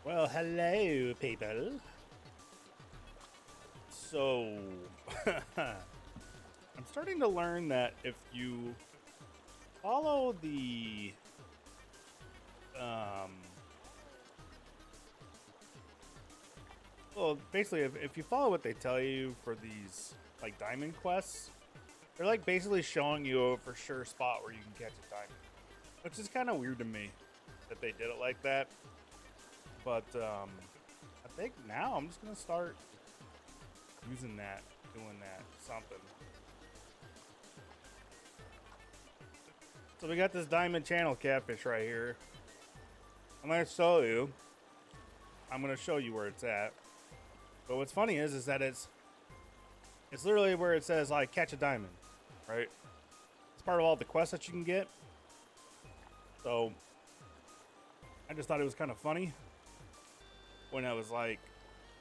Well, hello, people. So, I'm starting to learn that if you follow the, um, well, basically, if you follow what they tell you for these, like, diamond quests, they're, like, basically showing you a for sure spot where you can catch a diamond, which is kind of weird to me that they did it like that. But, I think now I'm just going to start using that, doing that, something. So we got this diamond channel catfish right here. I'm gonna show you. I'm gonna show you where it's at. But what's funny is that it's literally where it says like catch a diamond, right? It's part of all the quests that you can get. So I just thought it was kind of funny when I was like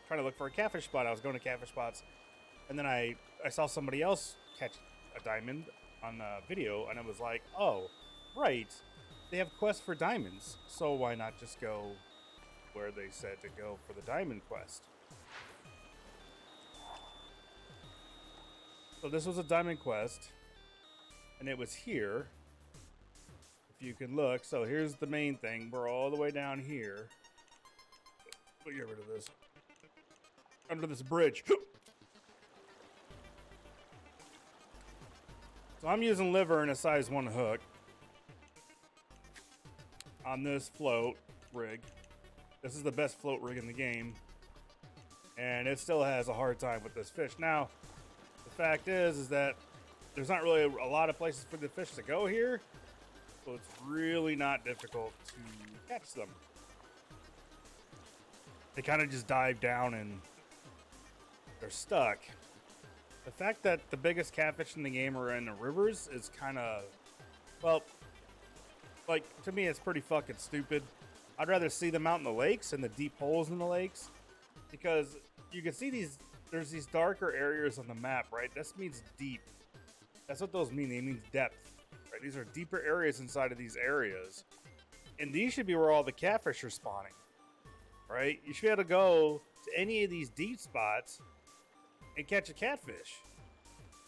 trying to look for a catfish spot. I was going to catfish spots, and then I saw somebody else catch a diamond on a video, and I was like, oh, right, they have quests for diamonds, so why not just go where they said to go for the diamond quest? So this was a diamond quest, and it was here. If you can look, so here's the main thing. We're all the way down here. Let me get rid of this. Under this bridge. So I'm using liver and a size 1 hook on this float rig. This is the best float rig in the game, and it still has a hard time with this fish. Now, the fact is that there's not really a lot of places for the fish to go here, so it's really not difficult to catch them. They kind of just dive down and they're stuck. The fact that the biggest catfish in the game are in the rivers is kind of, well, like, to me, it's pretty fucking stupid. I'd rather see them out in the lakes and the deep holes in the lakes, because you can see there's these darker areas on the map, right? This means deep. That's what those mean. They mean depth, right? These are deeper areas inside of these areas. And these should be where all the catfish are spawning, right? You should be able to go to any of these deep spots and catch a catfish,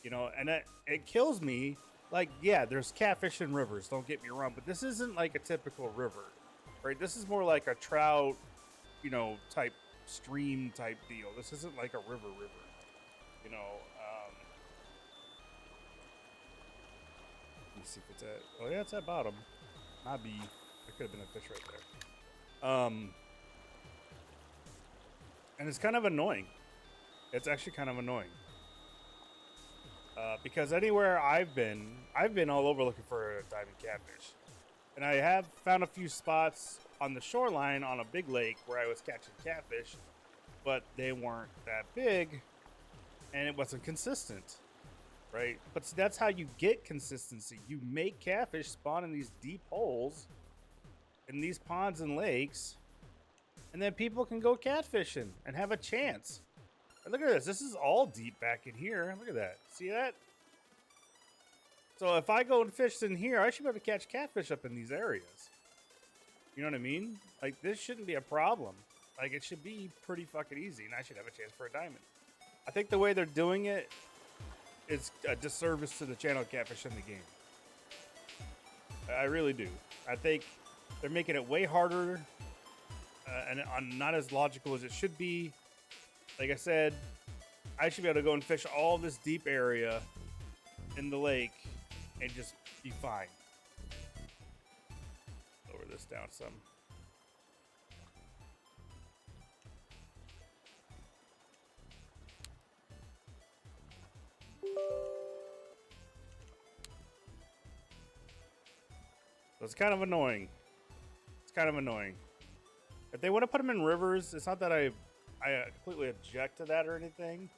and it kills me. Like, yeah, there's catfish in rivers, don't get me wrong, but this isn't like a typical river, right? This is more like a trout, type stream type deal. This isn't like a river, let me see if it's at, oh yeah, it's at bottom. Might be, there could have been a fish right there. And it's kind of annoying. It's actually kind of annoying. Because anywhere I've been all over looking for a diamond catfish. And I have found a few spots on the shoreline on a big lake where I was catching catfish, but they weren't that big and it wasn't consistent, right? But that's how you get consistency. You make catfish spawn in these deep holes in these ponds and lakes, and then people can go catfishing and have a chance. And look at this. This is all deep back in here. Look at that. See that? So if I go and fish in here, I should be able to catch catfish up in these areas. You know what I mean? Like, this shouldn't be a problem. Like, it should be pretty fucking easy, and I should have a chance for a diamond. I think the way they're doing it is a disservice to the channel catfish in the game. I really do. I think they're making it way harder and not as logical as it should be. Like I said, I should be able to go and fish all this deep area in the lake and just be fine. Lower this down some. So it's kind of annoying. It's kind of annoying. If they want to put them in rivers, it's not that I completely object to that or anything.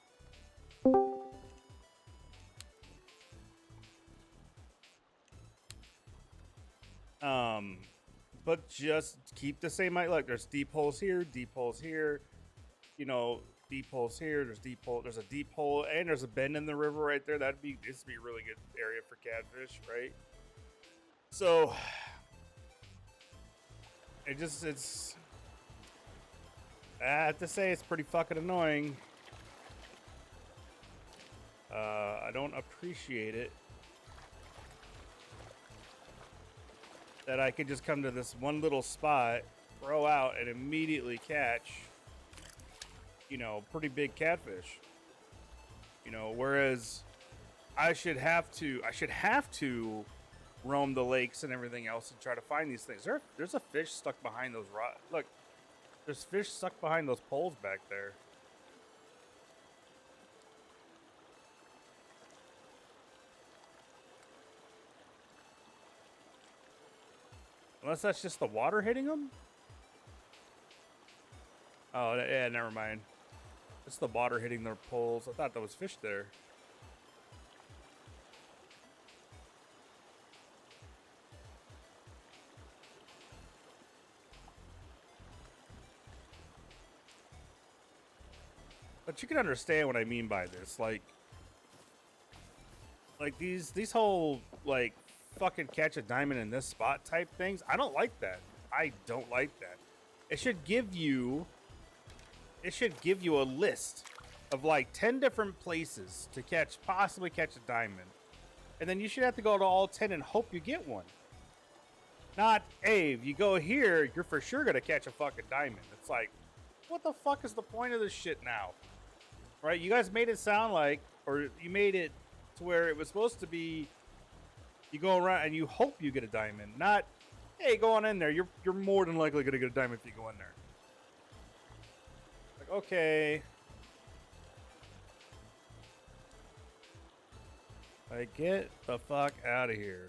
But just keep the same height. Look, there's deep holes here, deep holes here, deep holes here. There's a deep hole, and there's a bend in the river right there. This would be a really good area for catfish, right? So it's I have to say it's pretty fucking annoying. I don't appreciate it that I could just come to this one little spot, throw out, and immediately catch, you know, pretty big catfish. You know, whereas I should have to roam the lakes and everything else and try to find these things. There's a fish stuck behind those rocks. Look, there's fish stuck behind those poles back there. Unless that's just the water hitting them? Oh, yeah, never mind. It's the water hitting their poles. I thought there was fish there. But you can understand what I mean by this. Like these whole, like, fucking catch a diamond in this spot type things. I don't like that. I don't like that. It should give you a list of like 10 different places to possibly catch a diamond. And then you should have to go to all 10 and hope you get one. Not, hey, if you go here, you're for sure gonna catch a fucking diamond. It's like, what the fuck is the point of this shit now? Right? You guys made it sound like, or you made it to where it was supposed to be, you go around and you hope you get a diamond. Not, hey, go on in there. You're more than likely gonna get a diamond if you go in there. Like, okay. Like, get the fuck out of here.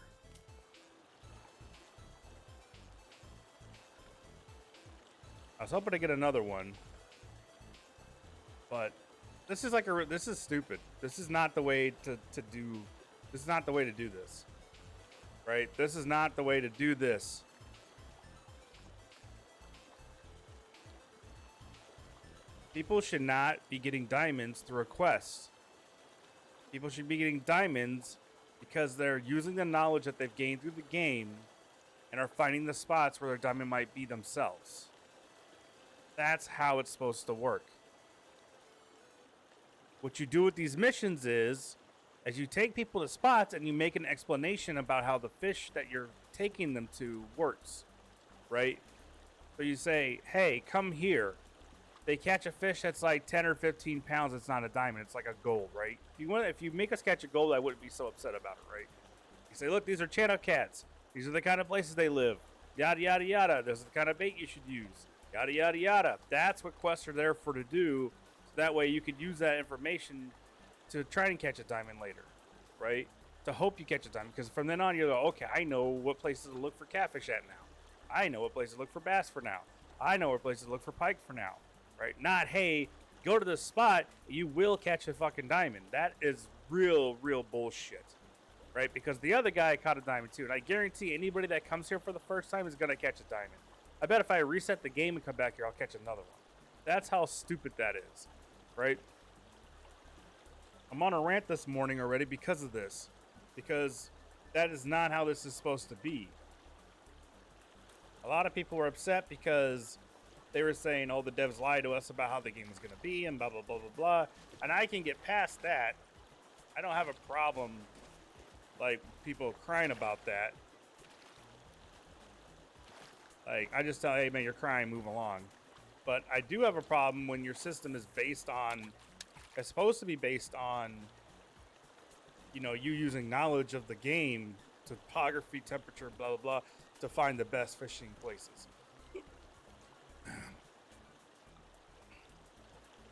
I was hoping to get another one, but this is like this is stupid. This is not the way to do. This is not the way to do this. Right? This is not the way to do this. People should not be getting diamonds through a quest. People should be getting diamonds because they're using the knowledge that they've gained through the game and are finding the spots where their diamond might be themselves. That's how it's supposed to work. What you do with these missions is you take people to spots and you make an explanation about how the fish that you're taking them to works, right? So you say, hey, come here. They catch a fish that's like 10 or 15 pounds. It's not a diamond. It's like a gold, right? If you make us catch a gold, I wouldn't be so upset about it, right? You say, look, these are channel cats. These are the kind of places they live. Yada, yada, yada. This is the kind of bait you should use. Yada, yada, yada. That's what quests are there for to do. So that way you could use that information to try and catch a diamond later, right? To hope you catch a diamond. Because from then on, you'll go, okay, I know what places to look for catfish at now. I know what places to look for bass for now. I know what places to look for pike for now, right? Not, hey, go to this spot, you will catch a fucking diamond. That is real bullshit, right? Because the other guy caught a diamond too. And I guarantee anybody that comes here for the first time is going to catch a diamond. I bet if I reset the game and come back here, I'll catch another one. That's how stupid that is, right? I'm on a rant this morning already because of this. Because that is not how this is supposed to be. A lot of people were upset because they were saying, oh, the devs lied to us about how the game was going to be and blah, blah, blah, blah, blah. And I can get past that. I don't have a problem, like, people crying about that. Like, I just tell, hey, man, you're crying, move along. But I do have a problem when your system is based on, it's supposed to be based on, you know, you using knowledge of the game, topography, temperature, blah, blah, blah, to find the best fishing places.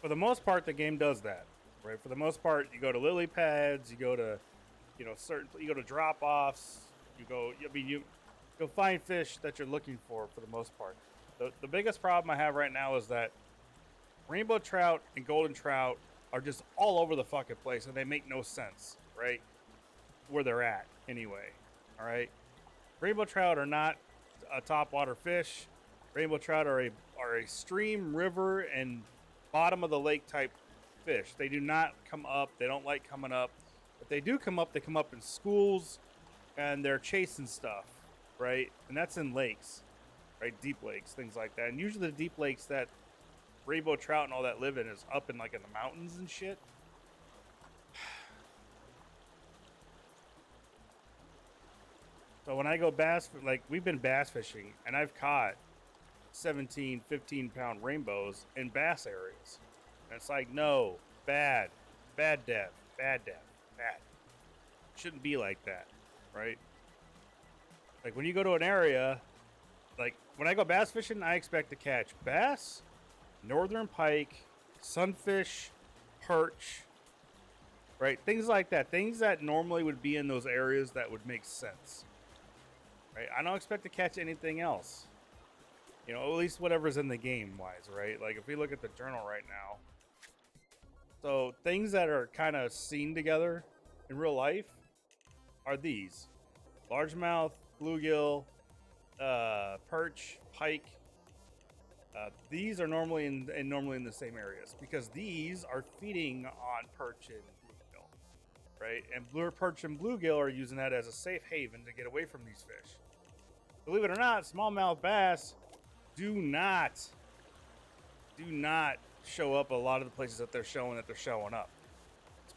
For the most part, the game does that, right? For the most part, you go to lily pads, you go to, you know, you go to drop-offs, you'll find fish that you're looking for the most part. The biggest problem I have right now is that rainbow trout and golden trout are just all over the fucking place, and they make no sense, right? Where they're at, anyway, all right? Rainbow trout are not a topwater fish. Rainbow trout are a stream, river, and bottom of the lake type fish. They do not come up. They don't like coming up. If they do come up, they come up in schools, and they're chasing stuff, right? And that's in lakes, right? Deep lakes, things like that. And usually the deep lakes that rainbow trout and all that live in is up in like in the mountains and shit. So when I go bass, like we've been bass fishing and I've caught 17, 15-pound rainbows in bass areas. And it's like, no, bad, bad dev, bad. Shouldn't be like that, right? Like when you go to an area, like when I go bass fishing, I expect to catch bass, northern pike, sunfish, perch, right? Things like that. Things that normally would be in those areas that would make sense, right? I don't expect to catch anything else. You know, at least whatever's in the game wise, right? Like if we look at the journal right now. So things that are kind of seen together in real life are these: largemouth, bluegill, perch, pike. These are normally in the same areas because these are feeding on perch and bluegill, right? And perch and bluegill are using that as a safe haven to get away from these fish. Believe it or not, smallmouth bass do not show up a lot of the places that they're showing up.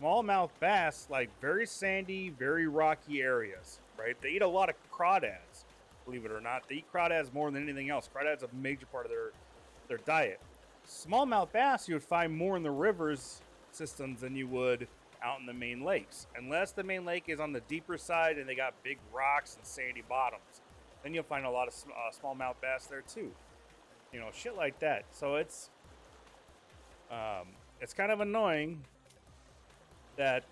Smallmouth bass like very sandy, very rocky areas, right? They eat a lot of crawdads, believe it or not. They eat crawdads more than anything else. Crawdads are a major part of their diet. Smallmouth bass you would find more in the rivers systems than you would out in the main lakes, unless the main lake is on the deeper side and they got big rocks and sandy bottoms. Then you'll find a lot of smallmouth bass there too. You know, shit like that. So it's kind of annoying that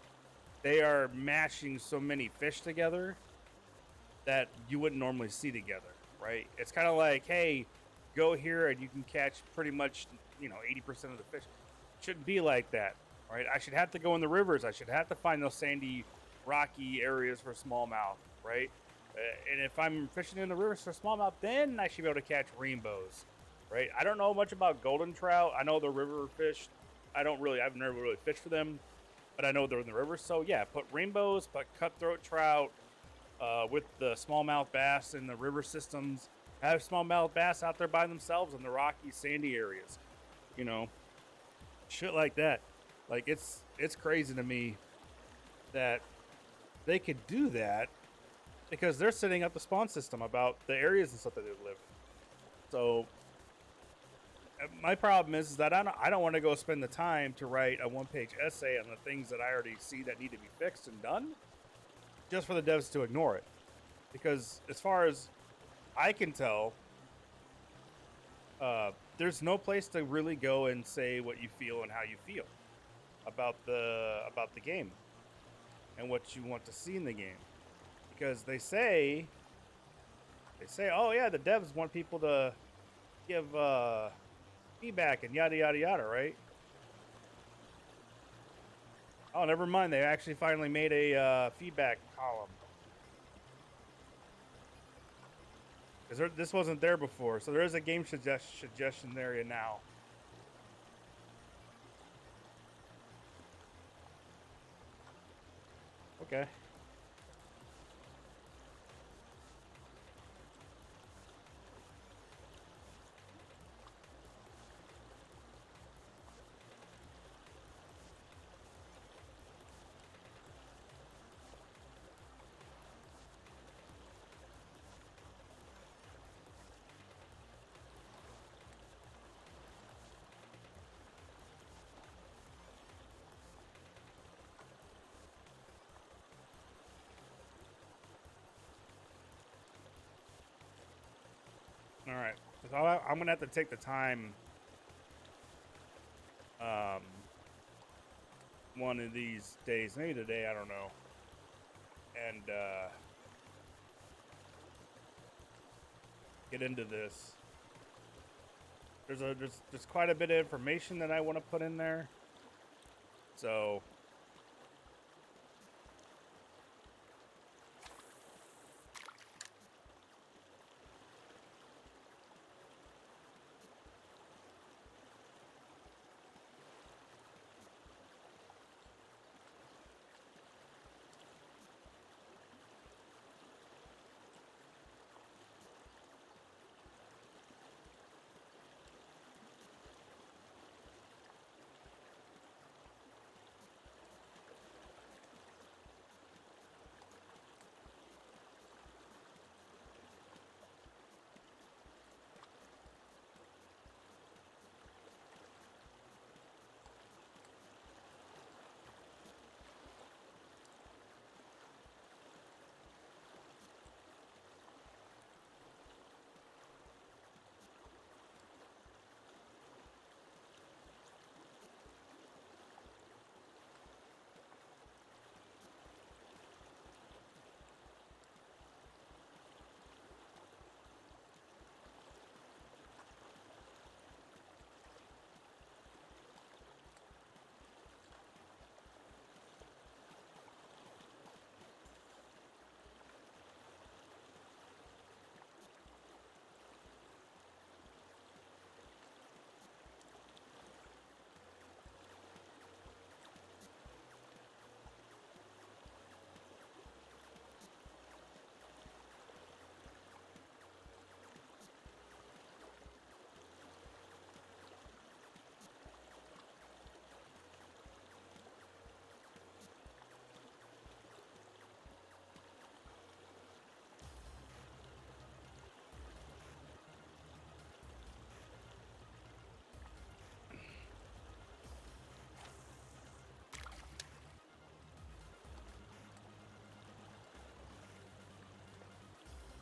they are mashing so many fish together that you wouldn't normally see together, right? It's kind of like, hey, go here and you can catch pretty much, 80% of the fish. It shouldn't be like that, right? I should have to go in the rivers. I should have to find those sandy, rocky areas for smallmouth, right? And if I'm fishing in the rivers for smallmouth, then I should be able to catch rainbows, right? I don't know much about golden trout. I know the river fish. I've never really fished for them, but I know they're in the river. So yeah, put rainbows, put cutthroat trout with the smallmouth bass in the river systems. Have smallmouth bass out there by themselves in the rocky, sandy areas. Shit like that. Like it's crazy to me that they could do that because they're setting up the spawn system about the areas and stuff that they live in. So my problem is that I don't want to go spend the time to write a one-page essay on the things that I already see that need to be fixed and done just for the devs to ignore it. Because as far as I can tell, there's no place to really go and say what you feel and how you feel about the game and what you want to see in the game. Because they say, oh yeah, the devs want people to give feedback and yada yada yada, right? Oh, never mind. They actually finally made a feedback column. Because this wasn't there before, so there is a game suggestion area now. Okay. All right. So I'm going to have to take the time one of these days, maybe today, I don't know. And get into this. There's quite a bit of information that I want to put in there. So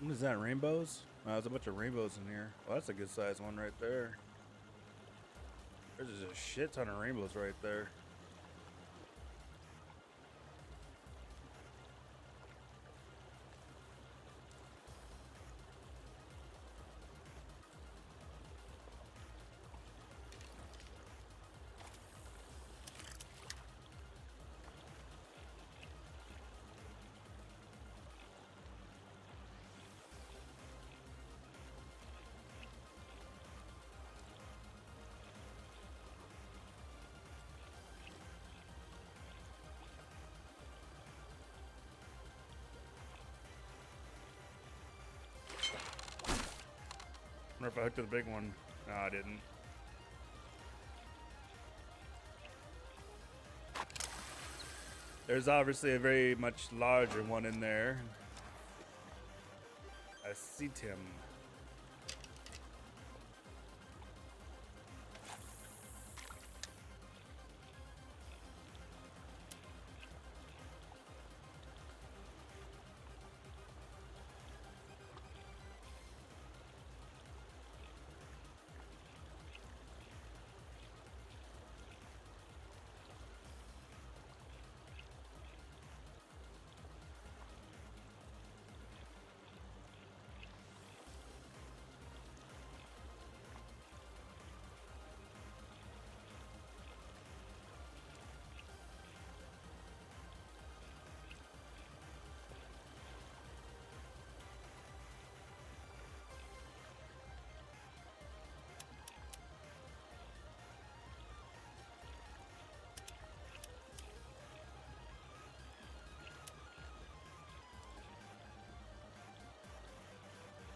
What is that, rainbows? Oh, there's a bunch of rainbows in here. Well, that's a good sized one right there. There's just a shit ton of rainbows right there. I wonder if I hooked to the big one. No, I didn't. There's obviously a very much larger one in there. I see him.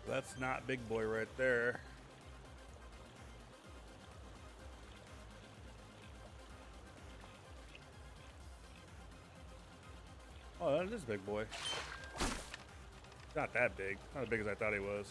That's not big boy right there. Oh, that is big boy. Not that big. Not as big as I thought he was.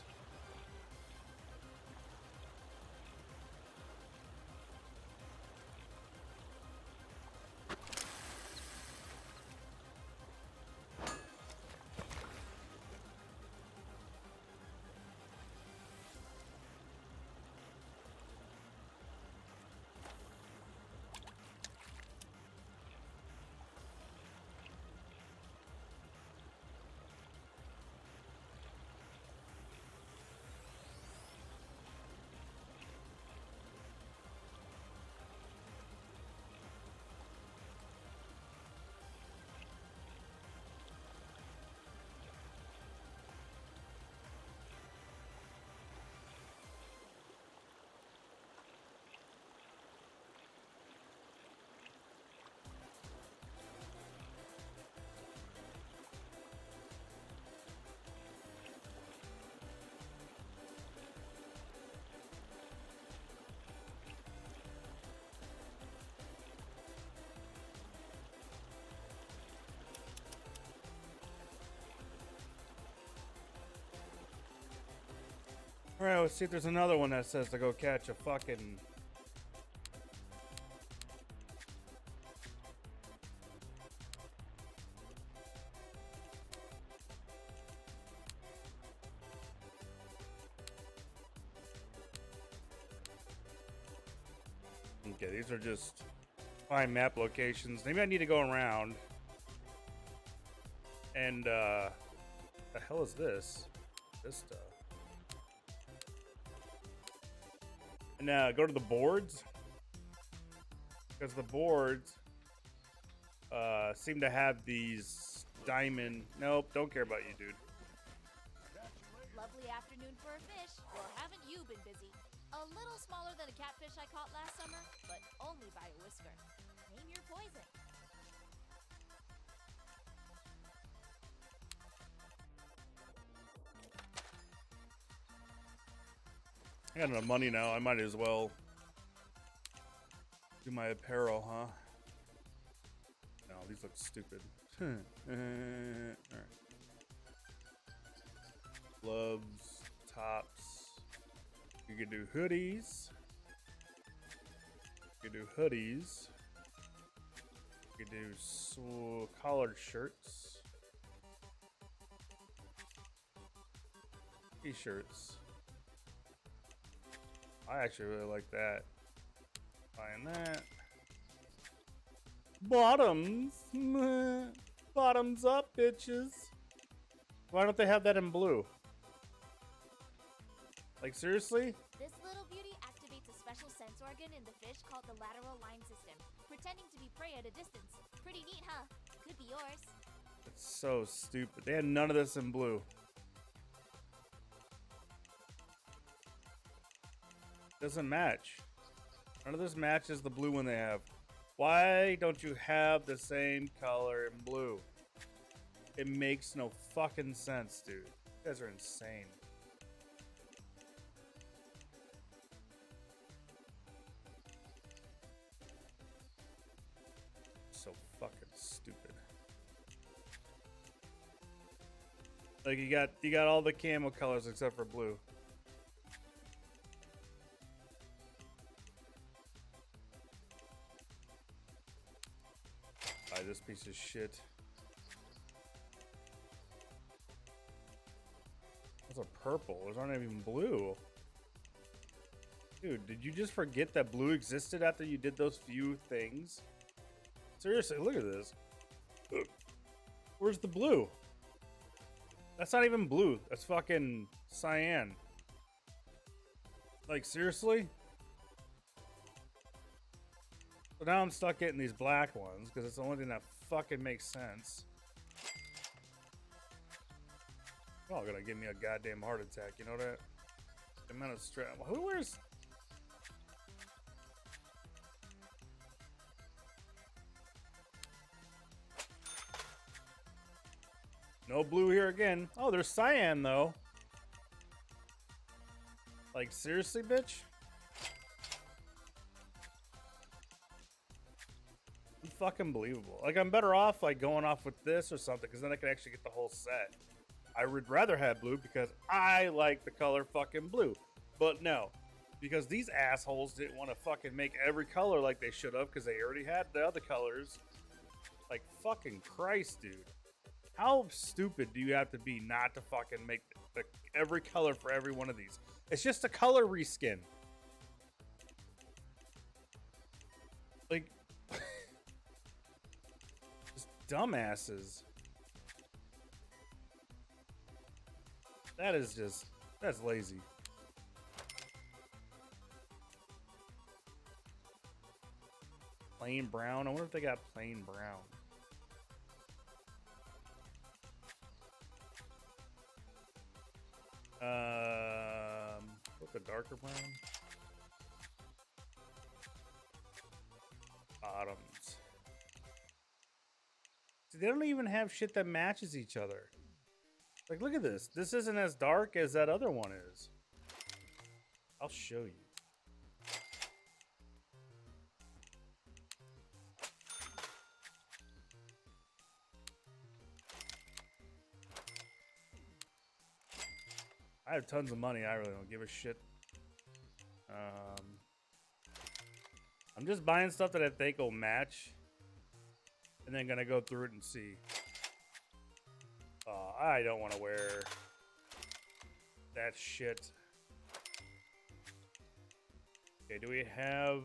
All right, let's see if there's another one that says to go catch a fucking... Okay, these are just find map locations. Maybe I need to go around. And, the hell is this? This stuff. And go to the boards, because the boards seem to have these diamond. Nope, don't care about you, dude. Lovely afternoon for a fish, or haven't you been busy? A little smaller than a catfish I caught last summer, but only by a whisker. Name your poison. I got enough money now. I might as well do my apparel, huh? No, these look stupid. All right. Gloves, tops. You can do hoodies. You can do hoodies. You can do collared shirts. T-shirts. I actually really like that. Buying that. Bottoms. Bottoms up, bitches. Why don't they have that in blue? Like, seriously? This little beauty activates a special sense organ in the fish called the lateral line system, pretending to be prey at a distance. Pretty neat, huh? Could be yours. It's so stupid. They had none of this in blue. Doesn't match. None of this matches the blue one they have. Why don't you have the same color in blue? It makes no fucking sense, dude. You guys are insane. So fucking stupid. Like you got all the camo colors except for blue. Buy this piece of shit. Those are purple. Those aren't even blue. Dude, did you just forget that blue existed after you did those few things? Seriously, look at this. Where's the blue? That's not even blue. That's fucking cyan. Like, seriously? So now I'm stuck getting these black ones because it's the only thing that fucking makes sense. You're all gonna give me a goddamn heart attack, you know that? The amount of stress. Who wears... No blue here again. Oh, there's cyan, though. Like, seriously, bitch? Fucking believable. Like, I'm better off, like, going off with this or something, because then I can actually get the whole set. I would rather have blue because I like the color fucking blue. But no. Because these assholes didn't want to fucking make every color like they should have, because they already had the other colors. Like, fucking Christ, dude. How stupid do you have to be not to fucking make every color for every one of these? It's just a color reskin. Like, just dumbasses. That is just, that's lazy. Plain brown? I wonder if they got plain brown. What's the darker brown? Bottoms. See, they don't even have shit that matches each other. Like, look at this. This isn't as dark as that other one is. I'll show you. I have tons of money. I really don't give a shit. I'm just buying stuff that I think will match. And then gonna go through it and see. I don't want to wear that shit. Okay, do we have...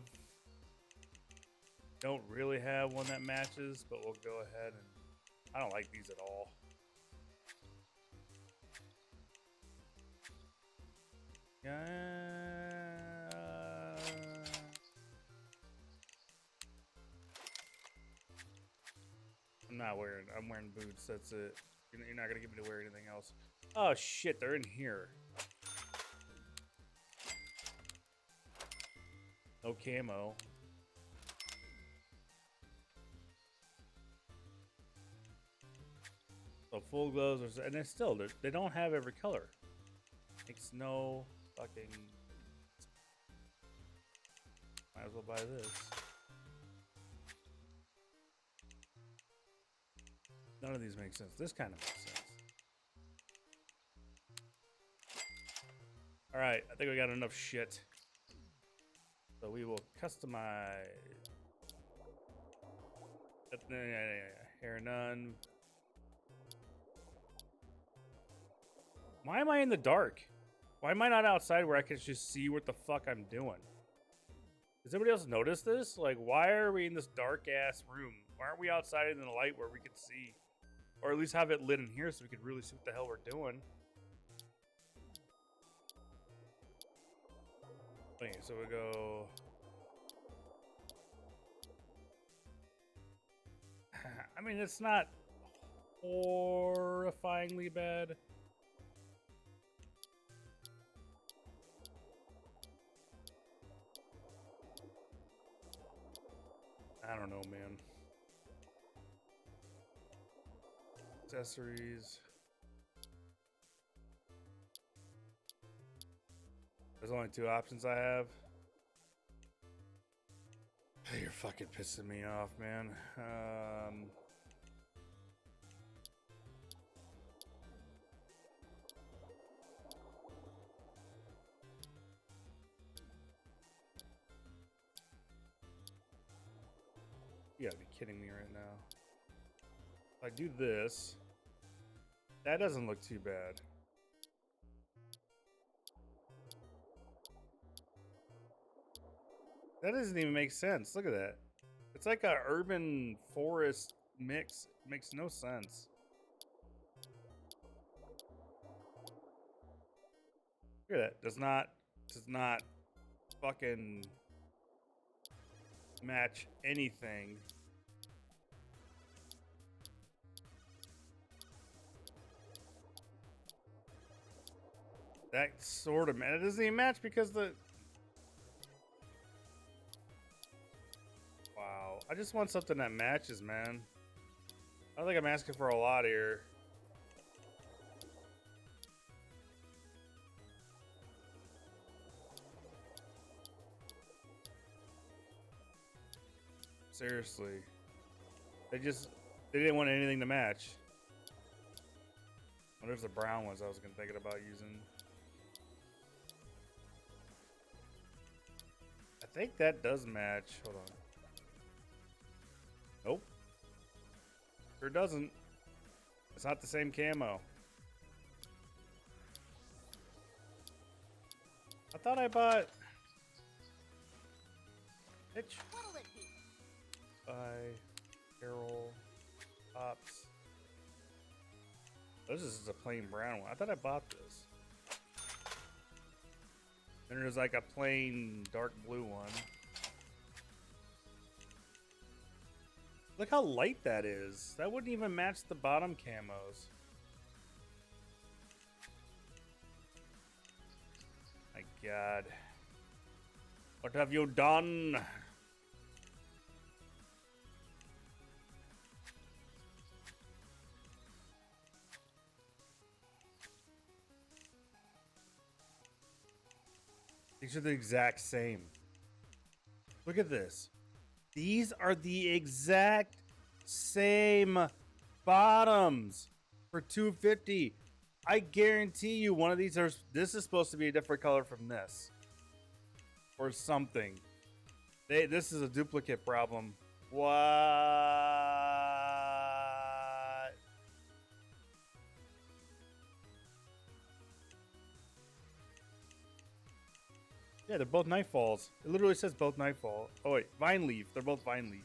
Don't really have one that matches, but we'll go ahead and... I don't like these at all. I'm wearing boots, that's it. You're not gonna get me to wear anything else. Oh shit, they're in here. No camo. So full gloves, and they don't have every color. Makes no fucking... Might as well buy this. None of these make sense. This kind of makes sense. Alright, I think we got enough shit. So we will customize. Hair none. Why am I in the dark? Why am I not outside where I can just see what the fuck I'm doing? Does anybody else notice this? Like, why are we in this dark ass room? Why aren't we outside in the light where we can see? Or at least have it lit in here so we can really see what the hell we're doing. Okay, so we go... I mean, it's not horrifyingly bad. I don't know, man. Accessories. There's only 2 options I have. You're fucking pissing me off, man. You gotta be kidding me right now. If I do this, that doesn't look too bad. That doesn't even make sense. Look at that. It's like a urban forest mix. It makes no sense. Look at that. Does not fucking match anything. That sort of, man, it doesn't even match because the... Wow. I just want something that matches, man. I don't think I'm asking for a lot here. Seriously. They didn't want anything to match. Oh, there's the brown ones I was thinking about using. I think that does match. Hold on. Nope. Sure doesn't. It's not the same camo. I thought I bought... Bitch. What'll it be? Carol Pops. This is a plain brown one. I thought I bought this. Then there's like a plain dark blue one. Look how light that is. That wouldn't even match the bottom camos. My God. What have you done? These are the exact same. Look at this. These are the exact same bottoms for $250. I guarantee you one of these this is supposed to be a different color from this. Or something. This is a duplicate problem. What? Yeah, they're both Nightfalls. It literally says both Nightfall. Oh wait, Vine Leaf. They're both Vine Leaf.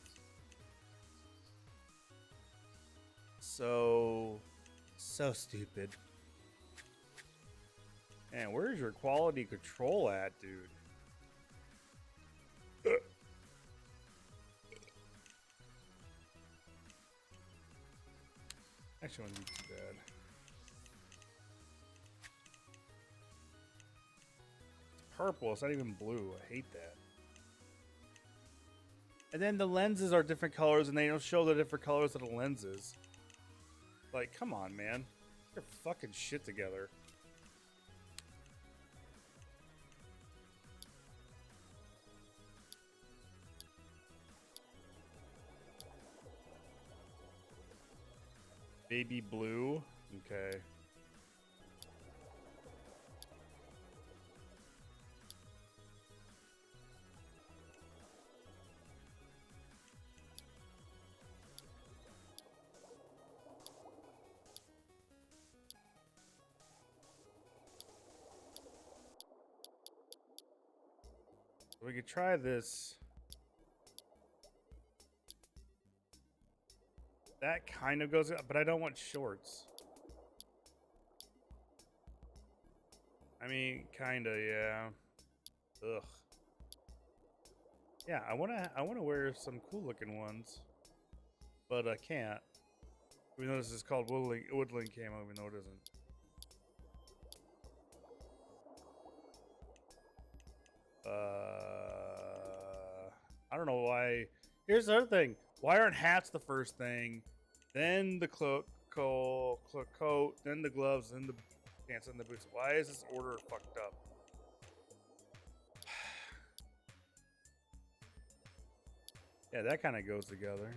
So stupid. Man, where's your quality control at, dude? Actually, wouldn't be too bad. Purple, it's not even blue. I hate that. And then the lenses are different colors and they don't show the different colors of the lenses. Like, come on, man. Get your fucking shit together. Baby blue. Okay. We could try this. That kind of goes, but I don't want shorts. I mean, kind of, yeah. Ugh. Yeah, I wanna wear some cool looking ones, but I can't. Even though this is called woodland camo, even though it isn't. I don't know why. Here's the other thing. Why aren't hats the first thing? Then the coat, then the gloves, then the pants, and the boots. Why is this order fucked up? Yeah, that kind of goes together.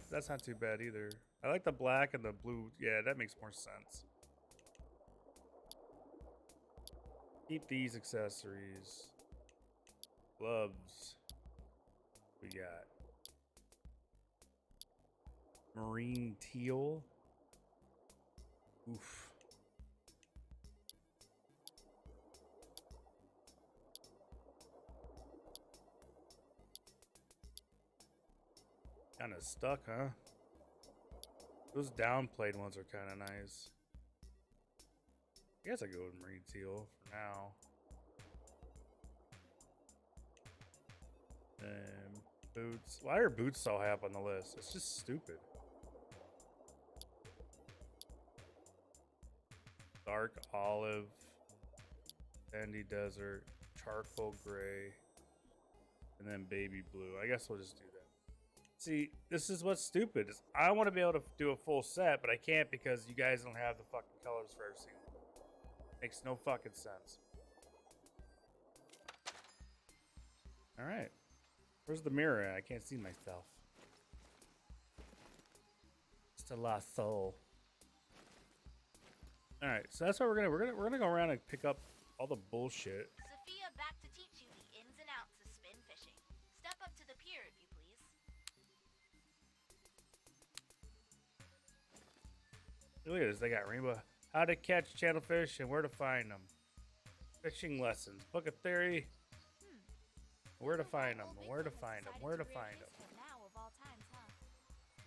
That's not too bad either. I like the black and the blue. Yeah, that makes more sense. Keep these accessories. Gloves. We got marine teal. Oof. Kind of stuck, huh? Those downplayed ones are kind of nice. I guess I go with marine teal for now. And boots. Why are boots so high up on the list? It's just stupid. Dark olive, sandy desert, charcoal gray, and then baby blue. I guess we'll just do that. See, this is what's stupid. Is I want to be able to do a full set, but I can't because you guys don't have the fucking colors for every single one. Makes no fucking sense. All right. Where's the mirror at? I can't see myself. It's a lasso. All right, so that's what we're gonna go around and pick up all the bullshit. Sophia back to teach you the ins and outs of spin fishing. Step up to the pier if you please. Look at this. They got rainbow. How to catch channelfish and where to find them. Fishing lessons. Book a theory. Where to find them. Where to find them. Where to find them. Now of all times, huh?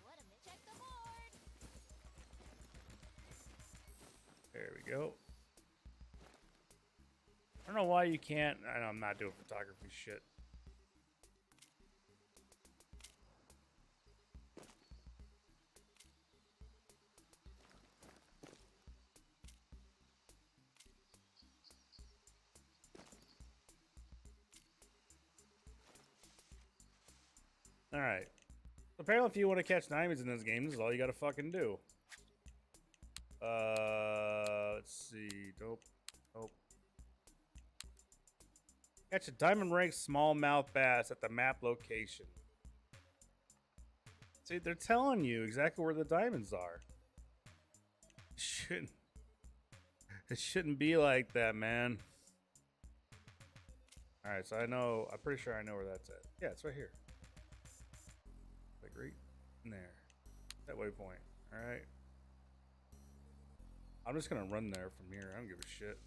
What a check the board. There we go. I don't know why you can't. I know I'm not doing photography shit. All right. Apparently, if you want to catch diamonds in this game, this is all you got to fucking do. Let's see. Nope. Nope. Catch a diamond rank smallmouth bass at the map location. See, they're telling you exactly where the diamonds are. It shouldn't be like that, man. All right, so I'm pretty sure I know where that's at. Yeah, it's right here. Like right in there. That waypoint. All right. I'm just gonna run there from here. I don't give a shit.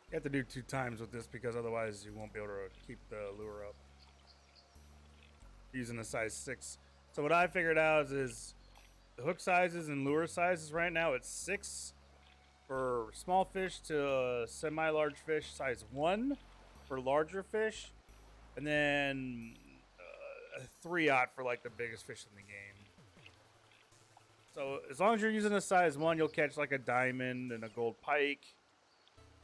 You have to do 2 times with this because otherwise you won't be able to keep the lure up using a size 6. So what I figured out is the hook sizes and lure sizes right now, it's 6 for small fish to semi-large fish, size 1 for larger fish, and then 3/0 for like the biggest fish in the game. So as long as you're using a size 1, you'll catch like a diamond and a gold pike,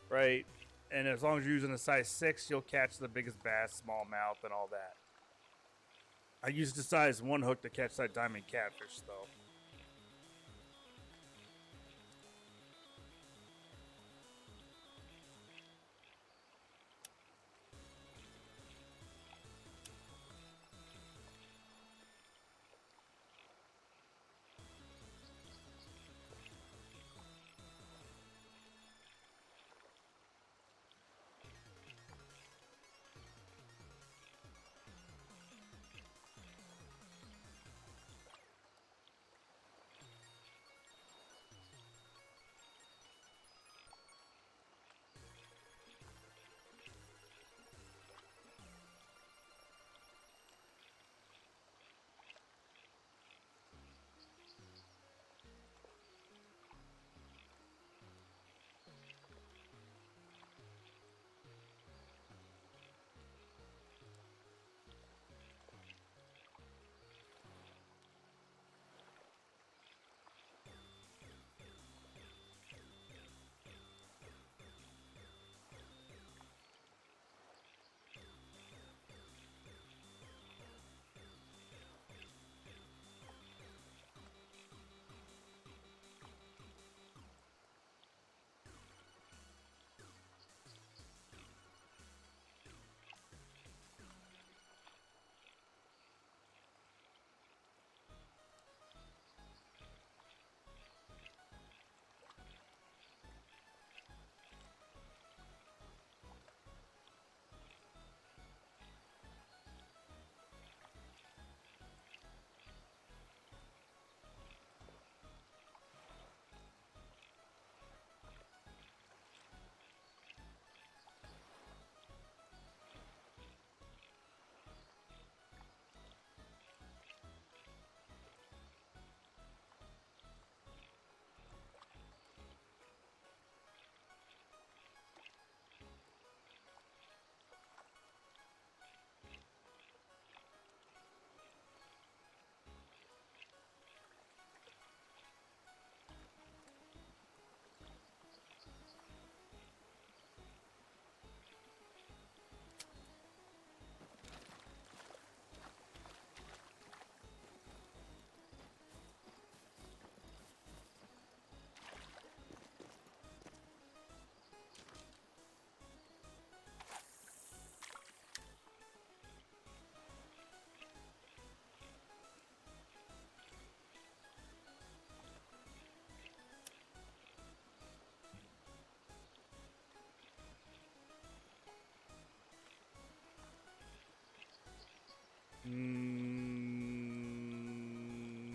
right? And as long as you're using a size 6, you'll catch the biggest bass, smallmouth, and all that. I used a size 1 hook to catch that diamond catfish, though.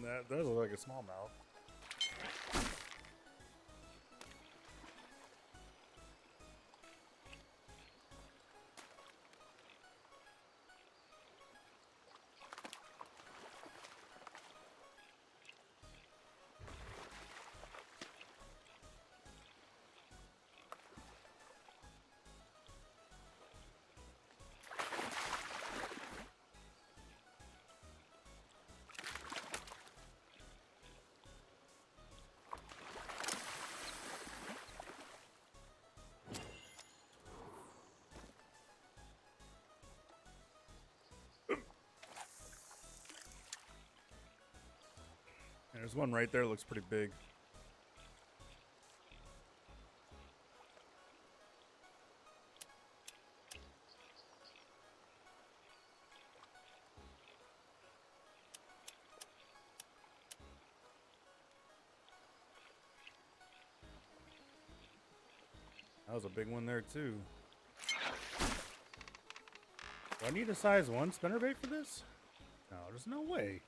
That does look like a smallmouth. And there's one right there that looks pretty big. That was a big one there too. Do I need a size 1 spinnerbait for this? No, there's no way.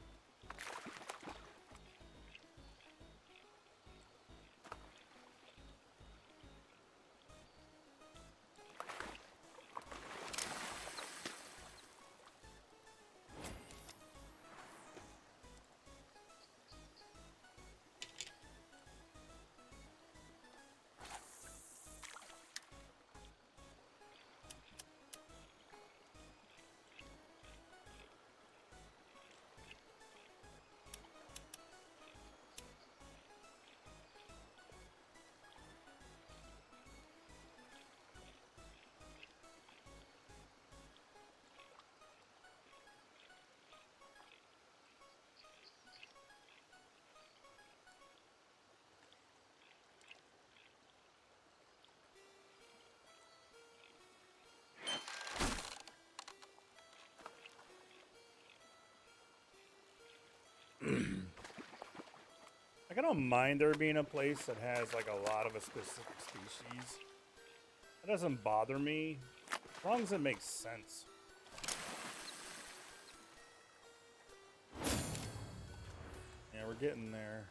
I don't mind there being a place that has like a lot of a specific species. That doesn't bother me, as long as it makes sense. Yeah, we're getting there.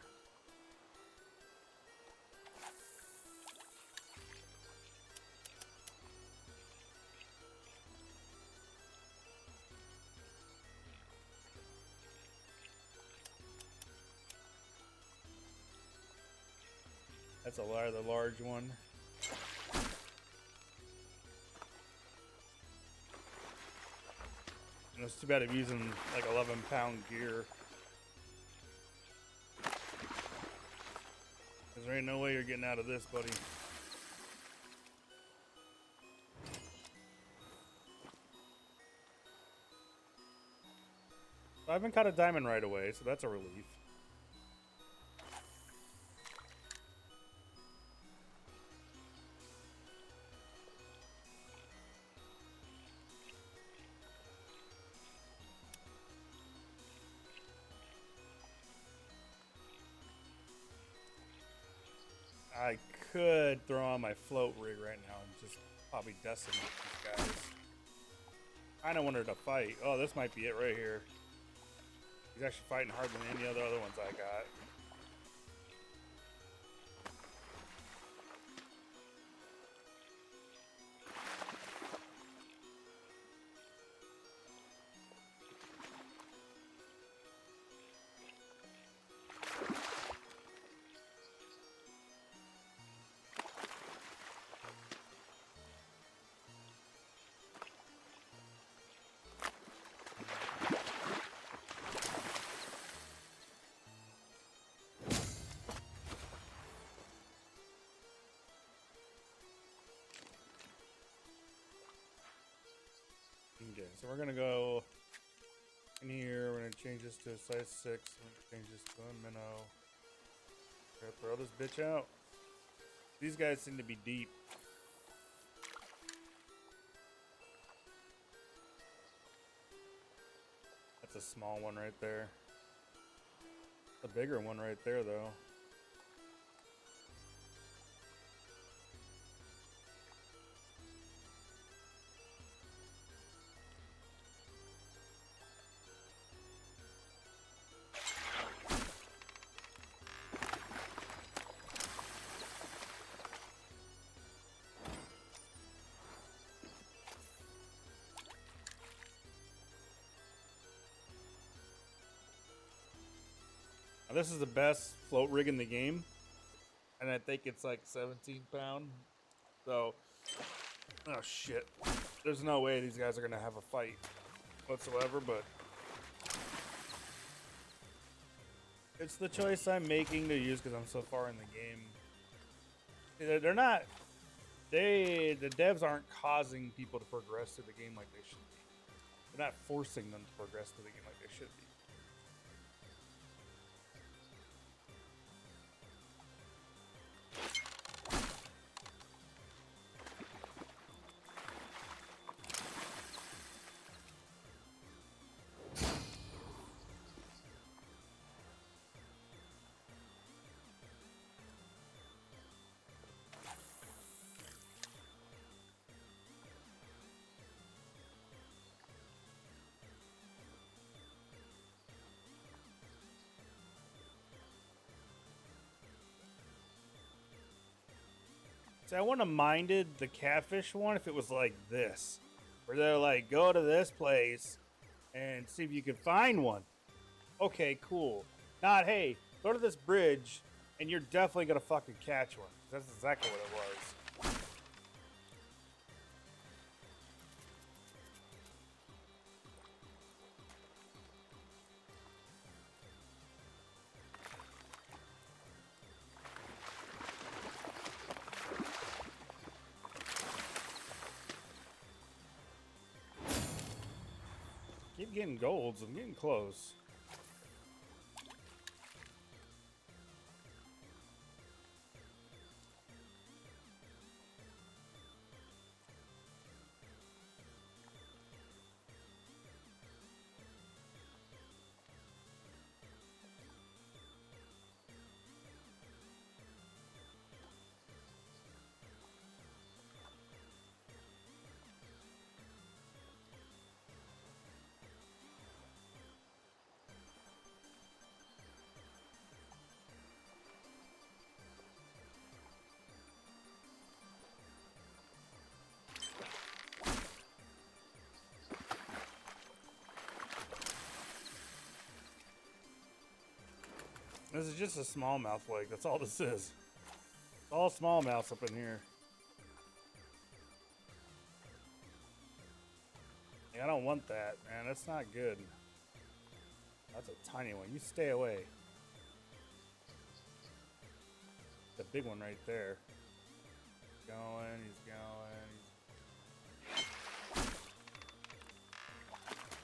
That's a the large one. And it's too bad I'm using like 11-pound gear. Cause there ain't no way you're getting out of this, buddy. I haven't caught a diamond right away, so that's a relief. I could throw on my float rig right now and just probably decimate these guys. I don't want her to fight. Oh, this might be it right here. He's actually fighting harder than any other ones I got. Okay, so we're gonna go in here. We're gonna change this to a size 6. We're gonna change this to a minnow. We're gonna throw this bitch out. These guys seem to be deep. That's a small one right there. A bigger one right there, though. Now, this is the best float rig in the game, and I think it's like 17-pound. So, oh shit. There's no way these guys are gonna have a fight whatsoever, but it's the choice I'm making to use because I'm so far in the game. They're not. The devs aren't causing people to progress through the game like they should be. They're not forcing them to progress through the game like they should be. See, I wouldn't have minded the catfish one if it was like this, where they're like, go to this place and see if you can find one. Okay, cool. Not, hey, go to this bridge and you're definitely gonna fucking catch one. That's exactly what it was. Keep getting golds. I'm getting close. This is just a smallmouth lake. That's all this is. It's all smallmouths up in here. Yeah, I don't want that, man. That's not good. That's a tiny one. You stay away. The big one right there. He's going.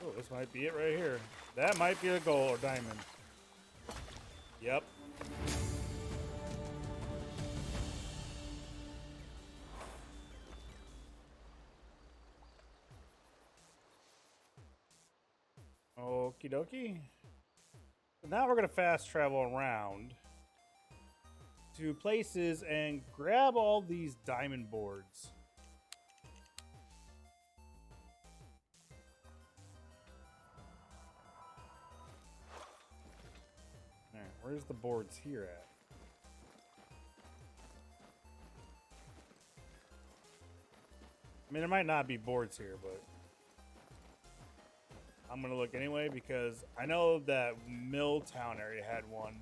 Oh, this might be it right here. That might be a gold or diamond. Yep. Okie dokie. So now we're going to fast travel around to places and grab all these diamond boards. All right, where's the boards here at? I mean, there might not be boards here, but I'm going to look anyway because I know that Milltown area had one.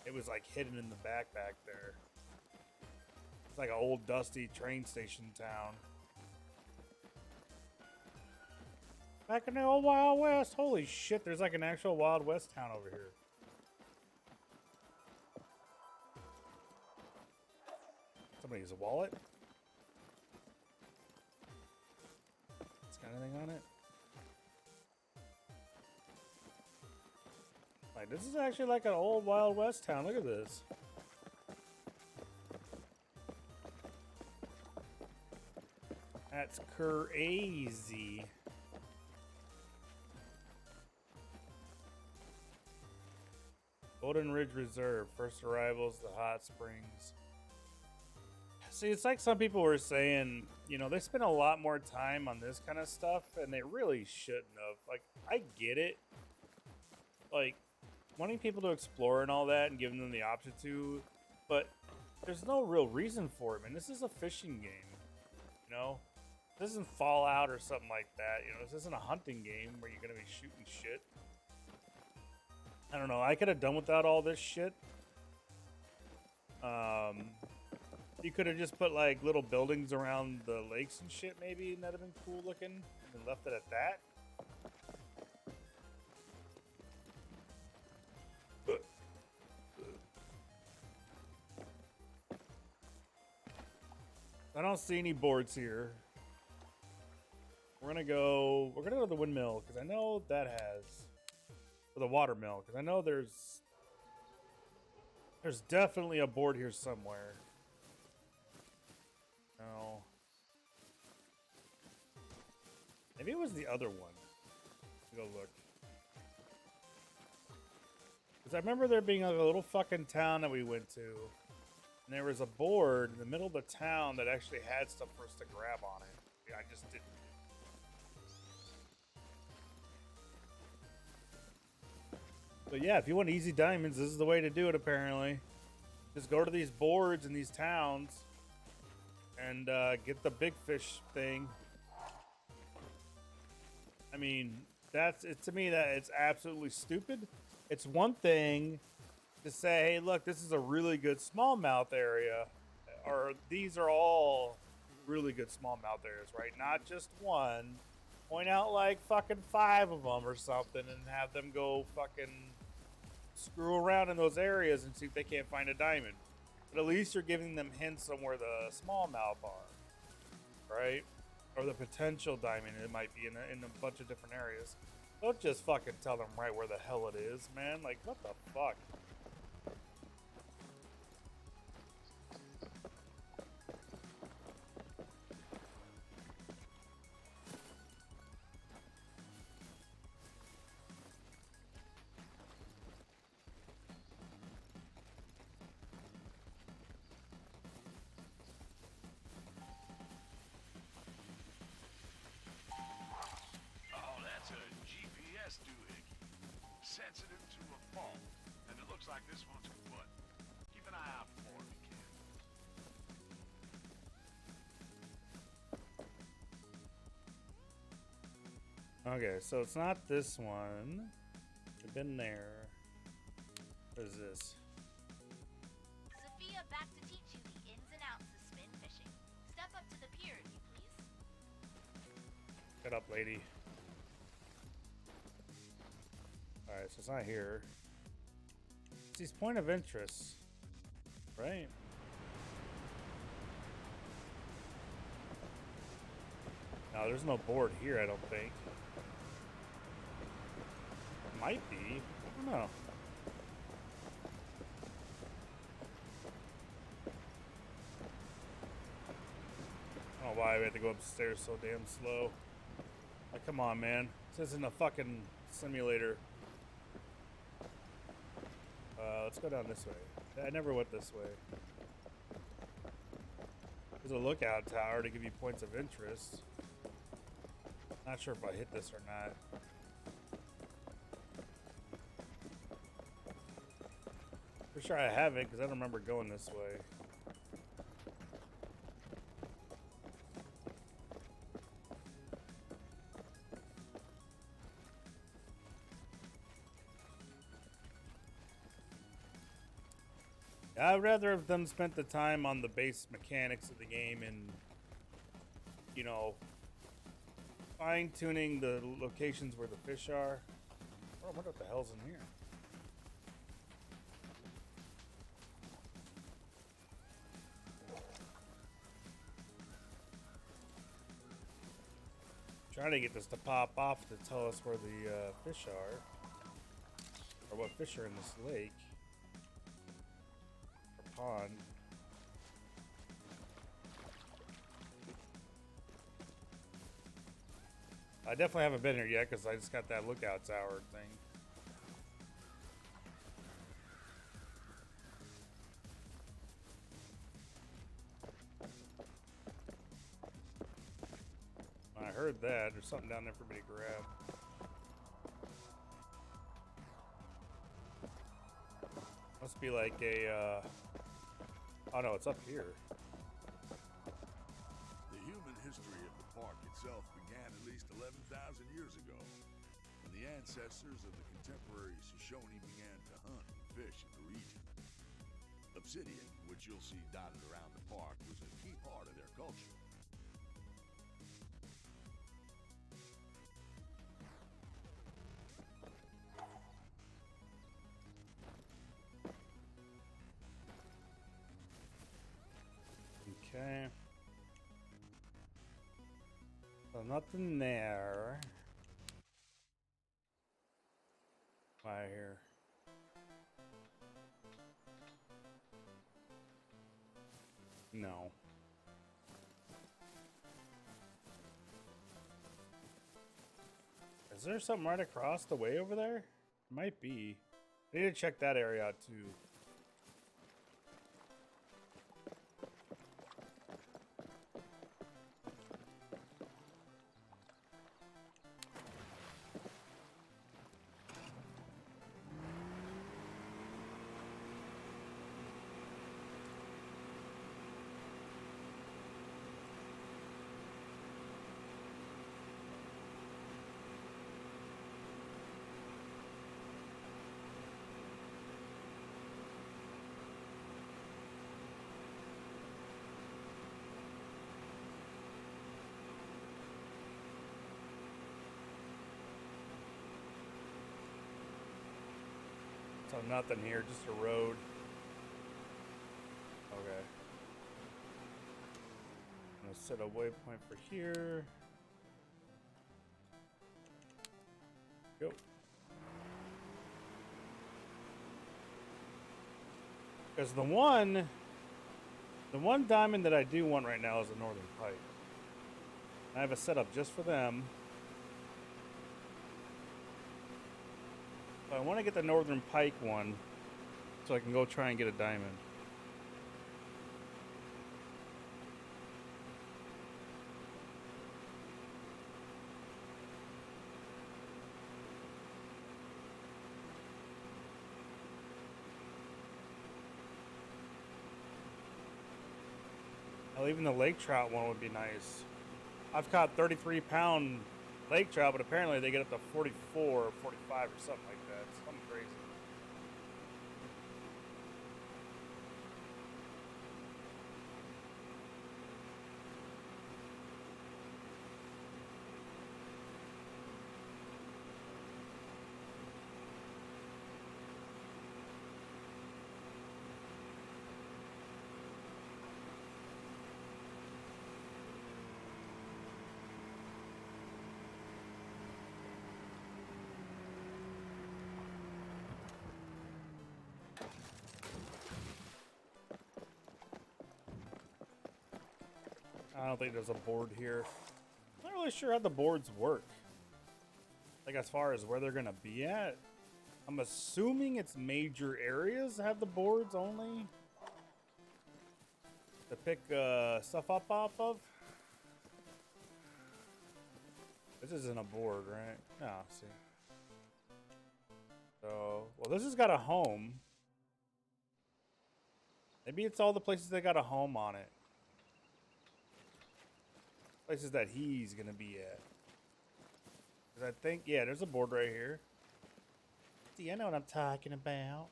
It was like hidden in the back there. It's like an old dusty train station town. Back in the old Wild West. Holy shit, there's like an actual Wild West town over here. Somebody's wallet? It's got anything on it? Like, this is actually like an old Wild West town. Look at this. That's crazy. Golden Ridge Reserve. First arrivals, the hot springs. See, it's like some people were saying, you know, they spend a lot more time on this kind of stuff, and they really shouldn't have. Like, I get it. Like, wanting people to explore and all that and giving them the option to, but there's no real reason for it, man. This is a fishing game, you know? This isn't Fallout or something like that, you know? This isn't a hunting game where you're going to be shooting shit. I don't know. I could have done without all this shit. You could have just put, like, little buildings around the lakes and shit, maybe, and that'd have been cool looking, and left it at that. I don't see any boards here. We're gonna go to the windmill because I know that has, or the water mill because I know there's definitely a board here somewhere. No, maybe it was the other one. Let's go look. Because I remember there being like a little fucking town that we went to. And there was a board in the middle of the town that actually had stuff for us to grab on it. Yeah, I just didn't. But yeah, if you want easy diamonds, this is the way to do it, apparently. Just go to these boards in these towns and get the big fish thing. I mean, that's it to me that it's absolutely stupid. It's one thing to say, hey, look, this is a really good smallmouth area, or these are all really good smallmouth areas, right? Not just one. Point out like fucking 5 of them or something and have them go fucking screw around in those areas and see if they can't find a diamond. But at least you're giving them hints on where the smallmouth are, right? Or the potential diamond it might be in a bunch of different areas. Don't just fucking tell them right where the hell it is, man. Like, what the fuck? Sensitive to a fault, and it looks like this one's kaput. Keep an eye out for it if you can. Okay, so it's not this one. We've been there. What is this? Sophia back to teach you the ins and outs of spin fishing. Step up to the pier, if you please. Shut up, lady. Alright, so it's not here. It's these point of interest, right? No, there's no board here, I don't think. It might be. I don't know. I don't know why we have to go upstairs so damn slow. Like, come on, man. This isn't a fucking simulator. Let's go down this way. I never went this way. There's a lookout tower to give you points of interest. Not sure if I hit this or not. For sure I haven't, because I don't remember going this way. I'd rather have them spent the time on the base mechanics of the game and, you know, fine-tuning the locations where the fish are. Oh, I wonder what the hell's in here. Trying to get this to pop off to tell us where the fish are, or what fish are in this lake or pond. I definitely haven't been here yet because I just got that lookout tower thing. I heard that. There's something down there for me to grab. Must be like a, oh no, it's up here. The human history of the park itself began at least 11,000 years ago, when the ancestors of the contemporary Shoshone began to hunt and fish in the region. Obsidian, which you'll see dotted around the park, was a key part of their culture. Okay. So nothing there. Right here. No. Is there something right across the way over there? Might be. I need to check that area out too. So nothing here, just a road. Okay. I'm gonna set a waypoint for here. Go. Because the one diamond that I do want right now is the Northern Pike. I have a setup just for them. I want to get the Northern Pike one so I can go try and get a diamond. Hell, even the lake trout one would be nice. I've caught 33-pound lake trout, but apparently they get up to 44 or 45 or something like that. Something crazy. I don't think there's a board here. I'm not really sure how the boards work. Like as far as where they're gonna be at. I'm assuming it's major areas have the boards only to pick stuff up off of. This isn't a board, right? No, see. So, well, this has got a home. Maybe it's all the places that got a home on it. Places that he's gonna be at. Because I think, yeah, there's a board right here. See, I know what I'm talking about.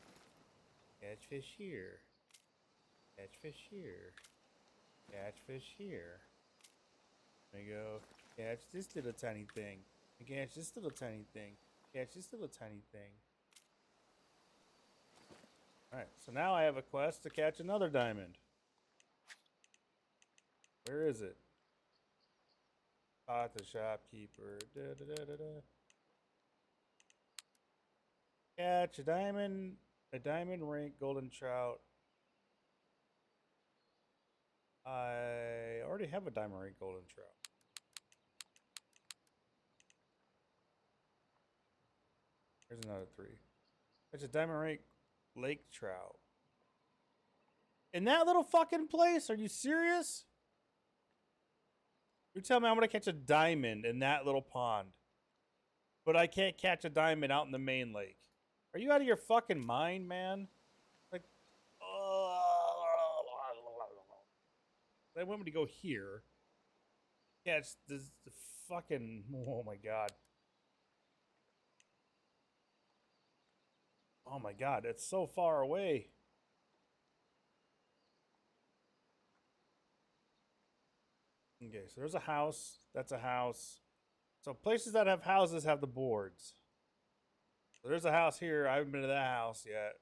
Catch fish here. Catch fish here. Catch fish here. There you go. Catch this little tiny thing. Catch this little tiny thing. Catch this little tiny thing. Alright, so now I have a quest to catch another diamond. Where is it? The shopkeeper. Da, da, da, da, da. Catch a diamond rank golden trout. I already have a diamond rank golden trout. Here's another 3. It's a diamond rank lake trout. In that little fucking place? Are you serious? You tell me I'm gonna catch a diamond in that little pond, but I can't catch a diamond out in the main lake. Are you out of your fucking mind, man? Like, they want me to go here. Catch the fucking. Oh my god. Oh my god, it's so far away. Okay, so there's a house. That's a house. So places that have houses have the boards. So there's a house here. I haven't been to that house yet.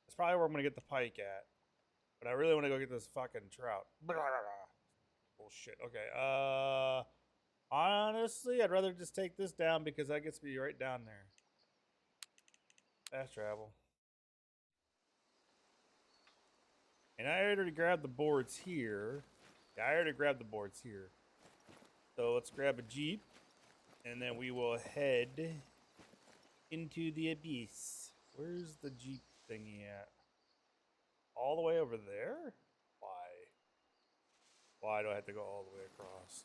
That's probably where I'm gonna get the pike at. But I really want to go get this fucking trout. Bullshit. Okay. Honestly, I'd rather just take this down because that gets me right down there. Fast travel. And I already grabbed the boards here. Yeah, I already grabbed the boards here. So let's grab a Jeep. And then we will head into the abyss. Where's the Jeep thingy at? All the way over there? Why? Why do I have to go all the way across?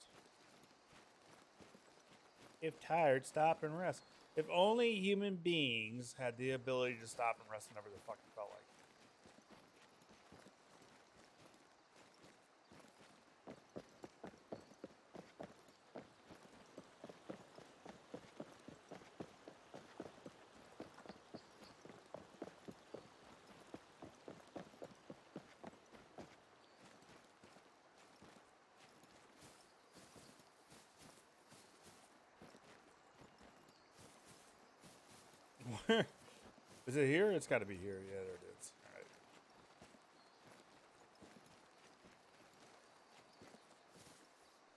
If tired, stop and rest. If only human beings had the ability to stop and rest whenever they fucking felt like. Where is it here? It's got to be here. Yeah, there it is.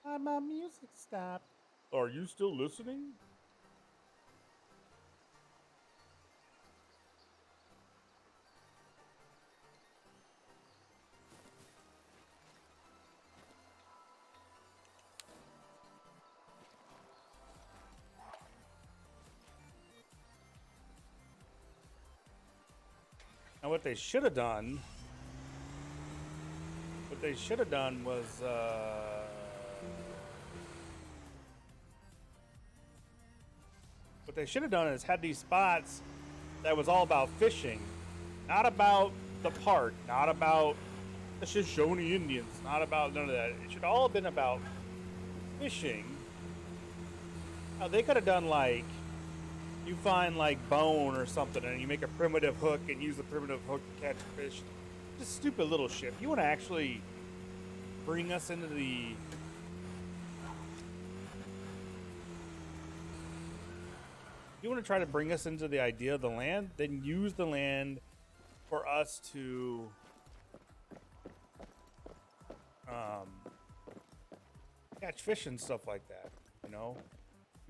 All right. My music stopped. Are you still listening? And what they should have done. What they should have done was. What they should have done is had these spots that was all about fishing, not about the park, not about the Shoshone Indians, not about none of that. It should all have been about fishing. Now, they could have done like, you find like bone or something and you make a primitive hook and use the primitive hook to catch fish. Just stupid little shit. You want to actually bring us into the... You want to try to bring us into the idea of the land, then use the land for us to catch fish and stuff like that, you know?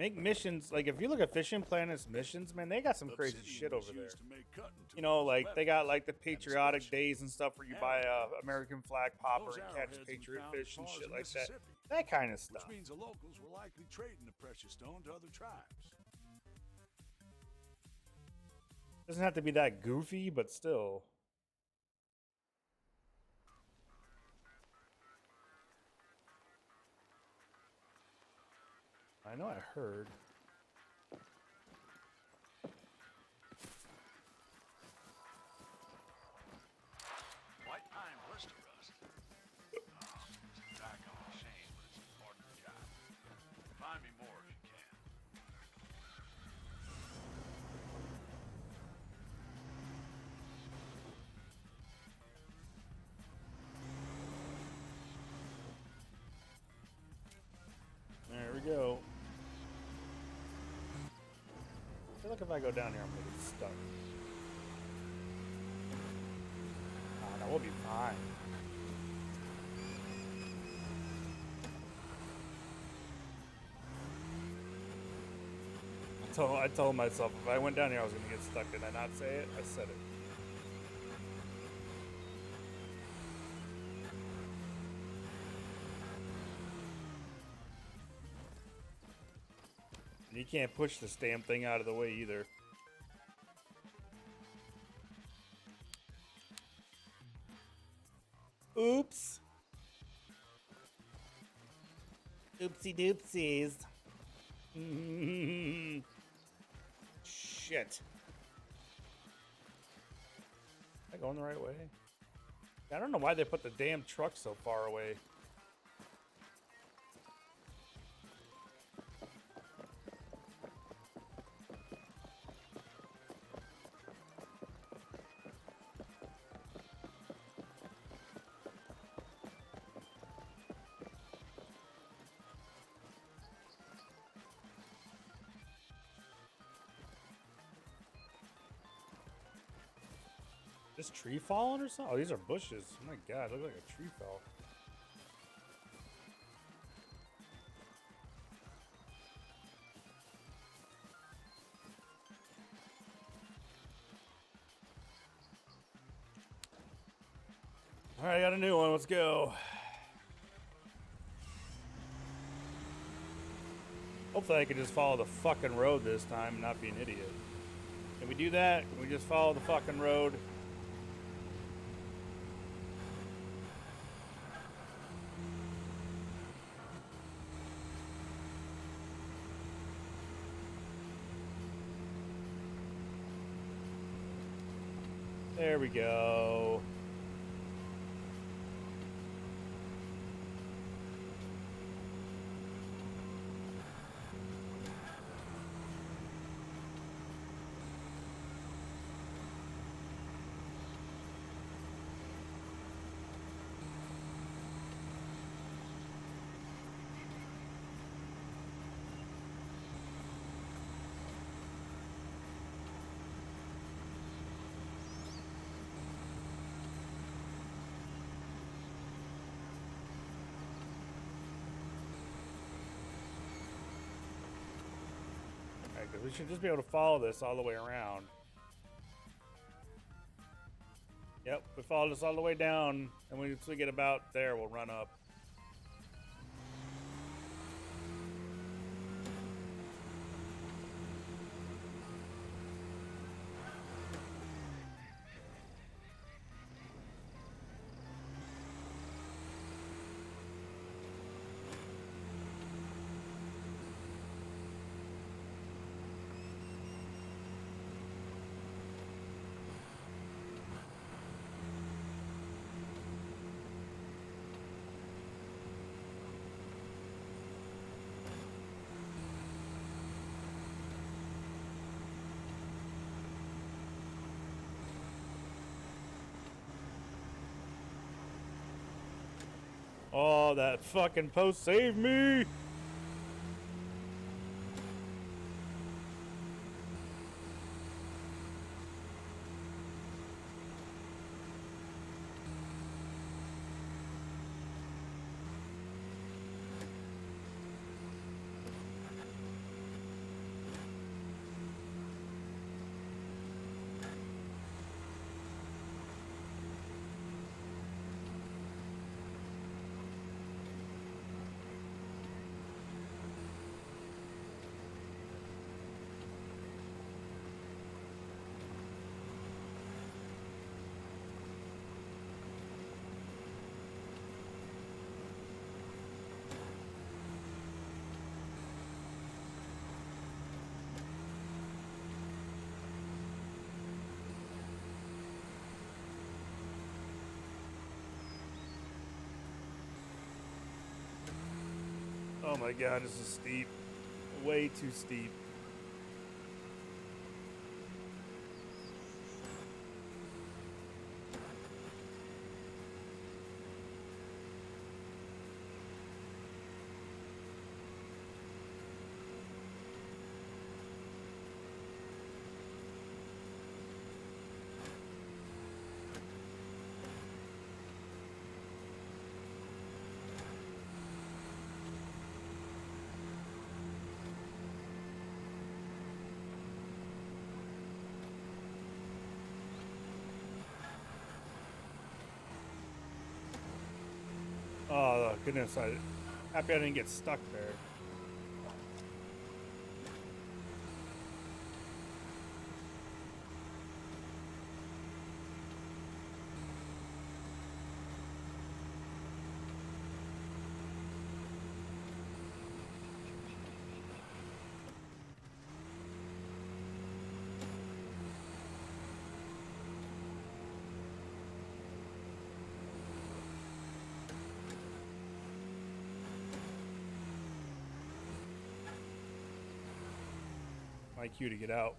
Make missions, like if you look at Fishing Planet's missions, man, they got some crazy Obsidian shit was over there. used to make cutting You know, tools, like they got like the weapons, and patriotic especially days and stuff where you buy a American flag popper those and catch arrowheads we patriot found in fish and bars shit in like that. Mississippi, That kind of which stuff. means the locals were likely trading the precious stone to other tribes. Doesn't have to be that goofy, but still. I know I heard. White pine blister rust. Oh, it's a doggone shame, but it's a part of the job. Find me more if you can. There we go. I feel like if I go down here, I'm gonna get stuck. Oh, no, we'll be fine. I told myself if I went down here, I was gonna get stuck. Did I not say it? I said it. And you can't push this damn thing out of the way either. Oops. Oopsie doopsies. Shit. Am I going the right way? I don't know why they put the damn truck so far away. This tree falling or something? Oh, these are bushes. Oh my god, look like a tree fell. Alright, I got a new one. Let's go. Hopefully I can just follow the fucking road this time and not be an idiot. Can we do that? Can we just follow the fucking road? There we go. We should just be able to follow this all the way around. Yep, we follow this all the way down, and once we get about there, we'll run up. Oh, that fucking post saved me! Oh my god, this is steep. Way too steep. Oh goodness, I happy I didn't get stuck there. My cue to get out.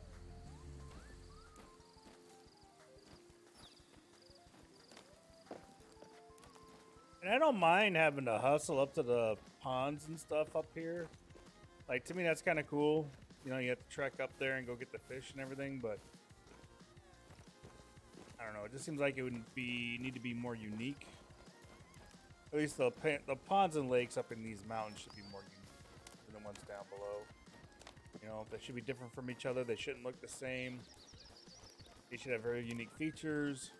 And I don't mind having to hustle up to the ponds and stuff up here. Like, to me, that's kind of cool. You know, you have to trek up there and go get the fish and everything, but I don't know. It just seems like it would need to be more unique. At least the ponds and lakes up in these mountains should be more unique than the ones down below. You know, they should be different from each other. They shouldn't look the same. They should have very unique features.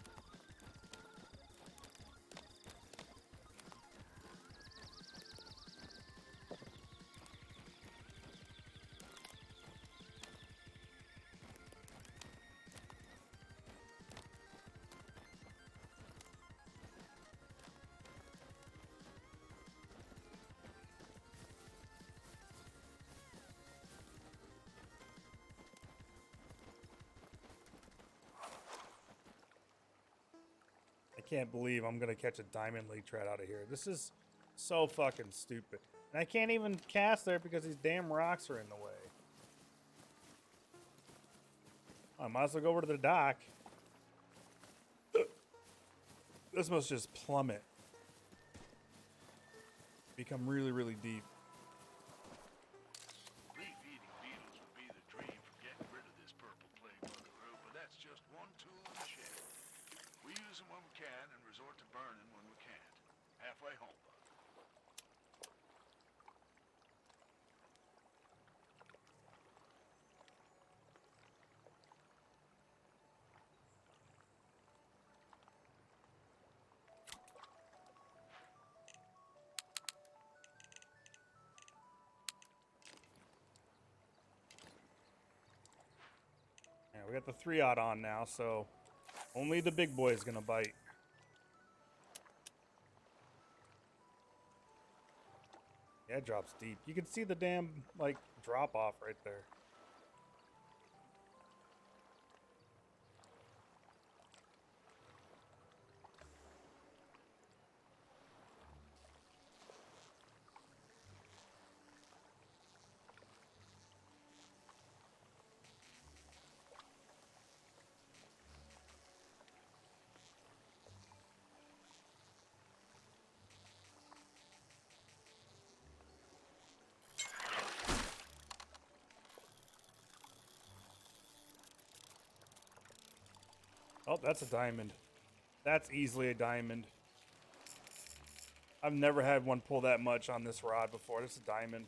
I can't believe I'm gonna catch a diamond lake trout out of here. This is so fucking stupid. And I can't even cast there because these damn rocks are in the way. I might as well go over to the dock. This must just plummet. Become really, really deep. Leaf-eating beetles would be the dream for getting rid of this purple plague buckaroo, but that's just one tool in the shed. We use them when we can and resort to burning when we can't. Halfway home, bud. Yeah, we got the 3-aught on now, so only the big boy is gonna bite. Yeah, it drops deep. You can see the damn, like, drop off right there. Oh, that's a diamond. That's easily a diamond. I've never had one pull that much on this rod before. This is a diamond.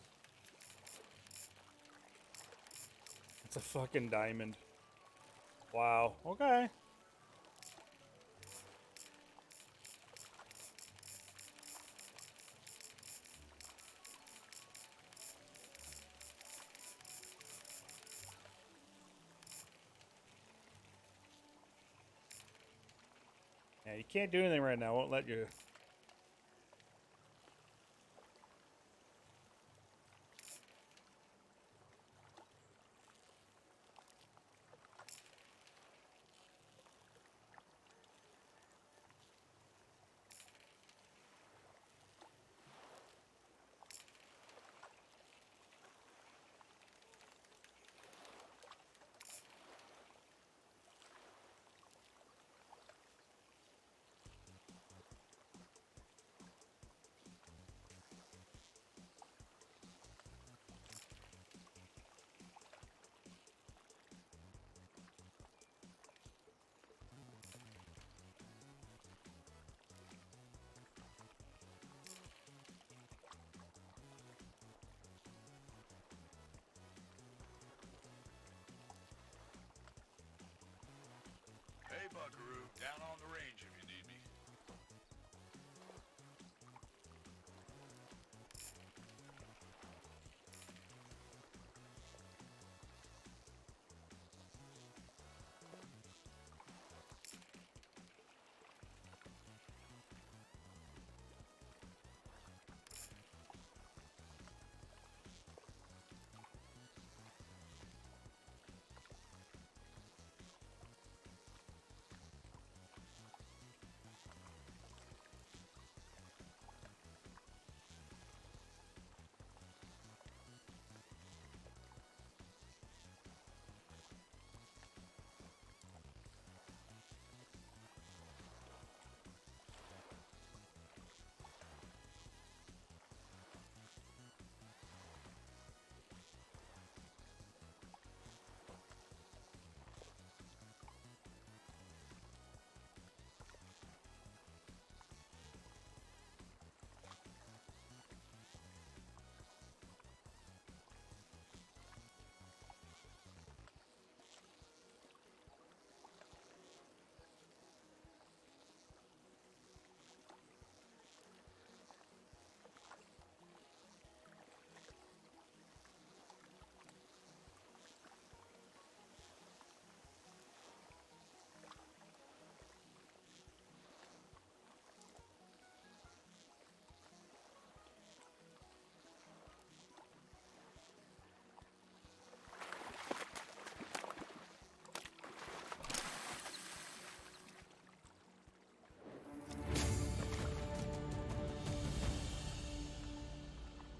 It's a fucking diamond. Wow. Okay. Yeah, you can't do anything right now. Won't let you.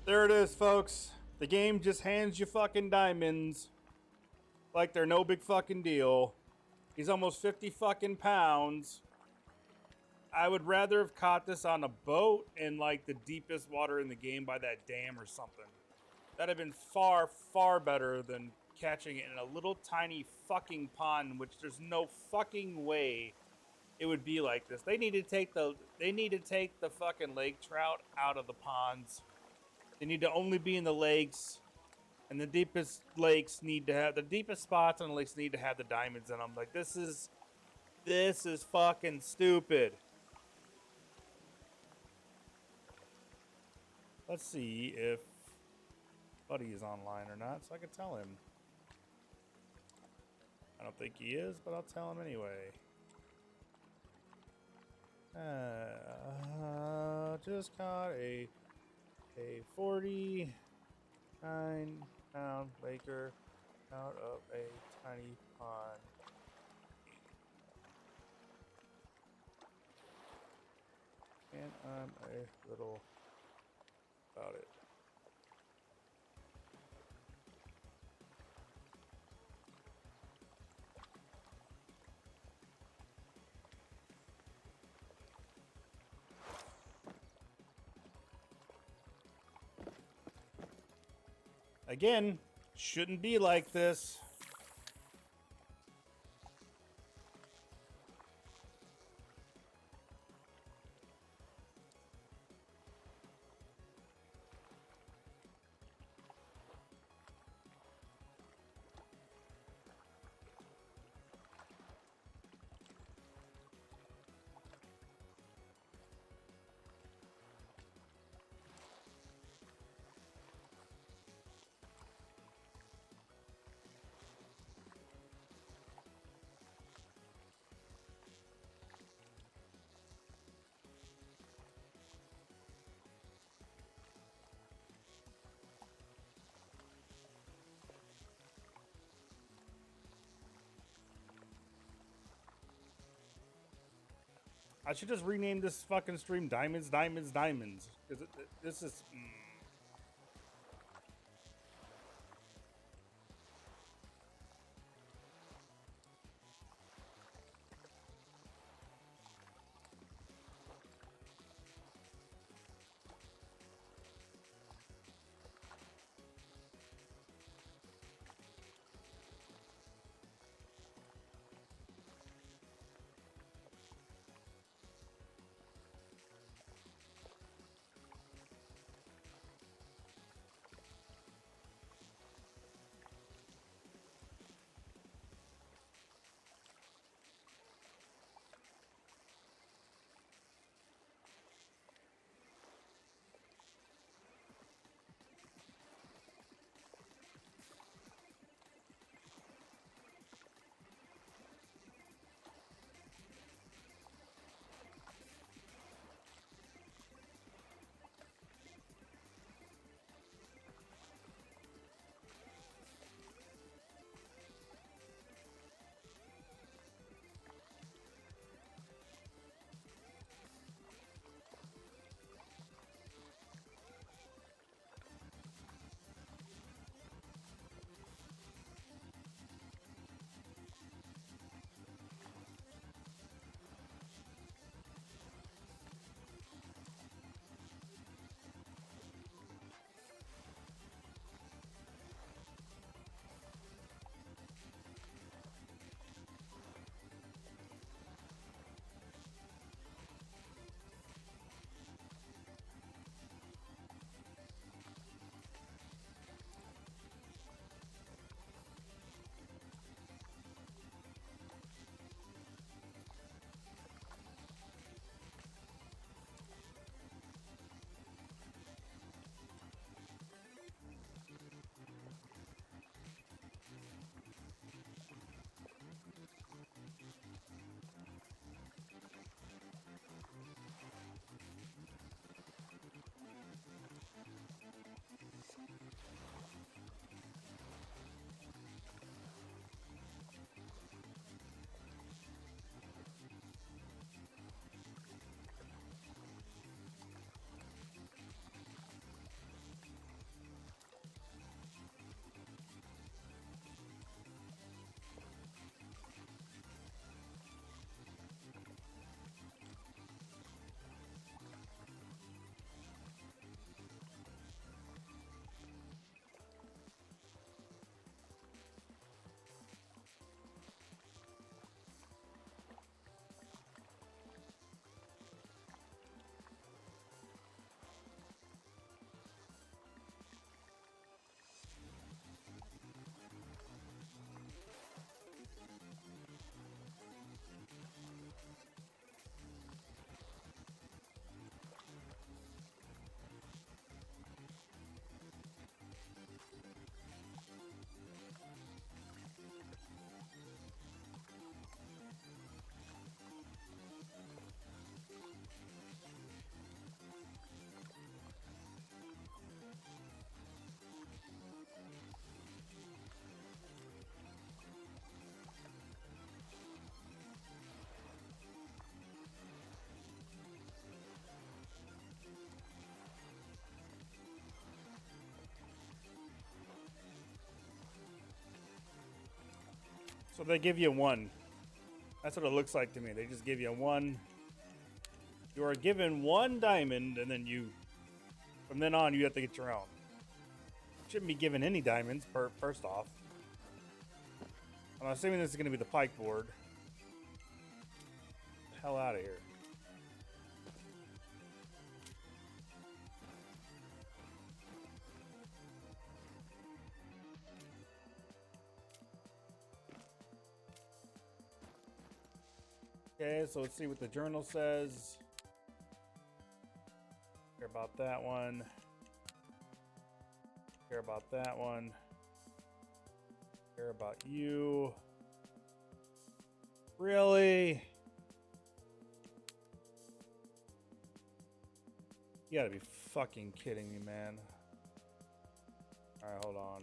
There it is, folks. The game just hands you fucking diamonds like they're no big fucking deal. He's almost 50 fucking pounds. I would rather have caught this on a boat in like the deepest water in the game by that dam or something. That'd have been far, far better than catching it in a little tiny fucking pond in which there's no fucking way it would be like this. They need to take the fucking lake trout out of the ponds. They need to only be in the lakes, and the deepest lakes need to have the deepest spots on the lakes need to have the diamonds in them. Like this is fucking stupid. Let's see if Buddy is online or not, so I can tell him. I don't think he is, but I'll tell him anyway. Just caught a 49-pound Laker out of a tiny pond. And I'm a little about it. Again, shouldn't be like this. I should just rename this fucking stream Diamonds, Diamonds, Diamonds. Because this is... So they give you one. That's what it looks like to me. They just give you one. You are given one diamond, and then from then on, you have to get your own. Shouldn't be given any diamonds, first off. I'm assuming this is going to be the pike board. Hell out of here. Okay, so let's see what the journal says. Care about that one. Care about that one. Care about you. Really? You gotta be fucking kidding me, man. Alright, hold on.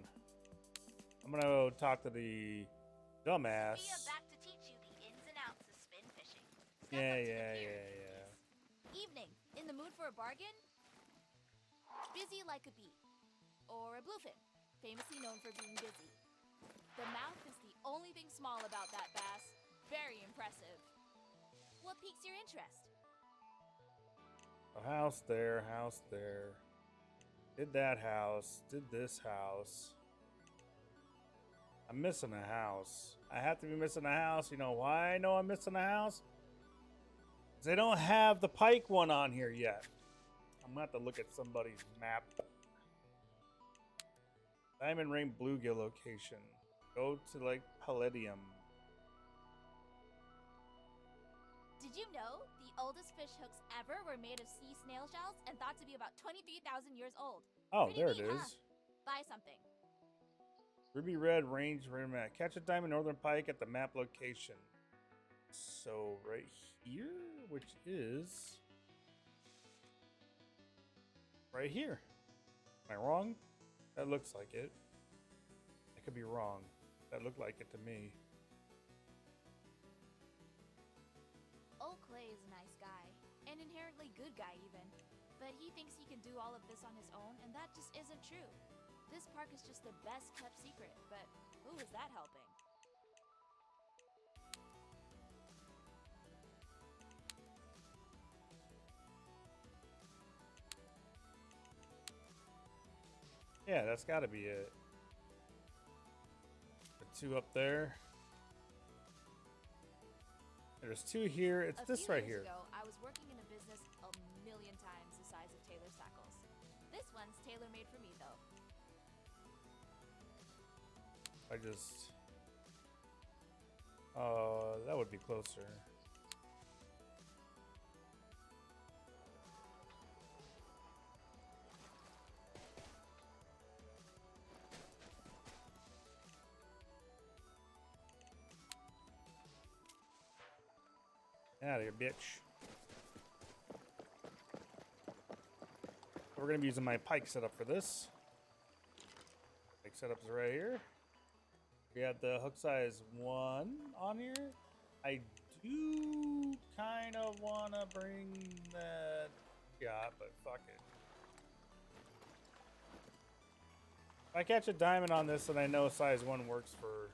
I'm gonna go talk to the dumbass. Sophia back to teach you the ins and outs of spin fishing. Step Yeah. up to the pier. Evening. In the mood for a bargain? Busy like a bee. Or a bluefin, famously known for being busy. The mouth is the only thing small about that bass. Very impressive. What piques your interest? A house there, house there. Did that house, did this house. I'm missing a house. I have to be missing a house. You know why I know I'm missing a house? 'Cause they don't have the pike one on here yet. I'm gonna have to look at somebody's map. Diamond Ring Bluegill location. Go to Lake Palladium. Did you know the oldest fish hooks ever were made of sea snail shells and thought to be about 23,000 years old? Oh, Pretty there it neat, huh? is. Buy something. Ruby Red Range Mat. Catch a diamond northern pike at the map location. So right here, which is right here. Am I wrong? That looks like it. I could be wrong. That looked like it to me. Old Clay is a nice guy, an inherently good guy even, but he thinks he can do all of this on his own, and that just isn't true. This park is just the best kept secret, but who is that helping? Yeah, that's got to be it. The two up there. There's two here. It's this right here. Ago, I was working in a business a million times the size of Taylor's Tackles. This one's tailor-made for me, though. That would be closer. Out of here, bitch. We're gonna be using my pike setup for this. Pike setup's right here. We have the hook size 1 on here. I do kind of want to bring that yacht, but fuck it. If I catch a diamond on this, then I know size 1 works for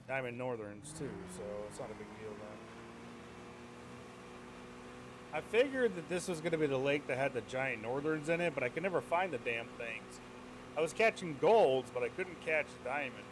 diamond northerns too, so it's not a big deal then. I figured that this was going to be the lake that had the giant northerns in it, but I could never find the damn things. I was catching golds, but I couldn't catch diamond.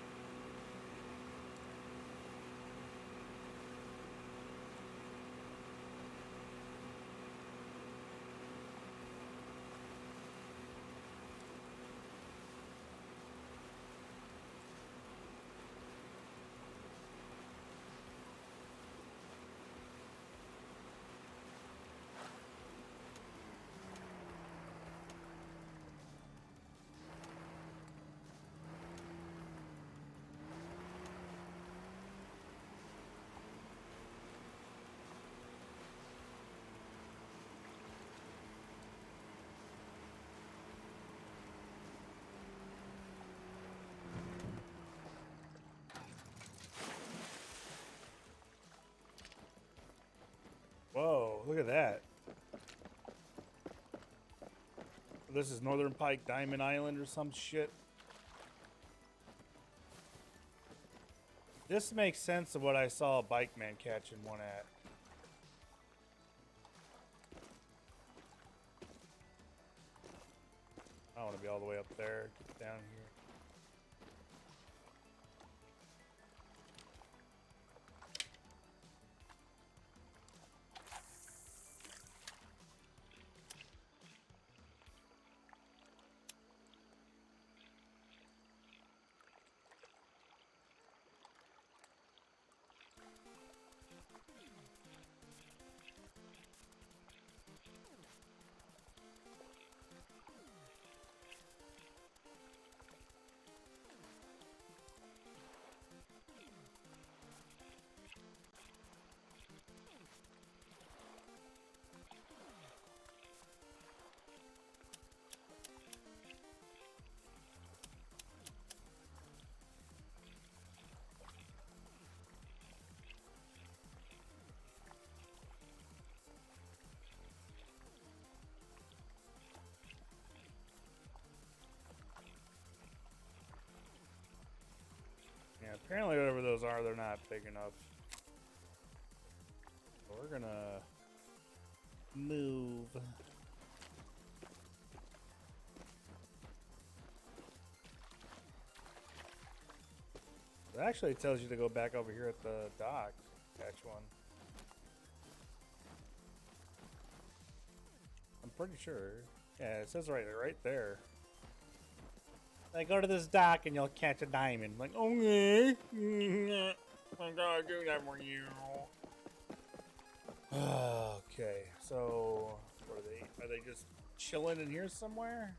Whoa, look at that. This is Northern Pike Diamond Island or some shit. This makes sense of what I saw a bike man catching one at. I don't want to be all the way up there. Get down here. Yeah, apparently whatever those are, they're not big enough. So we're gonna move. It actually tells you to go back over here at the dock, catch one. I'm pretty sure. Yeah, it says right there. Like, go to this dock and you'll catch a diamond. Like, okay. I'm gonna do that for you. Okay, so what are they? Are they just chilling in here somewhere?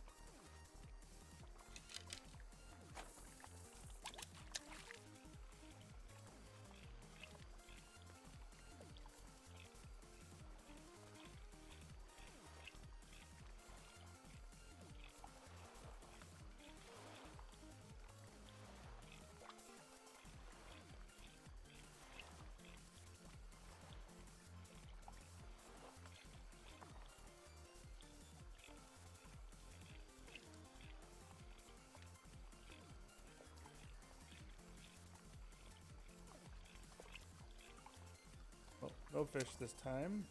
Oh, no fish this time.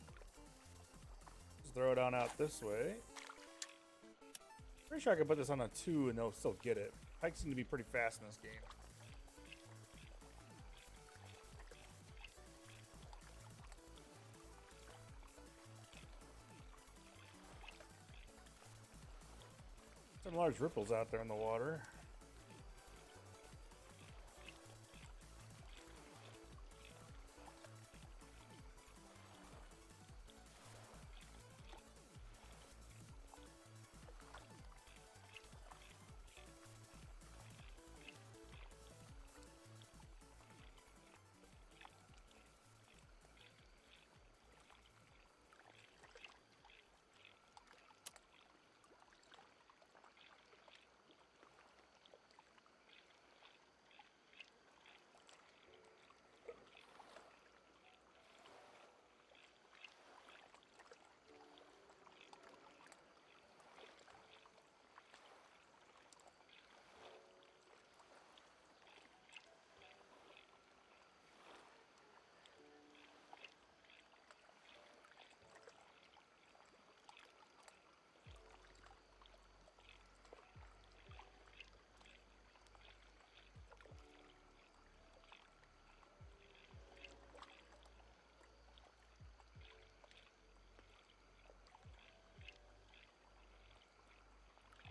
Just throw it on out this way. Pretty sure I can put this on a 2 and they'll still get it. Pikes seem to be pretty fast in this game. Some large ripples out there in the water.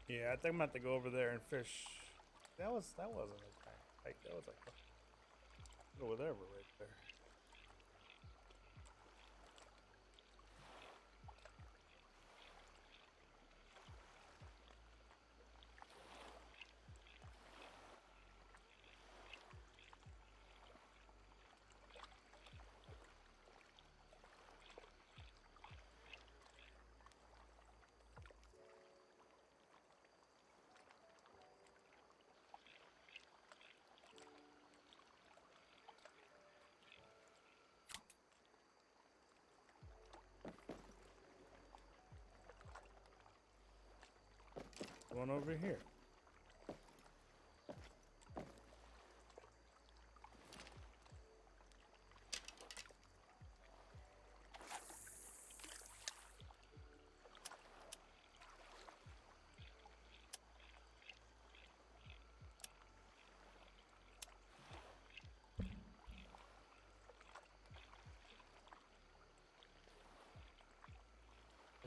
Yeah, I think I'm gonna have to go over there and fish. That wasn't a pike. That was like whatever right there. One over here.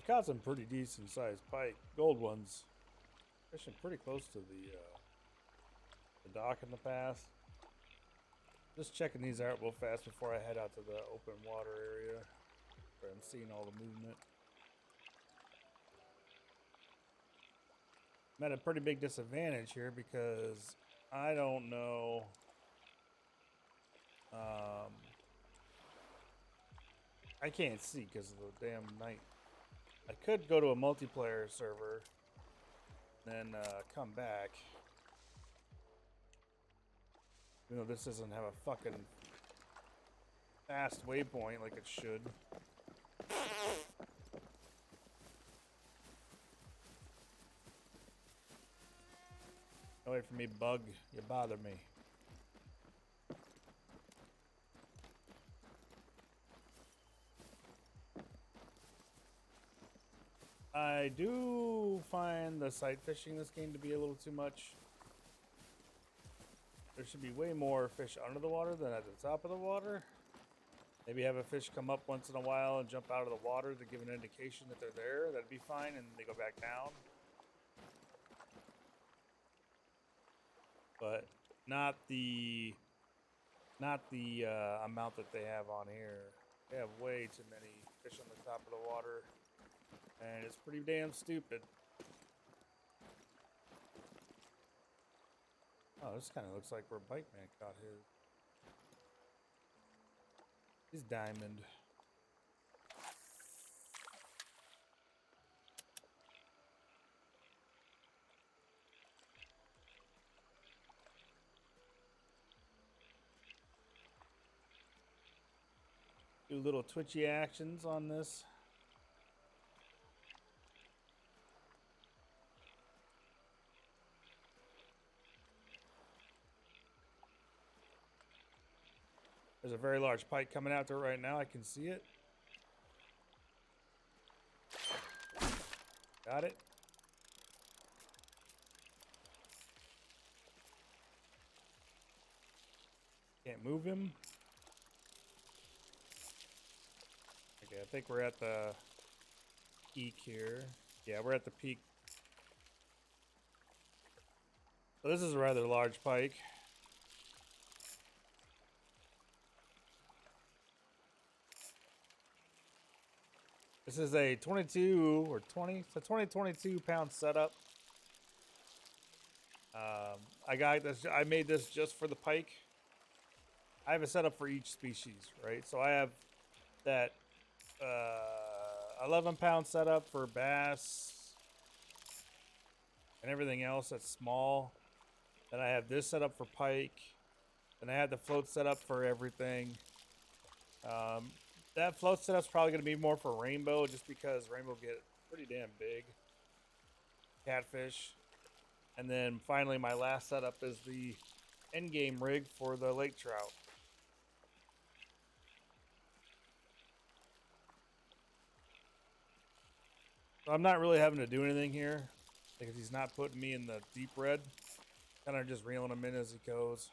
caught some pretty decent sized pike, gold ones. Fishing pretty close to the dock in the past. Just checking these out real fast before I head out to the open water area where I'm seeing all the movement. I'm at a pretty big disadvantage here because I don't know. I can't see because of the damn night. I could go to a multiplayer server, then come back. Even though this doesn't have a fucking fast waypoint like it should. Don't wait for me, bug. You bother me. I do find the sight fishing in this game to be a little too much. There should be way more fish under the water than at the top of the water. Maybe have a fish come up once in a while and jump out of the water to give an indication that they're there. That'd be fine, and they go back down. But not the amount that they have on here. They have way too many fish on the top of the water. And it's pretty damn stupid. Oh, this kind of looks like where Bike Man caught his. He's diamond. Do little twitchy actions on this. There's a very large pike coming out there right now. I can see it. Got it. Can't move him. Okay, I think we're at the peak here. Yeah, we're at the peak. So this is a rather large pike. This is a 22 or 20, it's a 22 pound setup. I got this. I made this just for the pike. I have a setup for each species, right? So I have that 11 pound setup for bass and everything else that's small. Then I have this set up for pike. Then I have the float set up for everything. That float setup's probably going to be more for rainbow, just because rainbow get pretty damn big. Catfish. And then finally my last setup is the end game rig for the lake trout. So I'm not really having to do anything here because he's not putting me in the deep red. Kind of just reeling him in as he goes.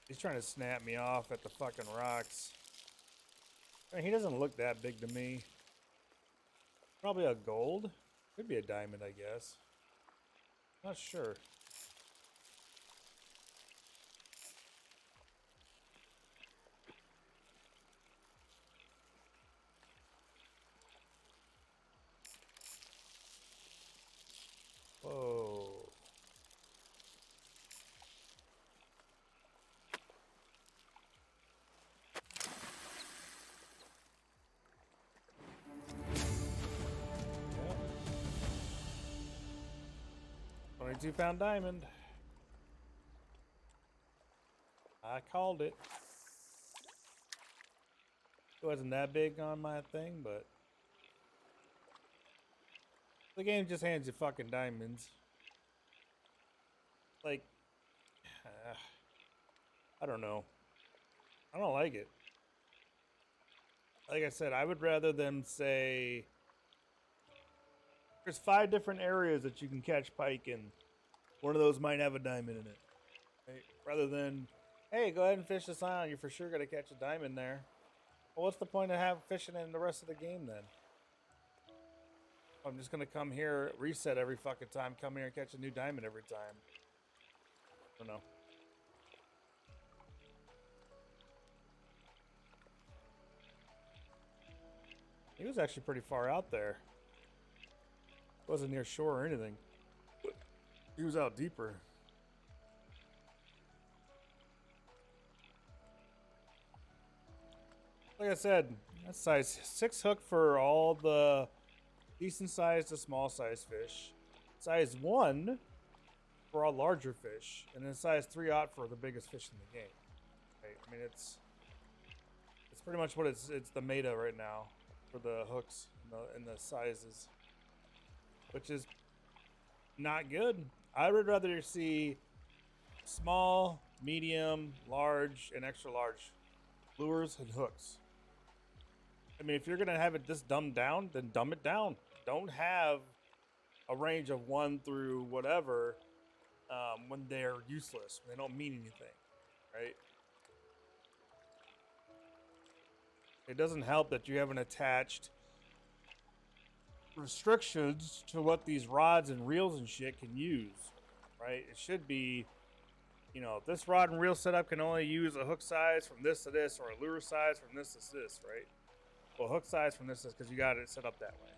He's trying to snap me off at the fucking rocks. I mean, he doesn't look that big to me. Probably a gold. Could be a diamond, I guess. Not sure. Whoa. Yep. 22 pound diamond. I called it. It wasn't that big on my thing, but the game just hands you fucking diamonds. Like, I don't know. I don't like it. Like I said, I would rather them say there's 5 different areas that you can catch pike in. One of those might have a diamond in it. Right? Rather than hey, go ahead and fish this island. You're for sure gonna catch a diamond there. Well, what's the point of having fishing in the rest of the game then? I'm just gonna come here, reset every fucking time, come here and catch a new diamond every time. I don't know. He was actually pretty far out there. Wasn't near shore or anything. He was out deeper. Like I said, that's size 6 hook for all the decent sized to small size fish. Size 1 for all larger fish. And then size 3/0 for the biggest fish in the game. Right? I mean, it's pretty much what it's the meta right now for the hooks and the sizes, which is not good. I would rather see small, medium, large, and extra large lures and hooks. I mean, if you're gonna have it this dumbed down, then dumb it down. Don't have a range of 1 through whatever when they're useless. When they don't mean anything, right? It doesn't help that you haven't attached restrictions to what these rods and reels and shit can use, right? It should be, you know, this rod and reel setup can only use a hook size from this to this, or a lure size from this to this, right? Well, hook size from this is because you got it set up that way.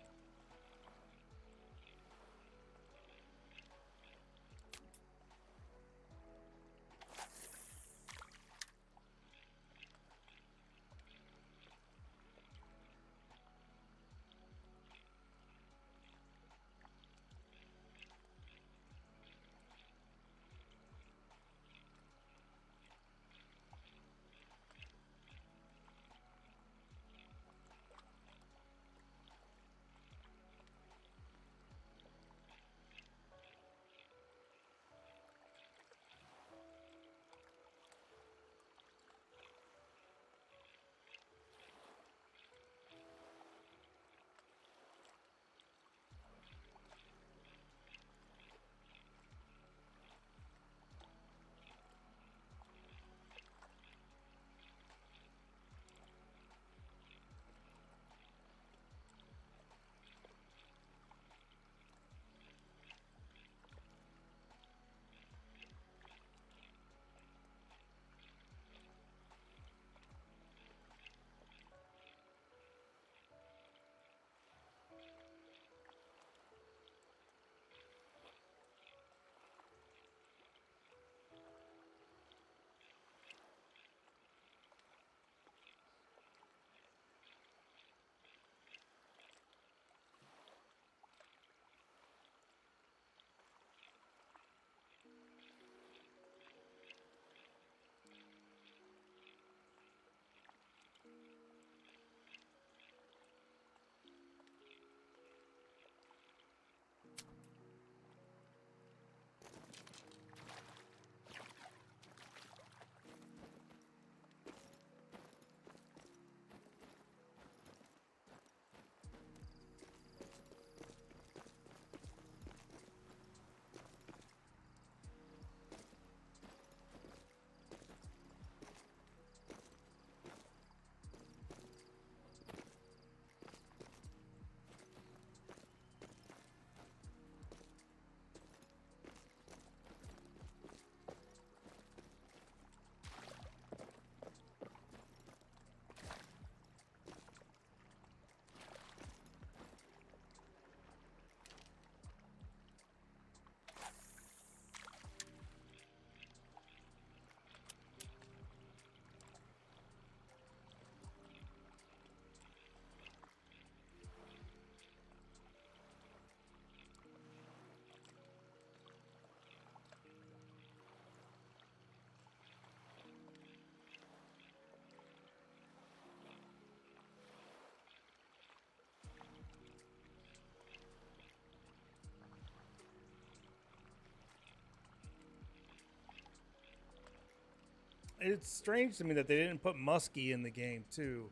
It's strange to me that they didn't put muskie in the game too.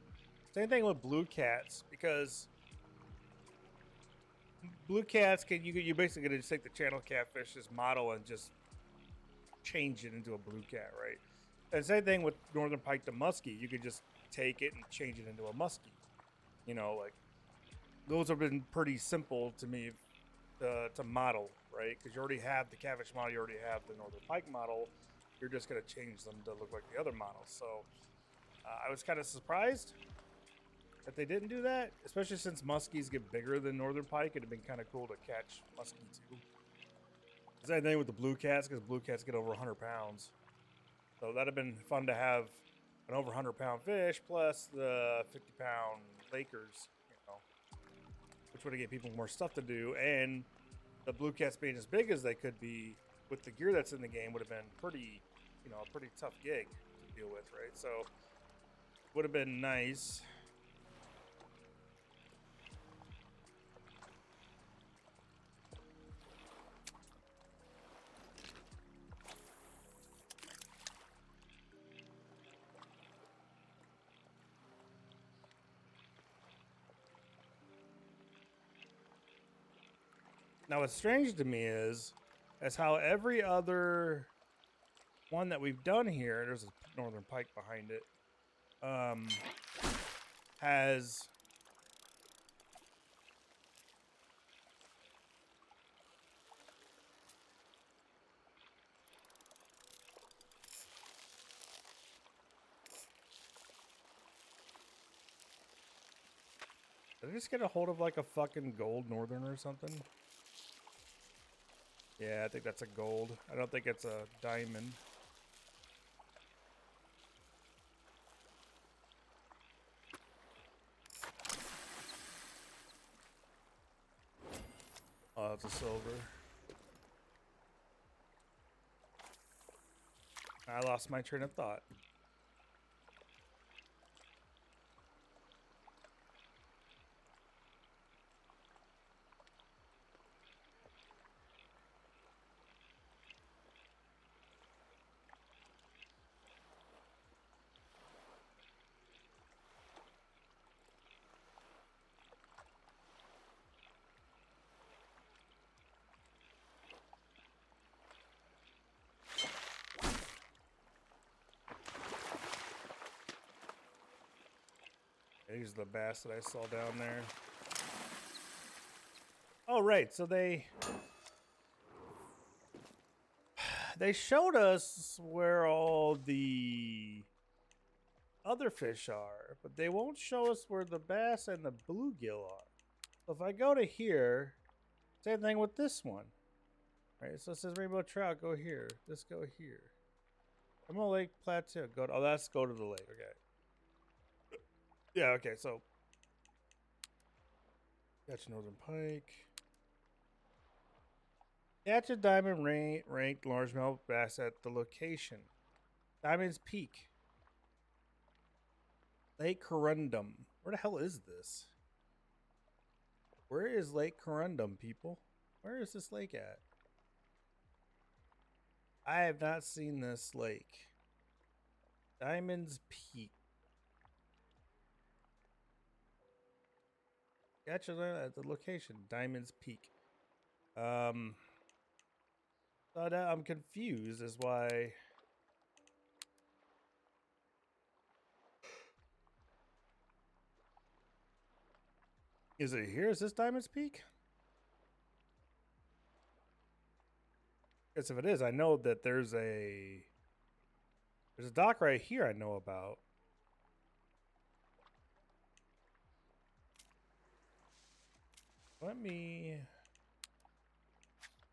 Same thing with blue cats, because blue cats can you basically gonna just take the channel catfish's model and just change it into a blue cat, right? And same thing with northern pike to muskie. You could just take it and change it into a muskie. You know, like those have been pretty simple to me to model, right? Because you already have the catfish model, you already have the northern pike model. You're just gonna change them to look like the other models. So I was kind of surprised that they didn't do that, especially since muskies get bigger than northern pike. It'd have been kind of cool to catch muskie too. Same thing with the blue cats, because blue cats get over 100 pounds. So that'd have been fun to have an over 100-pound fish plus the 50-pound Lakers, you know, which would have given people more stuff to do. And the blue cats being as big as they could be with the gear that's in the game would have been pretty, you know, a pretty tough gig to deal with, right? So would have been nice. Now, what's strange to me is how every other one that we've done here, there's a northern pike behind it, has did I just get a hold of like a fucking gold northern or something? Yeah, I think that's a gold. I don't think it's a diamond. Oh, it's a silver. I lost my train of thought. These are the bass that I saw down there. Oh, right. So they showed us where all the other fish are, but they won't show us where the bass and the bluegill are. So if I go to here, same thing with this one. Right, so it says rainbow trout, go here. Let's go here. Emerald Lake Plateau. Go to, oh, that's go to the lake. Okay. Yeah, okay, so catch northern pike. Catch a diamond ranked largemouth bass at the location. Diamond's Peak. Lake Corundum. Where the hell is this? Where is Lake Corundum, people? Where is this lake at? I have not seen this lake. Diamond's Peak. Catch it at the location. Diamond's Peak. So now I'm confused as why. Is it here? Is this Diamond's Peak? Because if it is, I know that there's a dock right here I know about. Let me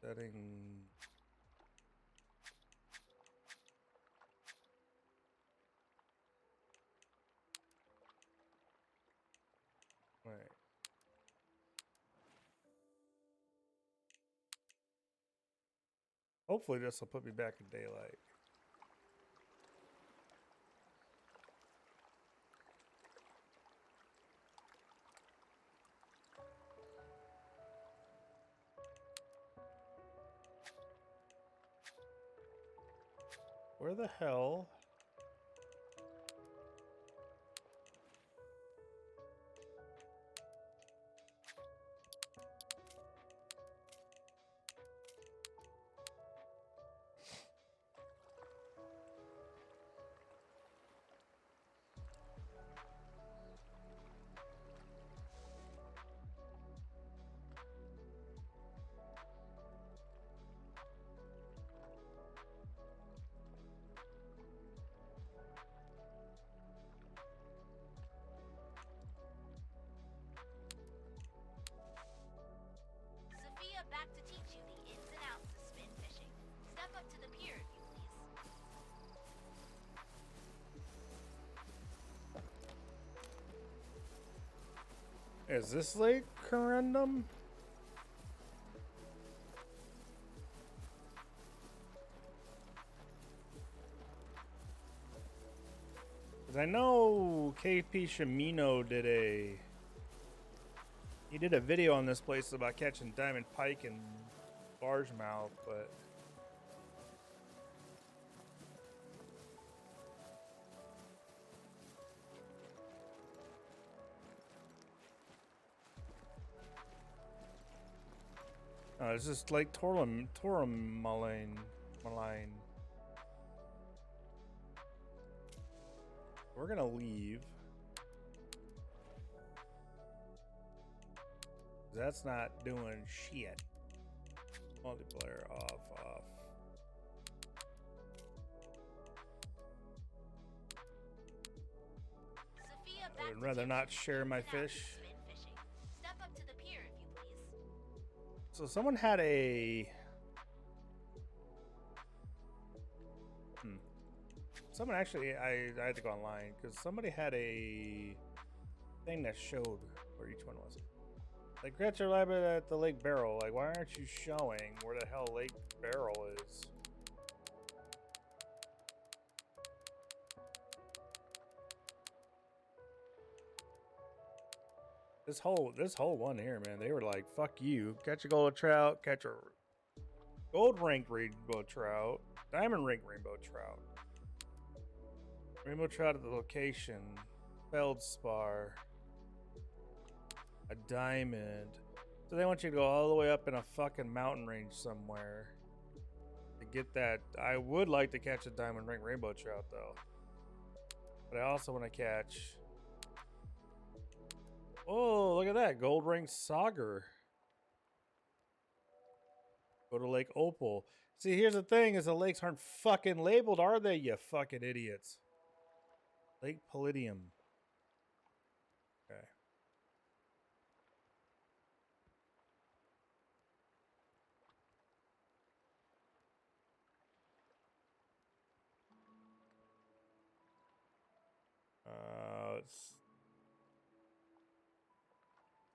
setting. Wait. Hopefully this will put me back in daylight. Where the hell? Is this Lake Corundum? Because I know KP Shimino did a video on this place about catching diamond pike and largemouth, but it's just Lake Tourmaline. We're gonna leave. That's not doing shit. Multiplayer off. Sophia, I would rather not share my fish. Spin fishing. Step up to the pier if you please. So someone had a someone actually, I had to go online because somebody had a thing that showed where each one was. Like, catch your rabbit at the Lake Barrel. Like, why aren't you showing where the hell Lake Barrel is? This whole one here, man, they were like, fuck you. Catch a golden trout, catch a gold ring rainbow trout, diamond ring rainbow trout. Rainbow trout at the location, feldspar, a diamond. So they want you to go all the way up in a fucking mountain range somewhere to get that. I would like to catch a diamond ring rainbow trout though, but I also want to catch. Oh, look at that gold ring sauger. Go to Lake Opal. See, here's the thing: is the lakes aren't fucking labeled, are they? You fucking idiots. Lake Palladium. Okay.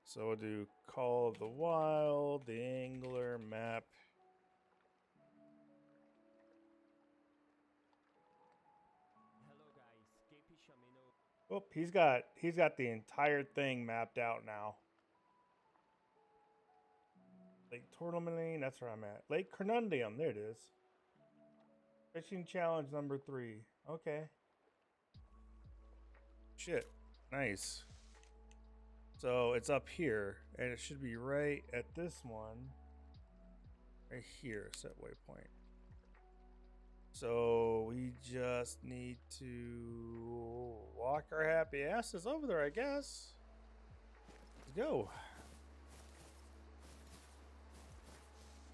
So we'll do Call of the Wild, the Angler map. Hello guys, KP Shimino. Oh, he's got the entire thing mapped out now. Lake Tourmaline, that's where I'm at. Lake Corundum, there it is. Fishing challenge number 3. Okay. Shit, nice. So it's up here, and it should be right at this one. Right here, set waypoint. So we just need to walk our happy asses over there, I guess. Let's go.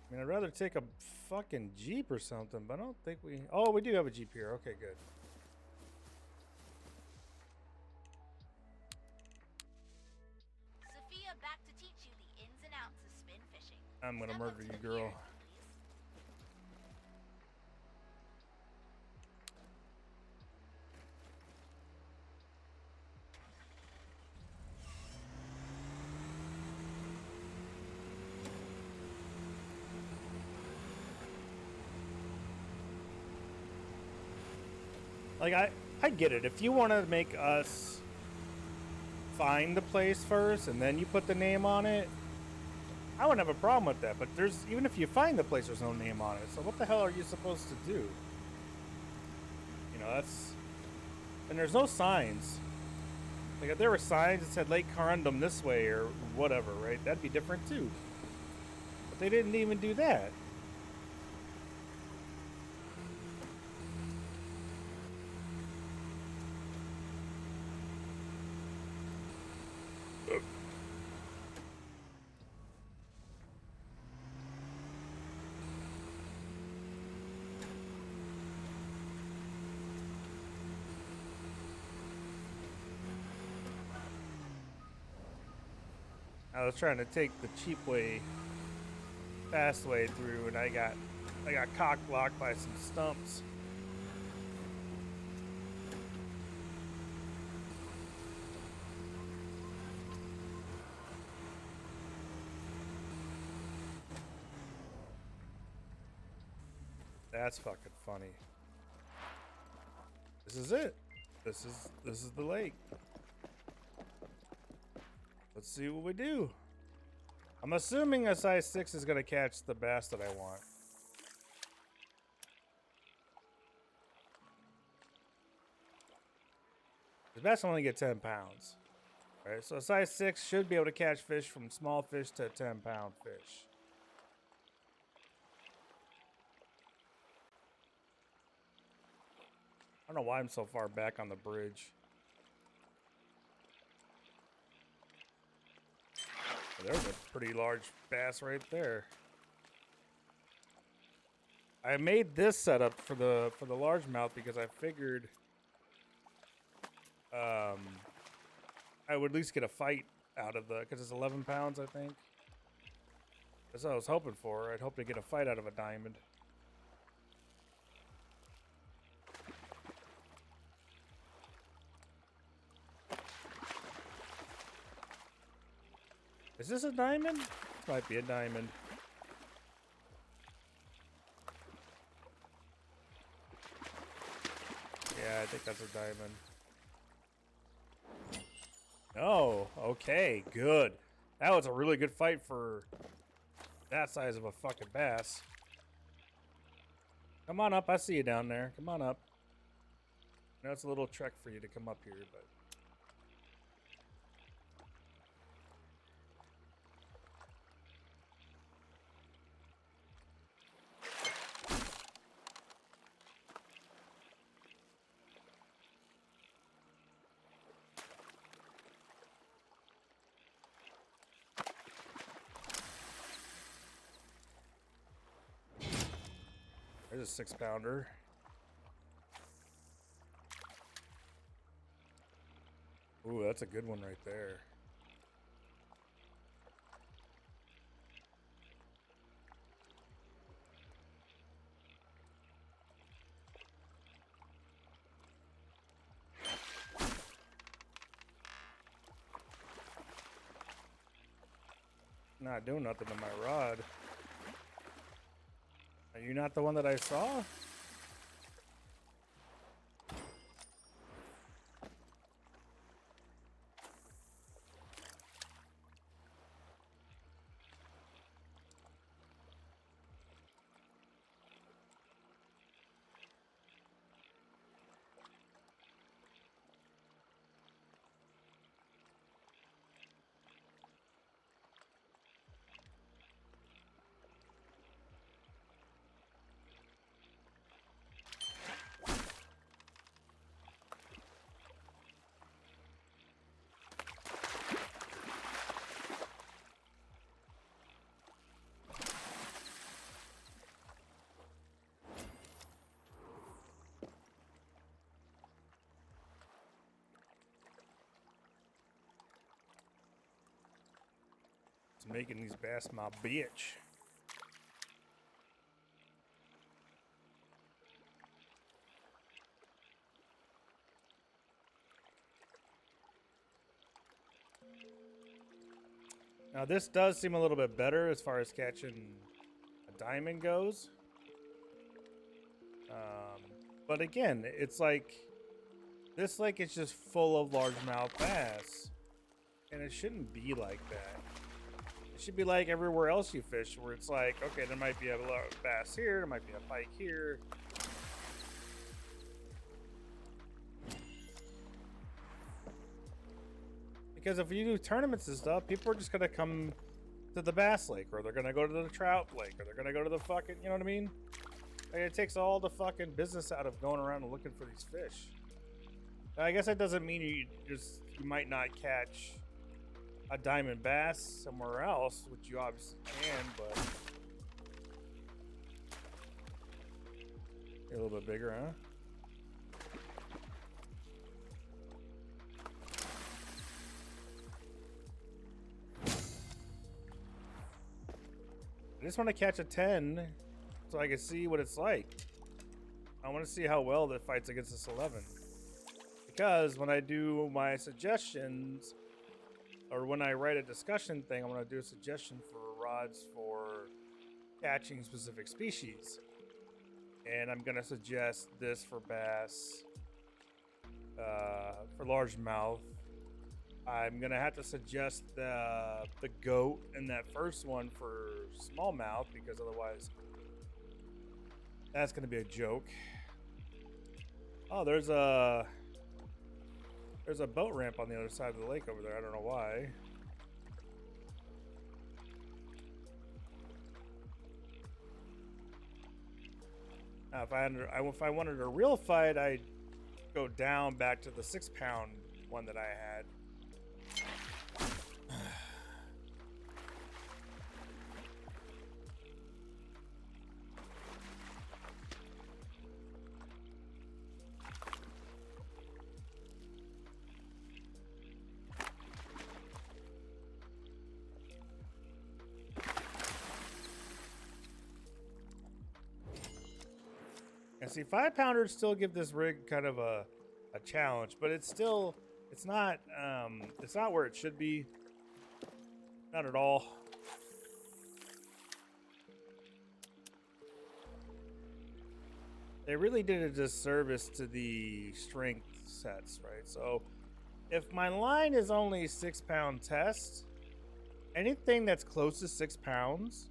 I mean, I'd rather take a fucking Jeep or something, but I don't think we... Oh, we do have a Jeep here. Okay, good. Sophia, back to teach you the ins and outs of spin fishing. I'm gonna Step up murder to you, the girl. pier, Like, I get it. If you want to make us find the place first and then you put the name on it, I wouldn't have a problem with that. But there's, even if you find the place, there's no name on it. So what the hell are you supposed to do? You know, that's... And there's no signs. Like, if there were signs that said Lake Corundum this way or whatever, right? That'd be different too. But they didn't even do that. I was trying to take the cheap way, fast way through, and I got cock blocked by some stumps. That's fucking funny. This is it. This is the lake. Let's see what we do. I'm assuming a size 6 is gonna catch the bass that I want. The bass only get 10 pounds. Alright, so a size 6 should be able to catch fish from small fish to 10-pound fish. I don't know why I'm so far back on the bridge. There's a pretty large bass right there. I made this setup for the largemouth because I figured I would at least get a fight out of the, because it's 11 pounds, I think. That's what I was hoping for. I'd hope to get a fight out of a diamond. Is this a diamond? This might be a diamond. Yeah, I think that's a diamond. Oh, okay, good. That was a really good fight for that size of a fucking bass. Come on up, I see you down there. Come on up. I know it's a little trek for you to come up here, but... There's a 6-pounder. Ooh, that's a good one right there. Not doing nothing to my rod. Are you not the one that I saw? It's making these bass my bitch. Now this does seem a little bit better as far as catching a diamond goes. But again, it's like this lake is just full of largemouth bass. And it shouldn't be like that. It should be like everywhere else you fish, where it's like, okay, there might be a bass here, there might be a pike here. Because if you do tournaments and stuff, people are just gonna come to the bass lake, or they're gonna go to the trout lake, or they're gonna go to the fucking, you know what I mean? Like, it takes all the fucking business out of going around and looking for these fish. I guess that doesn't mean you might not catch a diamond bass somewhere else, which you obviously can, but a little bit bigger, huh? I just want to catch a 10 so I can see what it's like. I want to see how well that fights against this 11. Because when I do my suggestions, or when I write a discussion thing, I'm going to do a suggestion for rods for catching specific species. And I'm gonna suggest this for bass. For largemouth, I'm gonna have to suggest the goat and that first one for smallmouth because otherwise that's gonna be a joke. Oh, there's a boat ramp on the other side of the lake over there. I don't know why. Now, if I wanted a real fight, I'd go down back to the 6-pound one that I had. And see, 5-pounders still give this rig kind of a challenge, but it's not where it should be. Not at all. They really did a disservice to the strength sets, right? So if my line is only 6-pound test, anything that's close to 6 pounds,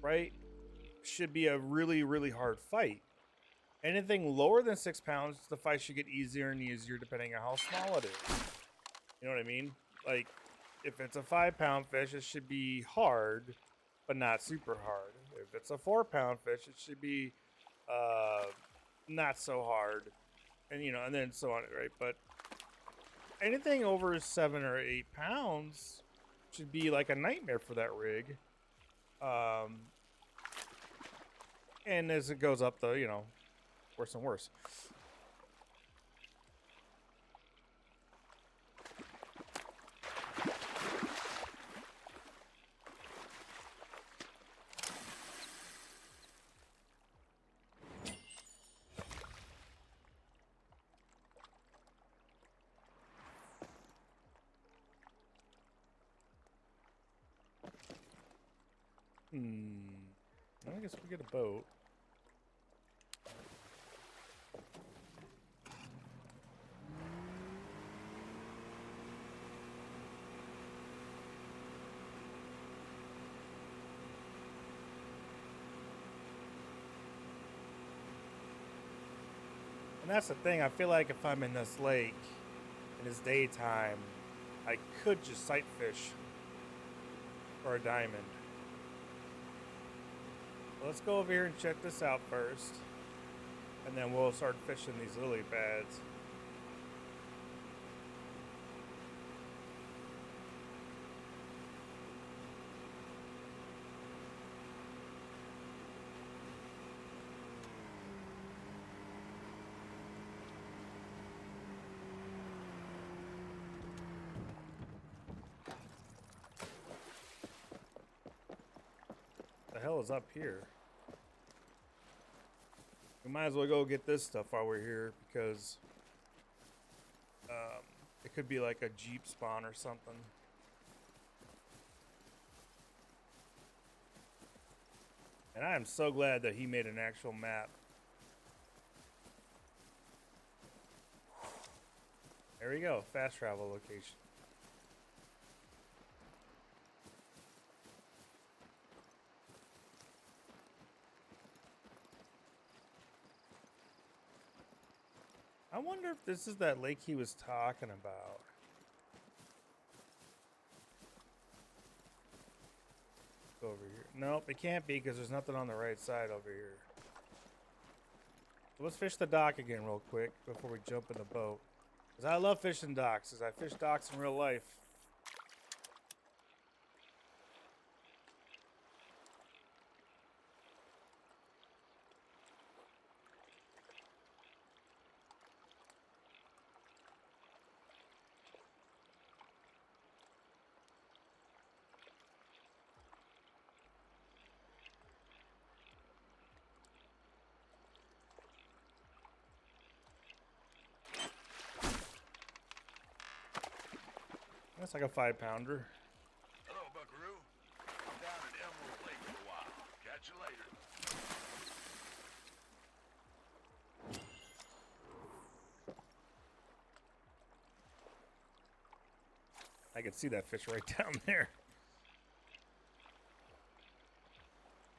right, should be a really, really hard fight. Anything lower than 6 pounds, the fight should get easier and easier depending on how small it is. You know what I mean? Like, if it's a 5-pound fish, it should be hard, but not super hard. If it's a 4-pound fish, it should be not so hard, and you know, and then so on, right? But anything over 7 or 8 pounds should be like a nightmare for that rig. And as it goes up, though, you know, worse and worse. I guess we get a boat. And that's the thing. I feel like if I'm in this lake and it's daytime, I could just sight fish for a diamond. Let's go over here and check this out first, and then we'll start fishing these lily pads. The hell is up here? We might as well go get this stuff while we're here because it could be like a Jeep spawn or something. And I am so glad that he made an actual map. There we go, fast travel location. I wonder if this is that lake he was talking about. Go over here. Nope, it can't be because there's nothing on the right side over here. So let's fish the dock again real quick before we jump in the boat. Because I love fishing docks, because I fish docks in real life. That's like a 5-pounder. Hello, Buckaroo. I'm down at Emerald Lake for a while. Catch you later. I can see that fish right down there.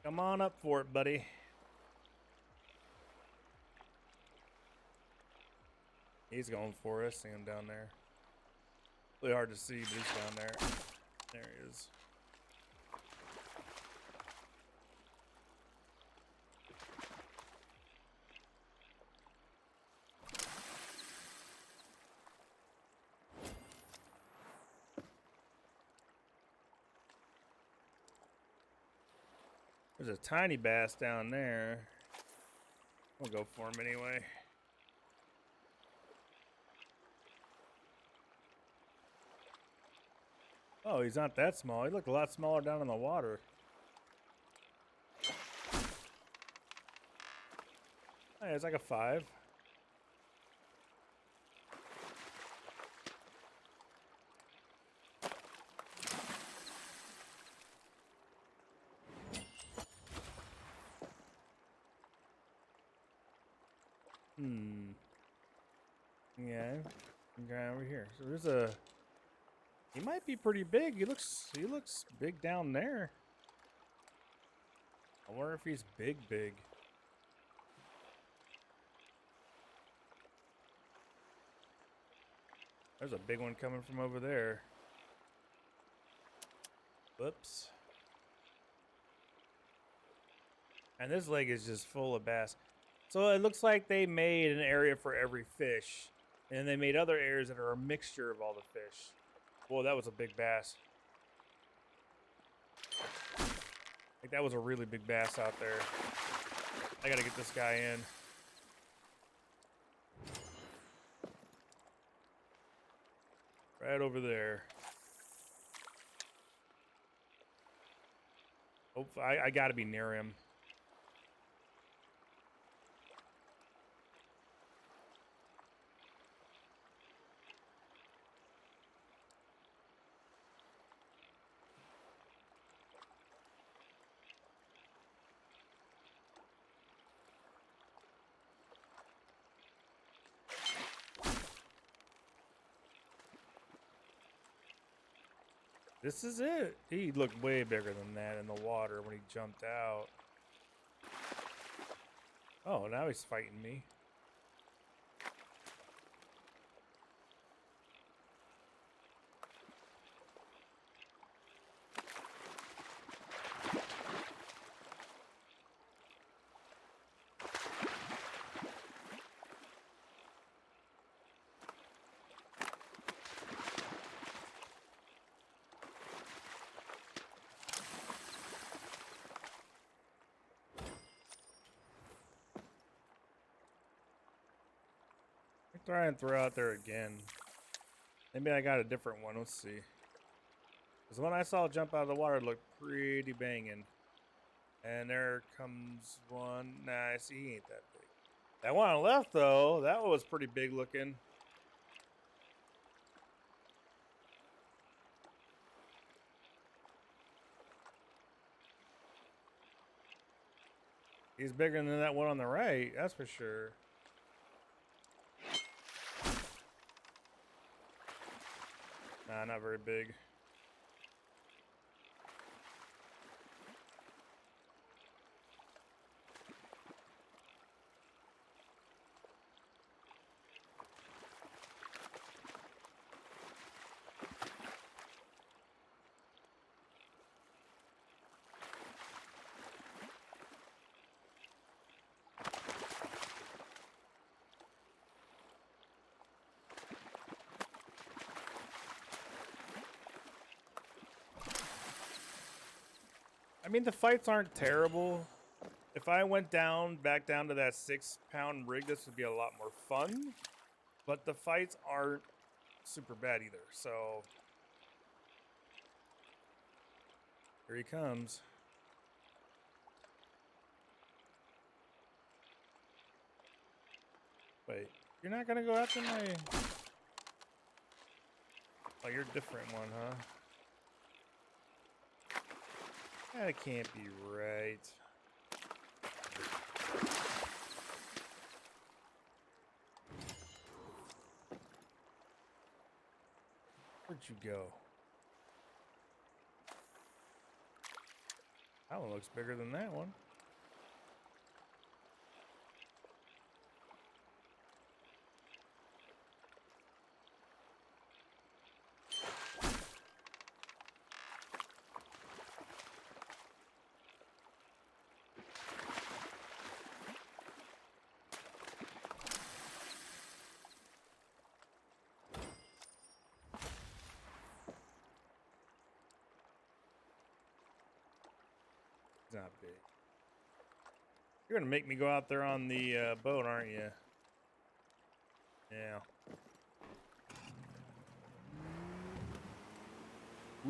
Come on up for it, buddy. He's going for us. See him down there. Really hard to see, but he's down there. There he is. There's a tiny bass down there. We'll go for him anyway. Oh, he's not that small. He looked a lot smaller down in the water. Oh, yeah, it's like a 5. Yeah, guy over here. So there's a. He might be pretty big. He looks big down there. I wonder if he's big. There's a big one coming from over there. Whoops. And this lake is just full of bass. So it looks like they made an area for every fish. And they made other areas that are a mixture of all the fish. Whoa, that was a big bass. Like that was a really big bass out there. I gotta get this guy in. Right over there. Oh, I gotta be near him. This is it. He looked way bigger than that in the water when he jumped out. Oh, now he's fighting me. Try and throw out there again. Maybe I got a different one. Let's see. Because the one I saw jump out of the water looked pretty banging. And there comes one. Nah, I see he ain't that big. That one on the left, though, that was pretty big looking. He's bigger than that one on the right, that's for sure. Nah, not very big. I mean, the fights aren't terrible. If I went back down to that 6-pound rig, this would be a lot more fun. But the fights aren't super bad either, so. Here he comes. Wait, you're not gonna go after my. Oh, you're a different one, huh? That can't be right. Where'd you go? That one looks bigger than that one. It's not big. You're gonna make me go out there on the boat, aren't you? Yeah.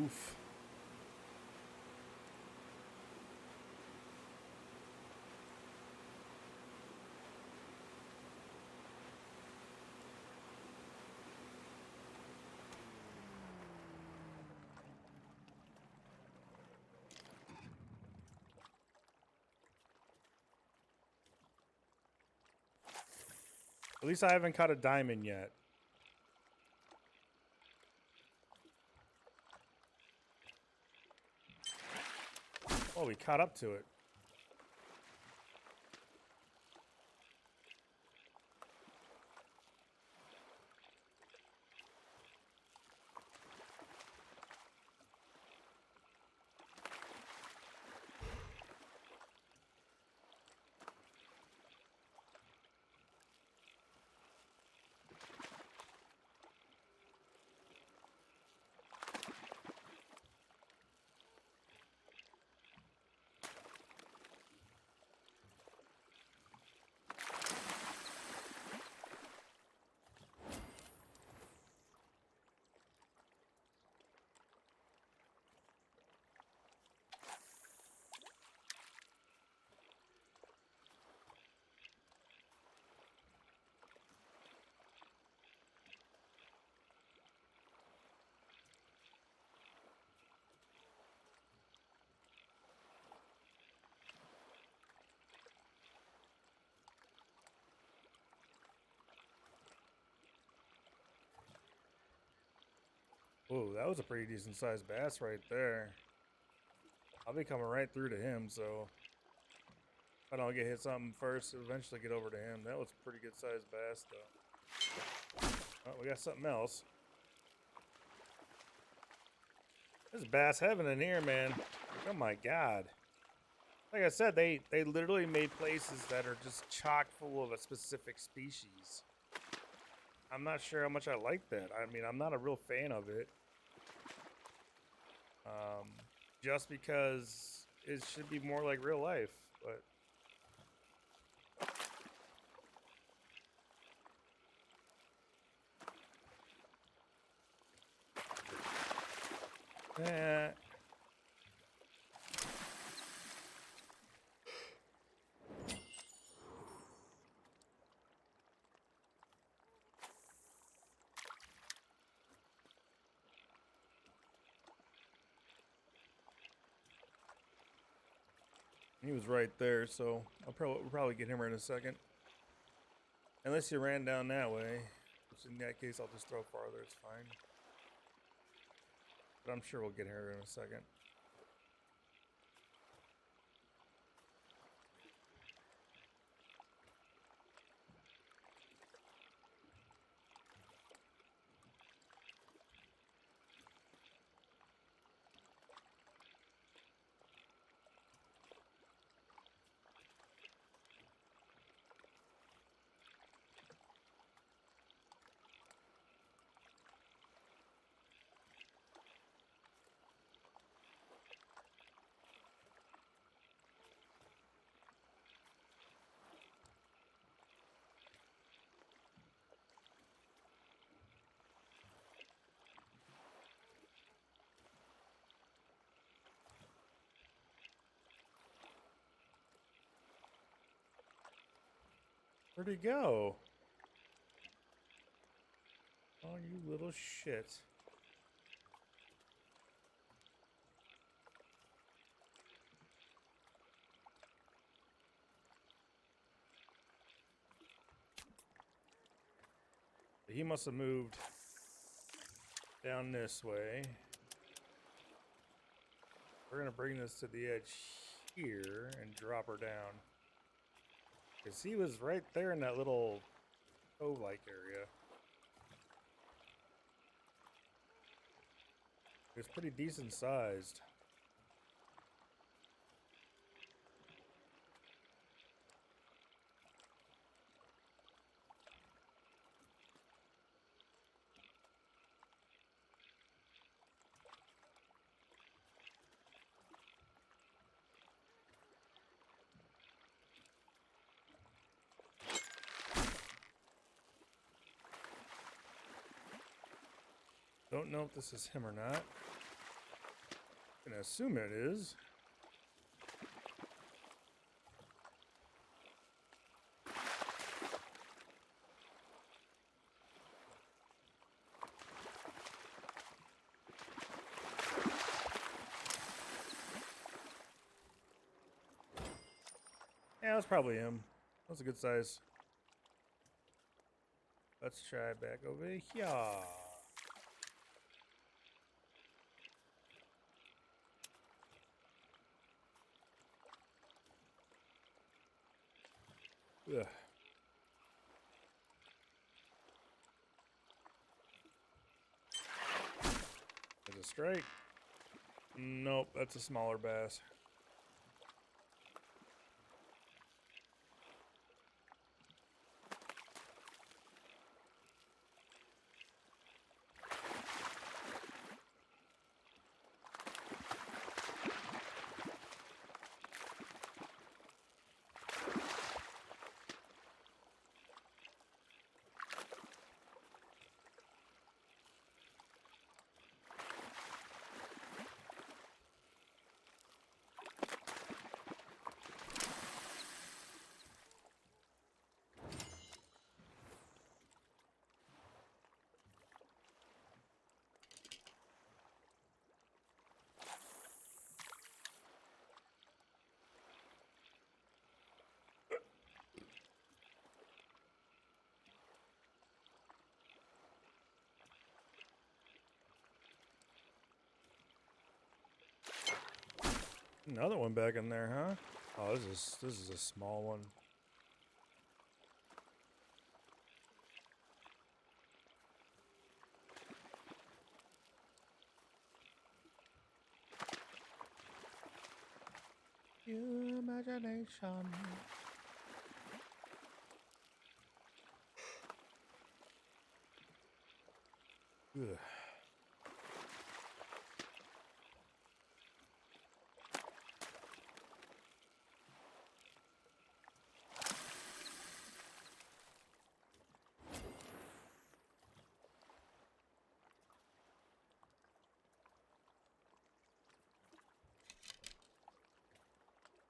Oof. At least I haven't caught a diamond yet. Oh, we caught up to it. Whoa, that was a pretty decent sized bass right there. I'll be coming right through to him, so if I don't get hit something first, eventually get over to him. That was a pretty good sized bass, though. Oh, we got something else. This is bass heaven in here, man. Oh my god. Like I said, they literally made places that are just chock full of a specific species. I'm not sure how much I like that. I mean, I'm not a real fan of it. Just because it should be more like real life, but eh. He was right there, so we'll probably get him right in a second. Unless he ran down that way, which in that case I'll just throw farther, it's fine. But I'm sure we'll get here in a second. Where'd he go? Oh, you little shit. He must have moved down this way. We're gonna bring this to the edge here and drop her down. Because he was right there in that little cove-like area. It was pretty decent sized. Don't know if this is him or not. Gonna assume it is. Yeah, that's probably him. That's a good size. Let's try back over here. Ugh. There's a strike. Nope, that's a smaller bass. Another one back in there, huh? Oh, this is a small one. Your imagination. Ugh.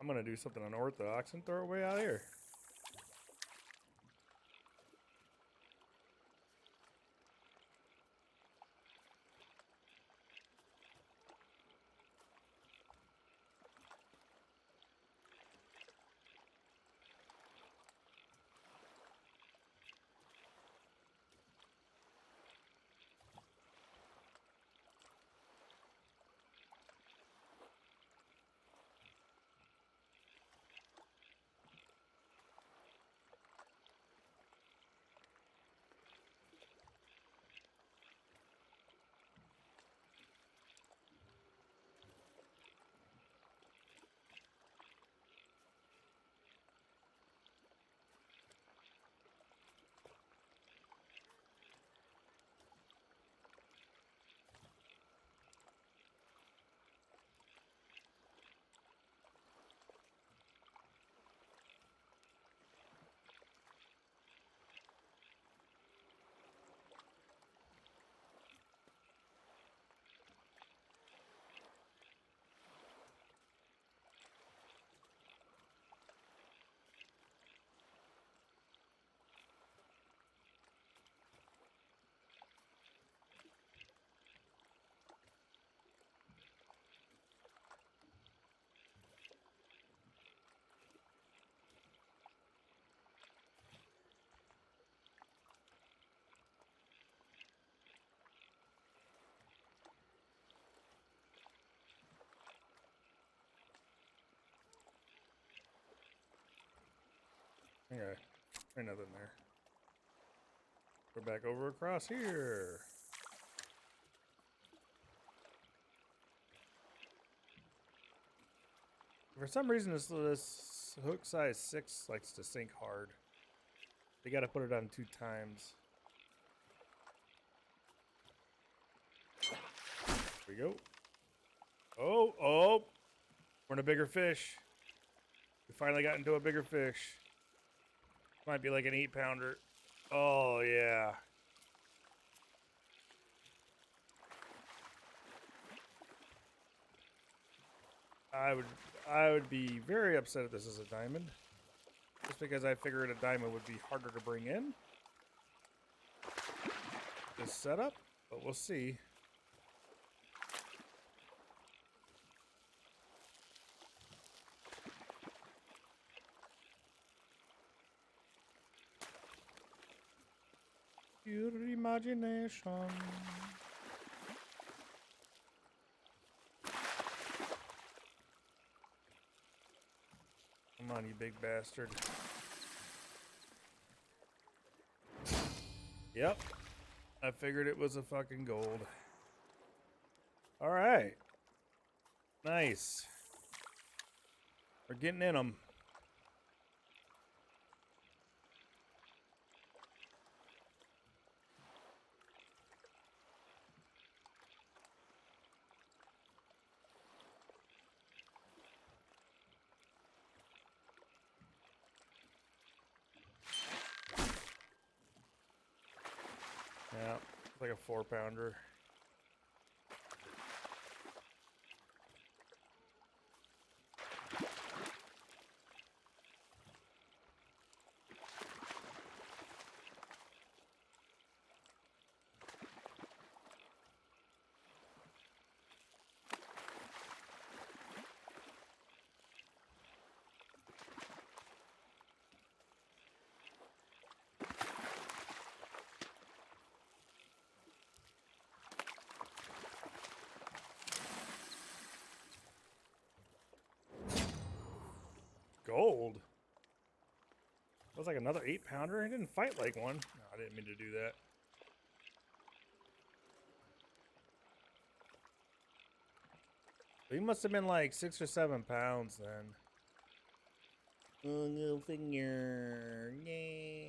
I'm gonna do something unorthodox and throw it way out here. Okay, ain't nothing there. We're back over across here. For some reason, this hook size 6 likes to sink hard. They got to put it on 2 times. Here we go. Oh, oh! We're in a bigger fish. We finally got into a bigger fish. Might be like an 8-pounder. Oh, yeah. I would be very upset if this is a diamond. Just because I figured a diamond would be harder to bring in. This setup, but we'll see. Your imagination. Come on, you big bastard. Yep. I figured it was a fucking gold. Alright. Nice. We're getting in them. Yeah, it's like a 4-pounder. Gold? That was like another 8-pounder? He didn't fight like one. No, I didn't mean to do that. He must have been like 6 or 7 pounds then. Oh, go figure. Yay.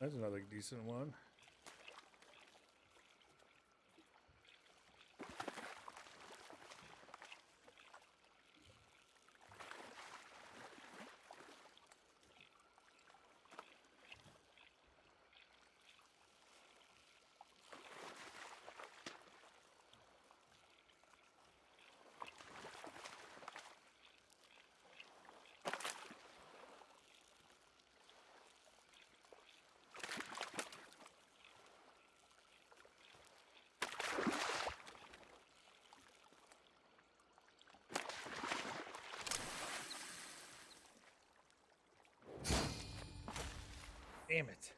That's another decent one. Damn it.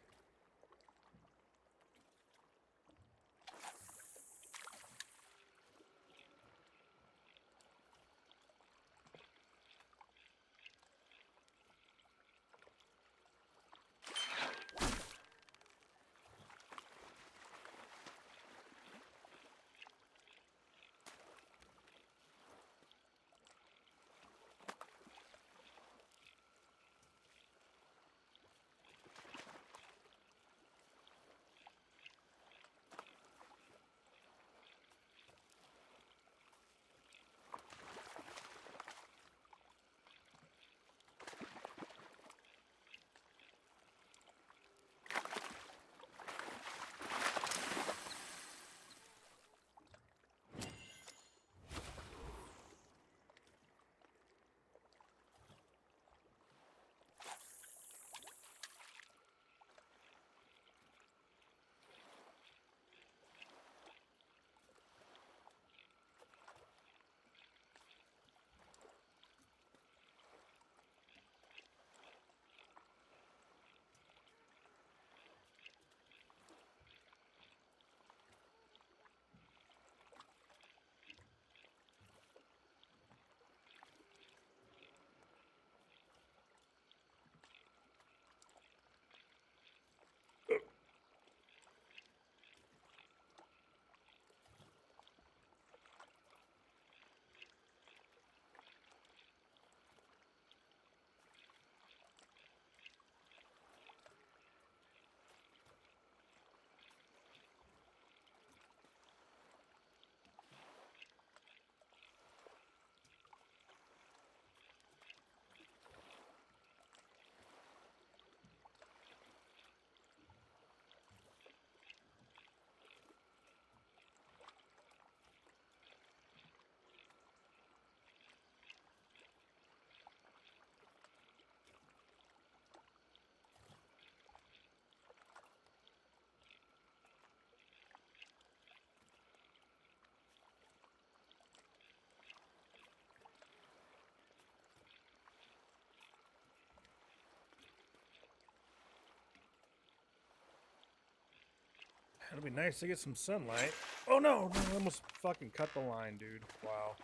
It'll be nice to get some sunlight. Oh no! I almost fucking cut the line, dude. Wow.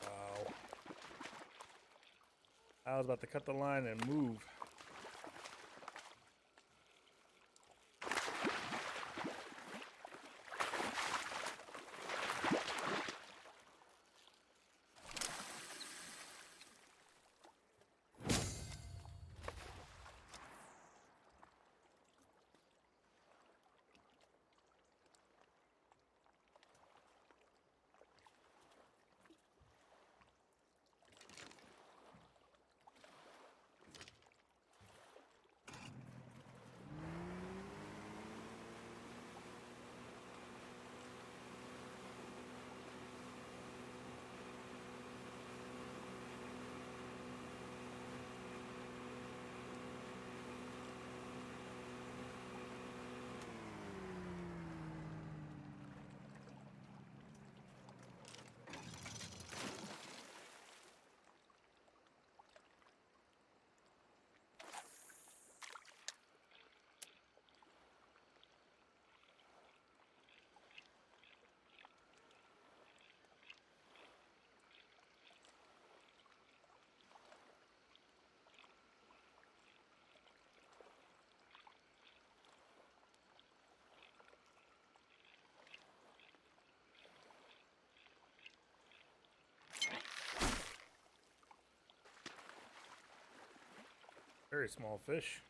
Wow. I was about to cut the line and move. Very small fish.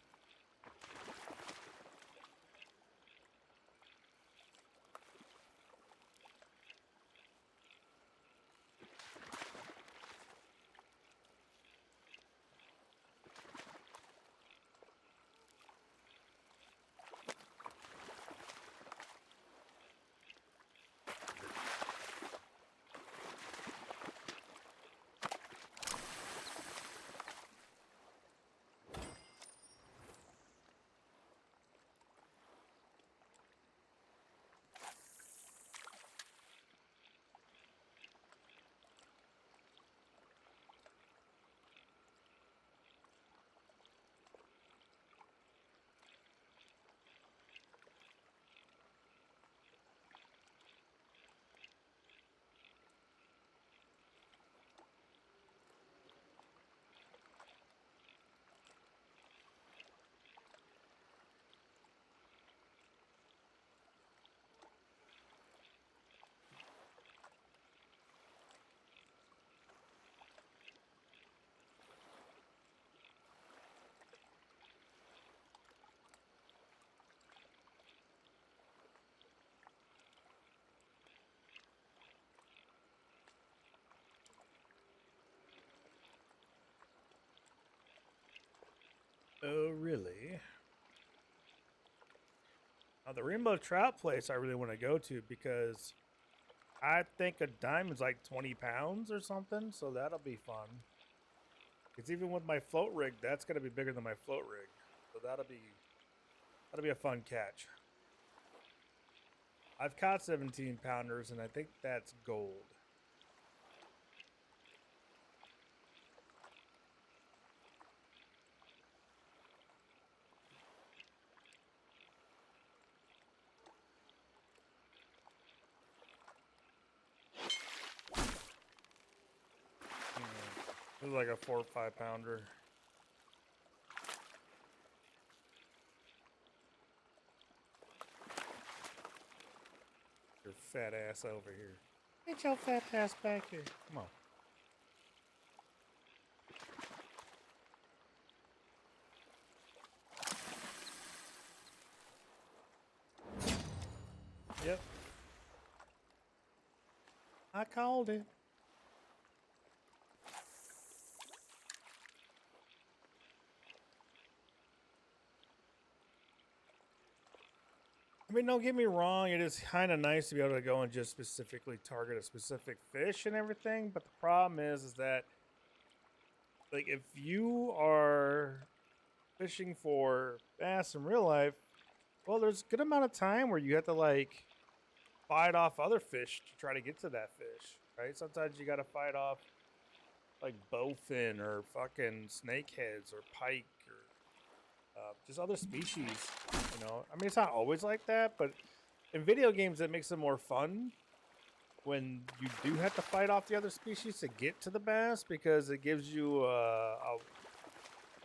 Oh, really? Now, the rainbow trout place I really want to go to because I think a diamond's like 20 pounds or something, so that'll be fun. Because even with my float rig, that's going to be bigger than my float rig. So that'll be a fun catch. I've caught 17 pounders, and I think that's gold. This is like a 4 or 5 pounder. Your fat ass over here. Get your fat ass back here. Come on. Yep. I called it. I mean, don't get me wrong, it is kind of nice to be able to go and just specifically target a specific fish and everything, but the problem is that, like, if you are fishing for bass in real life, well, there's a good amount of time where you have to, like, fight off other fish to try to get to that fish, right? Sometimes you got to fight off, like, bowfin or fucking snakeheads or pike or just other species, you know. I mean, it's not always like that, but in video games, it makes it more fun when you do have to fight off the other species to get to the bass because it gives you,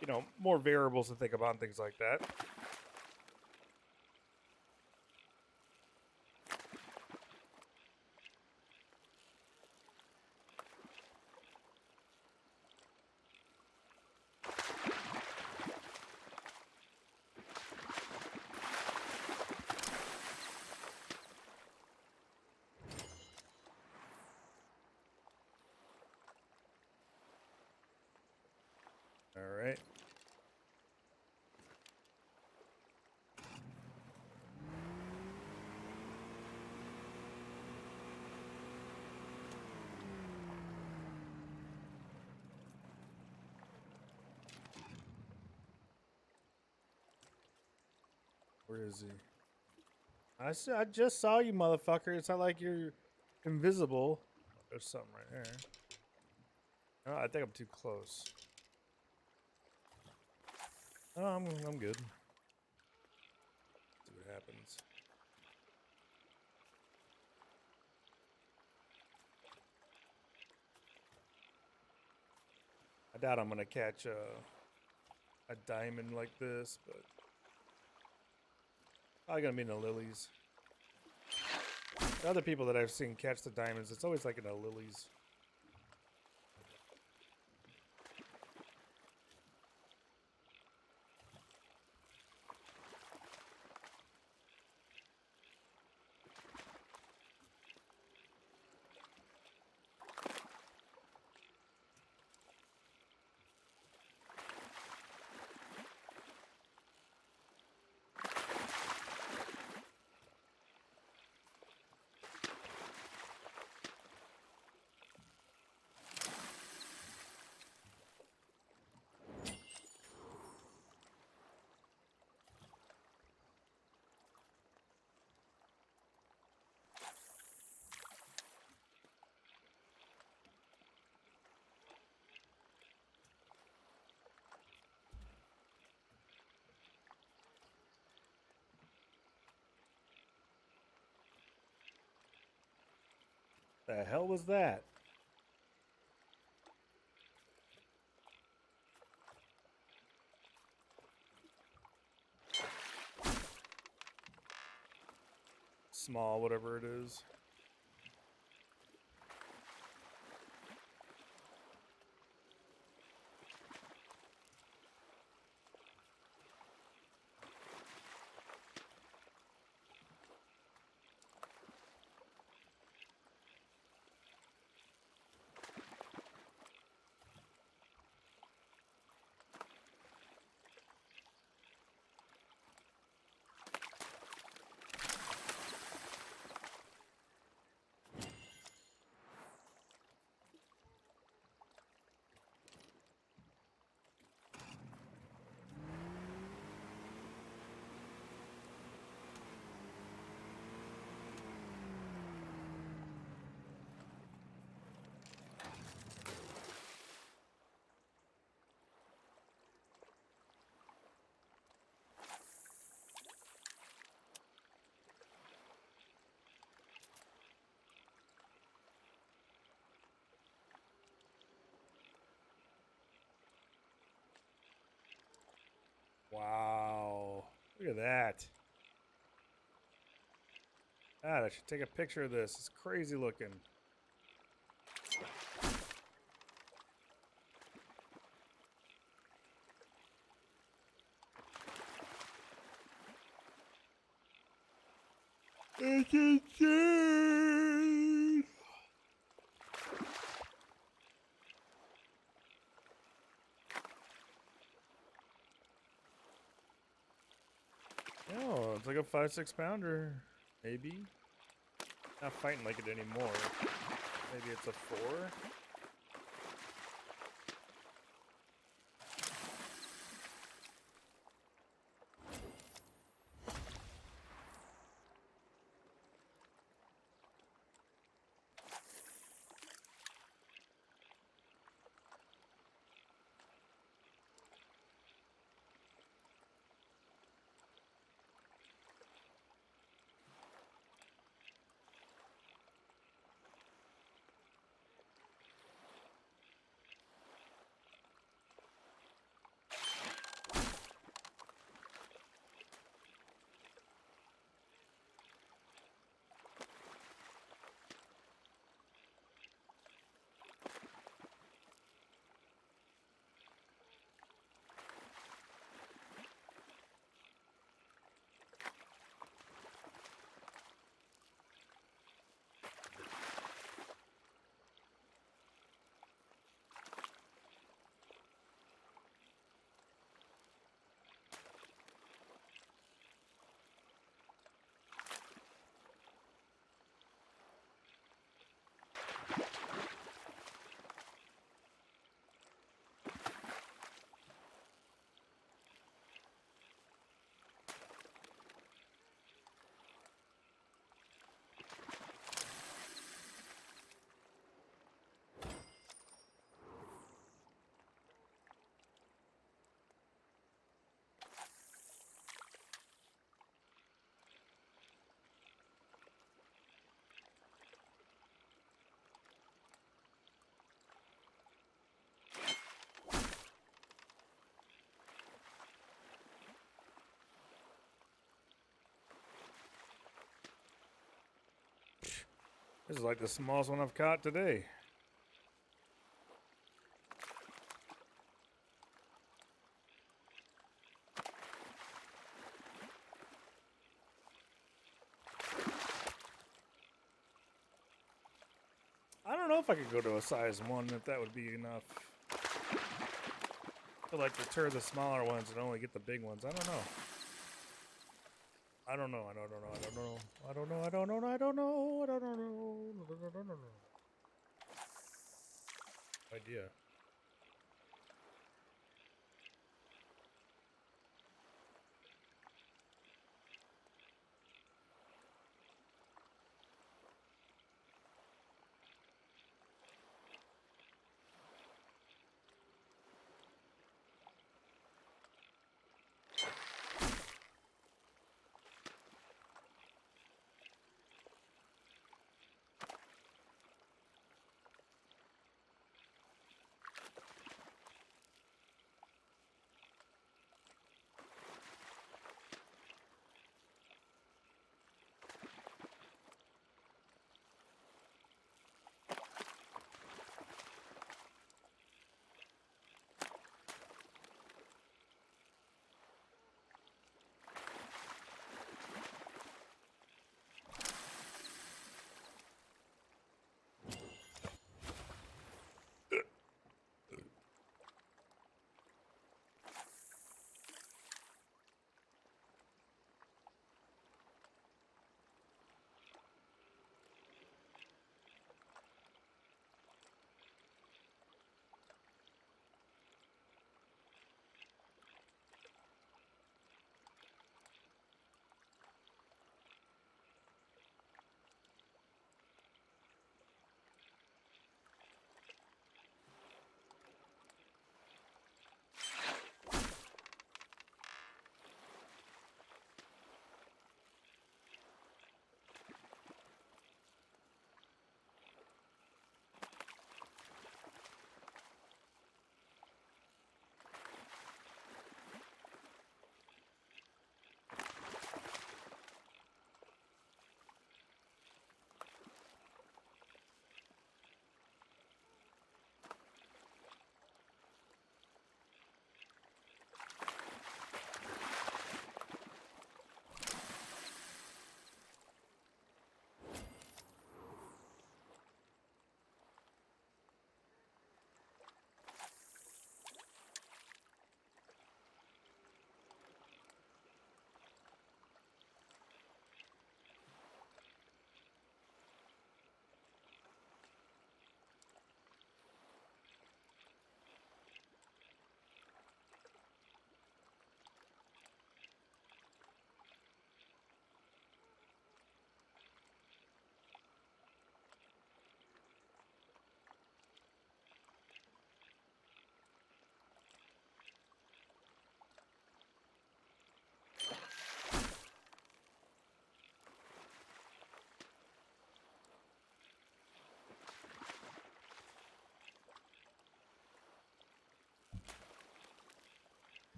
you know, more variables to think about and things like that. All right. Where is he? I just saw you, motherfucker. It's not like you're invisible. Oh, there's something right here. Oh, I think I'm too close. Oh, I'm good. See what happens. I doubt I'm gonna catch a diamond like this, but probably gonna be in the lilies. The other people that I've seen catch the diamonds, it's always like in the lilies. The hell was that? Small, whatever it is. Wow. Look at that. God, I should take a picture of this. It's crazy looking. It's insane. Oh, it's like a 5-6 pounder. Maybe. Not fighting like it anymore. Maybe it's a 4. This is like the smallest one I've caught today. I don't know if I could go to a size 1, if that would be enough. I feel like deter the smaller ones and only get the big ones. I don't know. I don't know. I don't know. I don't know. I don't know. I don't know. I don't know. I don't know. I don't know. Idea.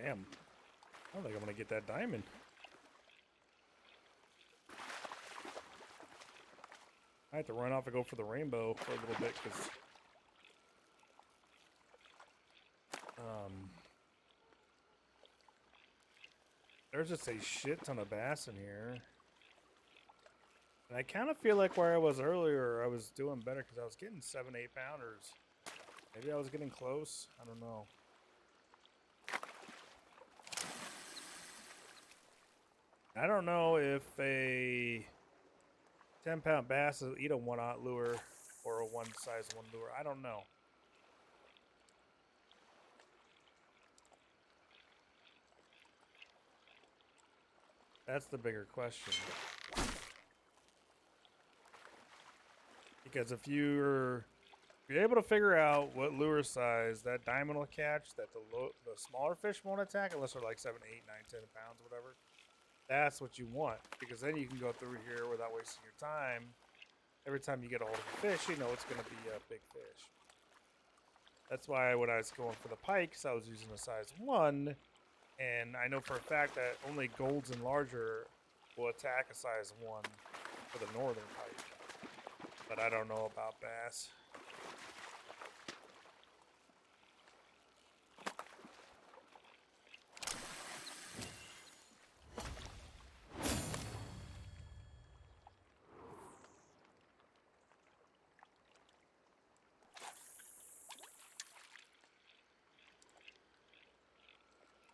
Damn. I don't think I'm gonna get that diamond. I have to run off and go for the rainbow for a little bit because there's just a shit ton of bass in here. And I kind of feel like where I was earlier, I was doing better because I was getting 7, 8 pounders. Maybe I was getting close. I don't know. I don't know if a 10-pound bass will eat a 1/0 lure or a 1 size 1 lure. I don't know. That's the bigger question. Because if you're able to figure out what lure size that diamond will catch, that the smaller fish won't attack unless they're like 7, 8, 9, 10 pounds, whatever. That's what you want, because then you can go through here without wasting your time. Every time you get a hold of a fish, you know it's going to be a big fish. That's why when I was going for the pikes, I was using a size 1, and I know for a fact that only golds and larger will attack a size 1 for the northern pike. But I don't know about bass.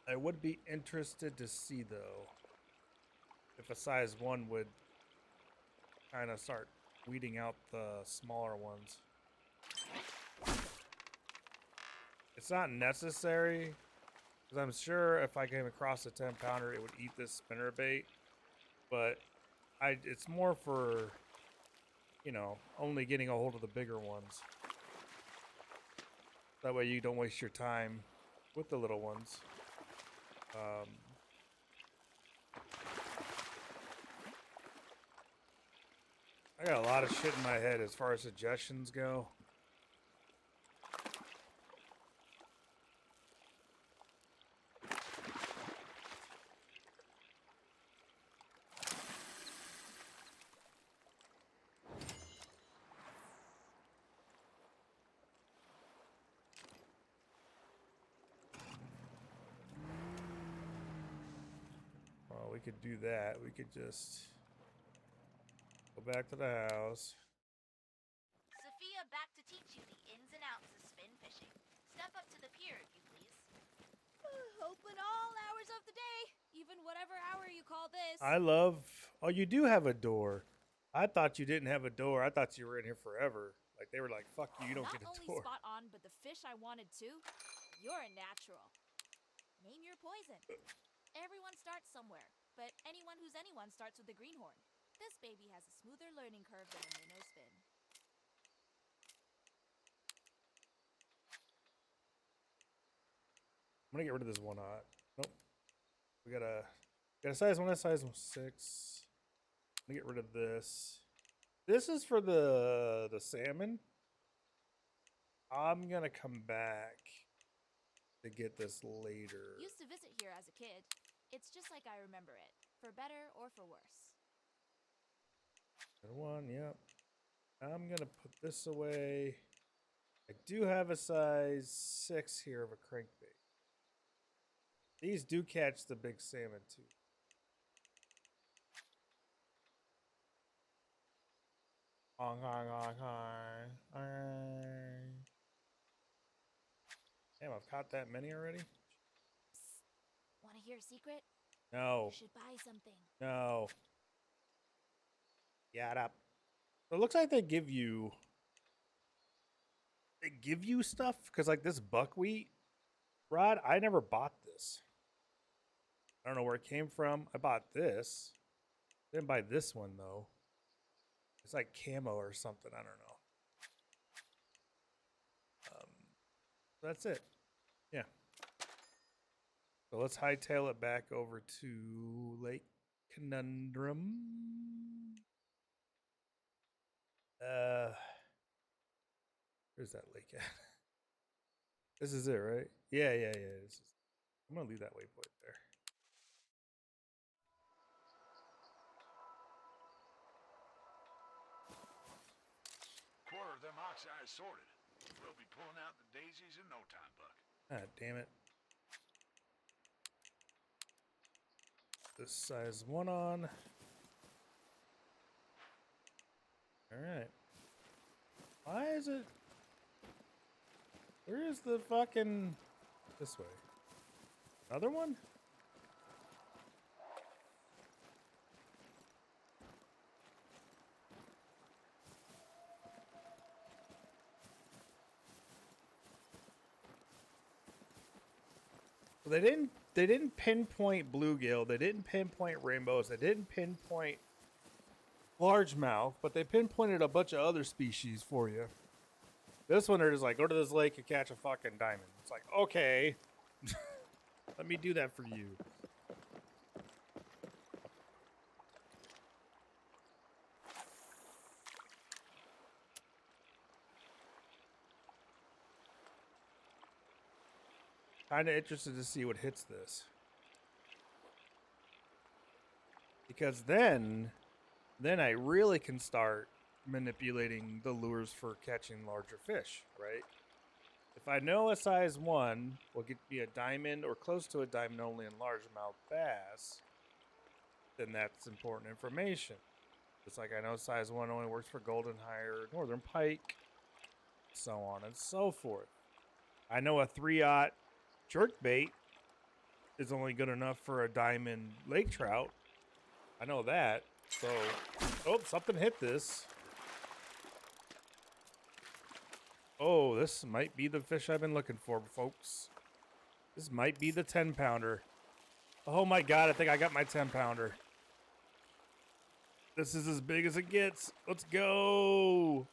I would be interested to see, though, if a size 1 would kind of start weeding out the smaller ones. It's not necessary, because I'm sure if I came across a 10-pounder, it would eat this spinnerbait. But it's more for, you know, only getting a hold of the bigger ones. That way you don't waste your time with the little ones. I got a lot of shit in my head as far as suggestions go. Well, we could do that. We could just go back to the house. Sophia back to teach you the ins and outs of spin fishing. Step up to the pier, if you please. Open all hours of the day, even whatever hour you call this. I love... Oh, you do have a door. I thought you didn't have a door. I thought you were in here forever. Like, they were like, fuck you, you don't get a Not door. only spot on, but the fish I wanted too. You're a natural. Name your poison. Everyone starts somewhere, but anyone who's anyone starts with a greenhorn. This baby has a smoother learning curve than a minnow spin. I'm gonna get rid of this 1/0. Nope. We got a size 1 and a size 6. I'm gonna get rid of this. This is for the salmon. I'm gonna come back to get this later. Used to visit here as a kid. It's just like I remember it, for better or for worse. Good one, yep. I'm gonna put this away. I do have a size 6 here of a crankbait. These do catch the big salmon too. Hong, hong, hong, hong. Damn, I've caught that many already? Psst. Want to hear a secret? No. You should buy something. No. Yada. up. So it looks like they give you stuff, because like this buckwheat rod, I never bought this. I don't know where it came from. I bought this. Didn't buy this one though. It's like camo or something. I don't know. That's it. Yeah. So let's hightail it back over to Lake Conundrum. Where's that lake at? This is it, right? Yeah. This is. I'm gonna leave that waypoint there. Quarter of them ox eyes sorted. We'll be pulling out the daisies in no time, Buck. Ah, damn it. This size 1 on. Alright. Why is it? Where is the fucking... This way. Another one? Well, they didn't pinpoint bluegill, they didn't pinpoint rainbows, they didn't pinpoint largemouth, but they pinpointed a bunch of other species for you. This one, they're just like, go to this lake and catch a fucking diamond. It's like, okay. Let me do that for you. Kind of interested to see what hits this. Because then I really can start manipulating the lures for catching larger fish, right? If I know a size 1 will get me a diamond or close to a diamond only in largemouth bass, then that's important information. Just like I know size 1 only works for golden hire, northern pike, so on and so forth. I know a 3/0 jerkbait is only good enough for a diamond lake trout. I know that. So, oh, something hit this. Oh, this might be the fish I've been looking for, folks. This might be the 10-pounder. Oh my god, I think I got my 10-pounder. This is as big as it gets. Let's go.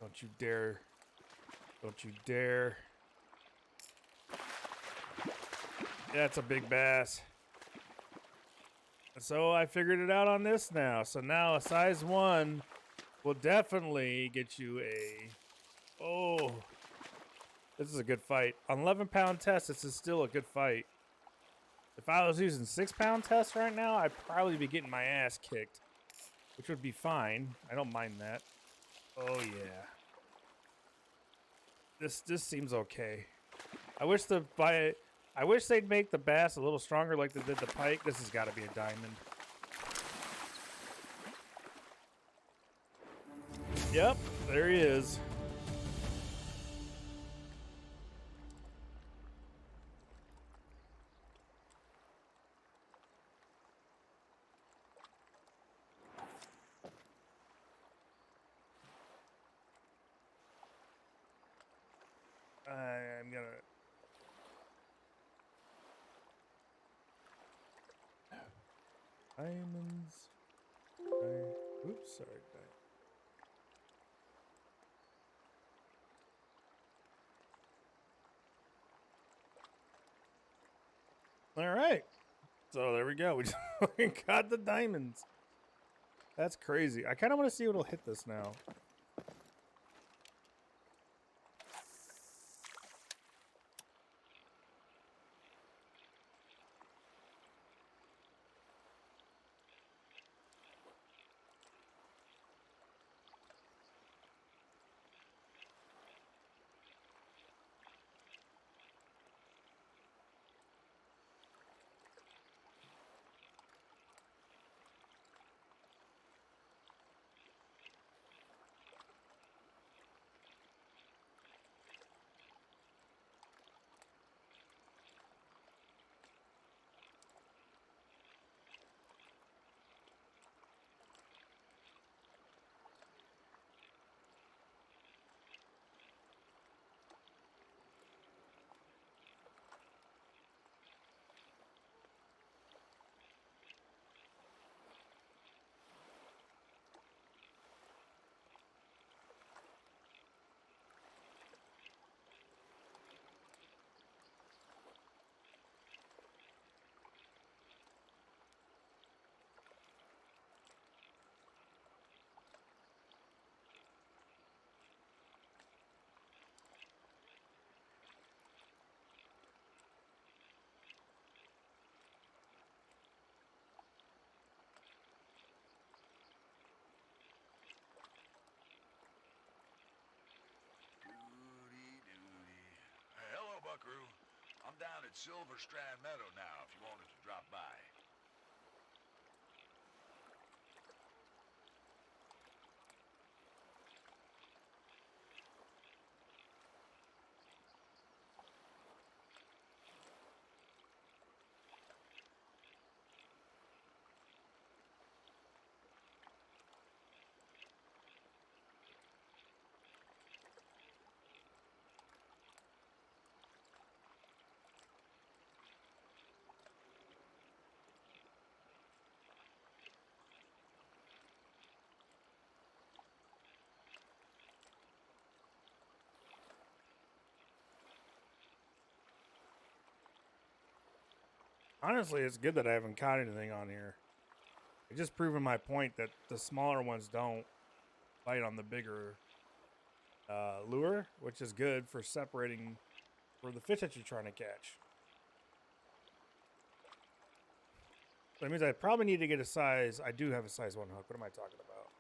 Don't you dare. Don't you dare. That's a big bass. So I figured it out on this now. So now a size 1 will definitely get you a... Oh, this is a good fight. On 11-pound test, this is still a good fight. If I was using 6-pound tests right now, I'd probably be getting my ass kicked, which would be fine. I don't mind that. Oh yeah. This seems okay. I wish they'd make the bass a little stronger like they did the pike. This has got to be a diamond. Yep, there he is. I'm gonna... Diamonds. Oops, sorry. All right. So there we go. We just got the diamonds. That's crazy. I kind of want to see what'll hit this now. I'm down at Silver Strand Meadow now if you wanted to drop by. Honestly, it's good that I haven't caught anything on here. It's just proving my point that the smaller ones don't bite on the bigger lure, which is good for separating for the fish that you're trying to catch. So that means I probably need to get a size. I do have a size 1 hook. What am I talking about?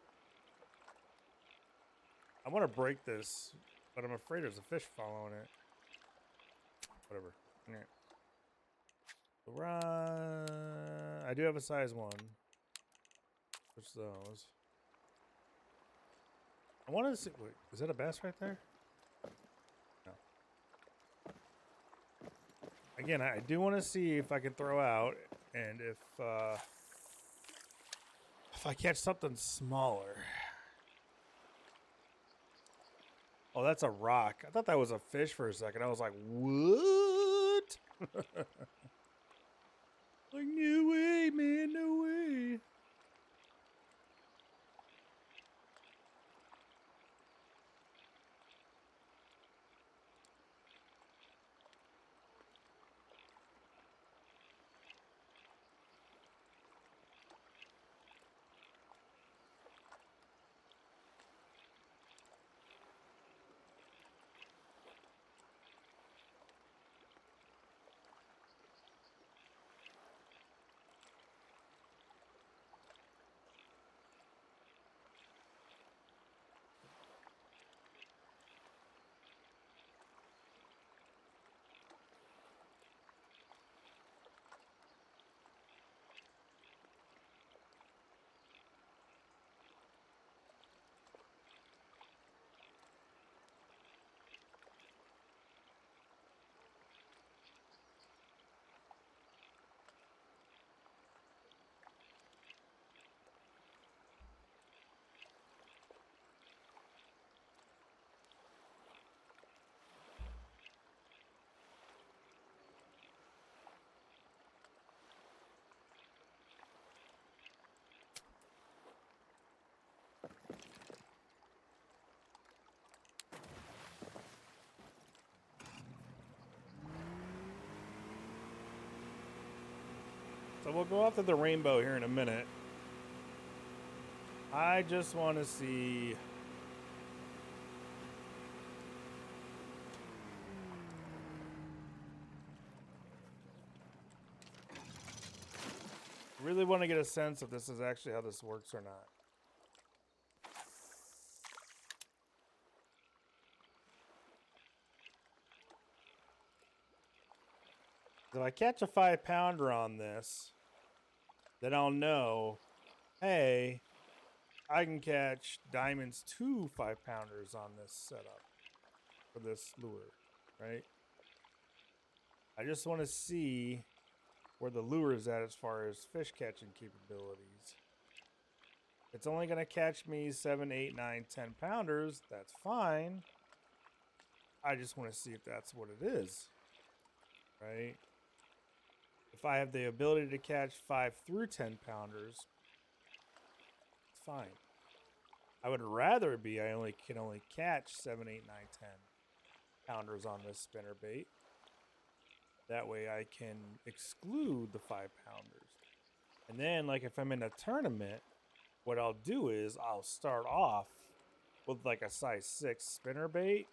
I want to break this, but I'm afraid there's a fish following it. Whatever. All right. I do have a size 1. Switch those. I want to see. Wait, is that a bass right there? No. Again, I do want to see if I can throw out, and if I catch something smaller. Oh, that's a rock. I thought that was a fish for a second. I was like, what? Like, no way, man, no way. So we'll go after the rainbow here in a minute. I just want to see. Really want to get a sense if this is actually how this works or not. If I catch a 5-pounder on this, then I'll know, hey, I can catch diamonds 2 5-pounders on this setup for this lure, right? I just want to see where the lure is at as far as fish catching capabilities. It's only going to catch me 7, 8, 9, 10 pounders. That's fine. I just want to see if that's what it is, right? If I have the ability to catch 5 through 10 pounders, it's fine. I would rather be I can only catch 7, 8, 9, 10 pounders on this spinner bait. That way I can exclude the 5-pounders. And then, like, if I'm in a tournament, what I'll do is I'll start off with like a size 6 spinner bait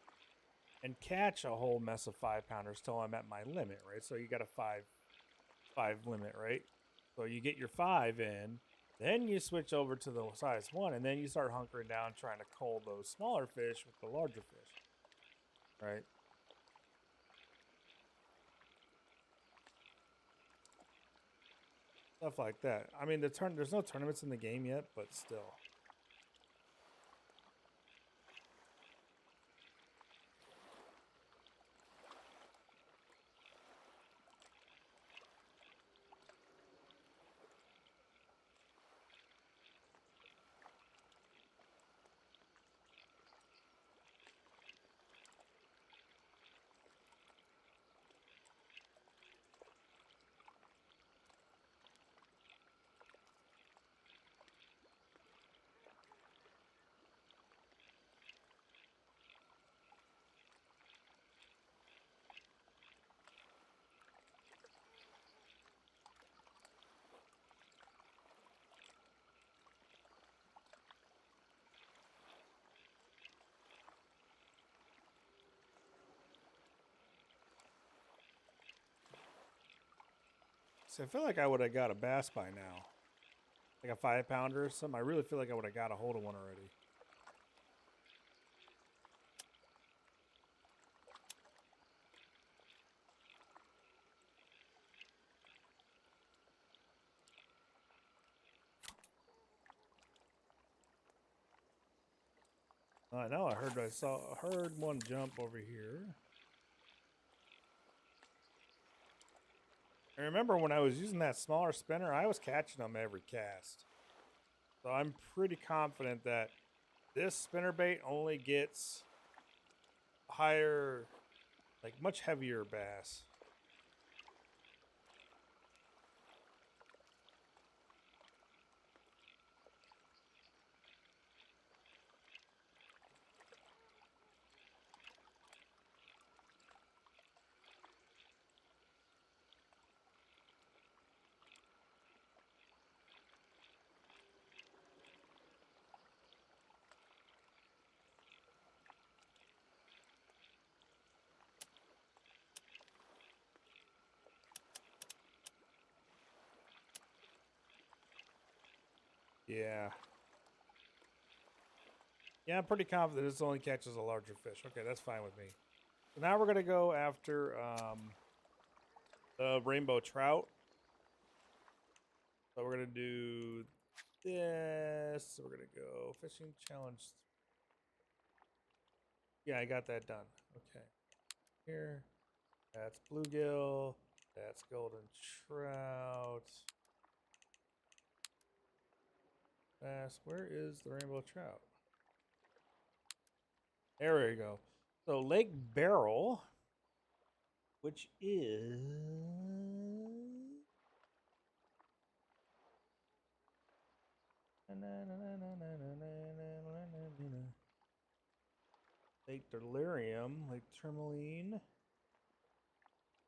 and catch a whole mess of 5-pounders till I'm at my limit, right? So you got a 5 limit, right? So you get your 5 in, then you switch over to the size 1, and then you start hunkering down trying to cull those smaller fish with the larger fish, right? Stuff like that. I mean, there's no tournaments in the game yet, but still. So I feel like I would have got a bass by now. Like a 5-pounder or something. I really feel like I would have got a hold of one already. I know. I heard one jump over here. I remember when I was using that smaller spinner, I was catching them every cast. So I'm pretty confident that this spinner bait only gets higher, like much heavier bass. Yeah. Yeah, I'm pretty confident this only catches a larger fish. Okay, that's fine with me. So now we're going to go after the rainbow trout. So we're going to do this. So we're going to go fishing challenge. Yeah, I got that done. Okay. Here. That's bluegill. That's golden trout. Bass. Where is the rainbow trout? There we go. So Lake Barrel, which is Lake Delirium, Lake Tourmaline,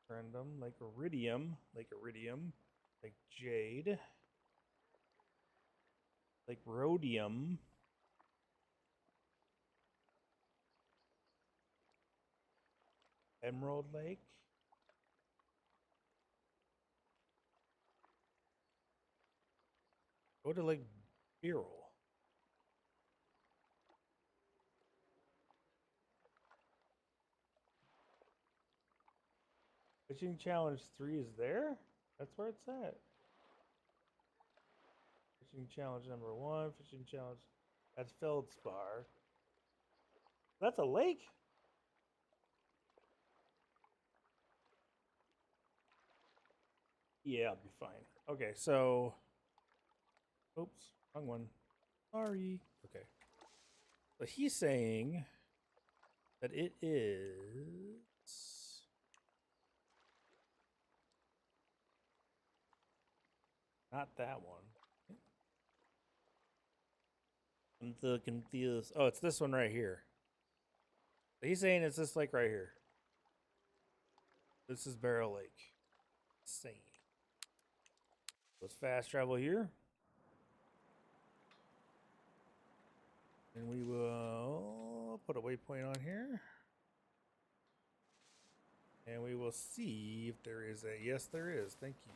Random, Lake Iridium, Lake Jade, Lake Rhodium, Emerald Lake, go to Lake Beryl. Fishing Challenge 3 is there? That's where it's at. Fishing Challenge number 1, Fishing Challenge. That's Feldspar. That's a lake? Yeah, I'll be fine. Okay, so. Oops, wrong one. Sorry. Okay. But he's saying that it is. Not that one. I'm still confused. Oh, it's this one right here. He's saying it's this lake right here. This is Barrel Lake. Insane. Let's fast travel here. And we will put a waypoint on here. And we will see if there is a... Yes, there is. Thank you.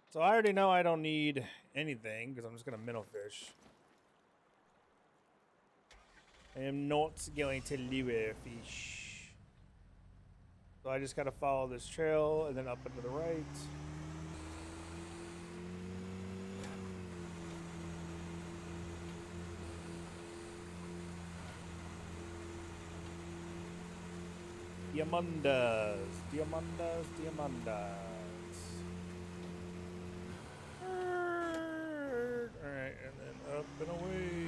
So I already know I don't need anything because I'm just going to minnow fish. I am not going to lure fish. So I just got to follow this trail and then up and to the right. Diamondas. Diamondas. Diamondas. Alright, and then up and away.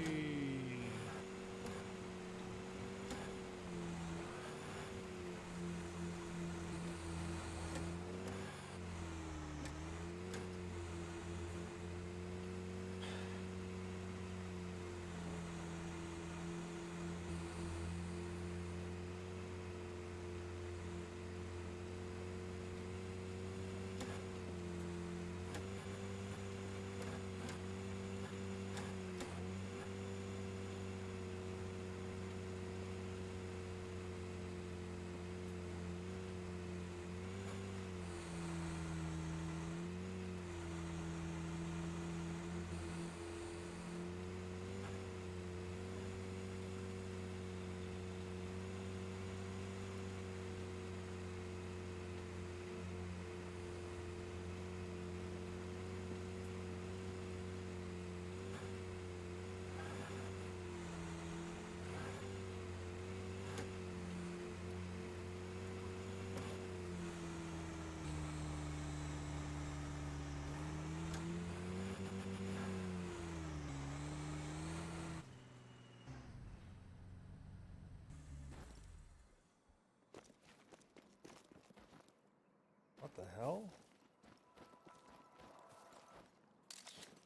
What the hell?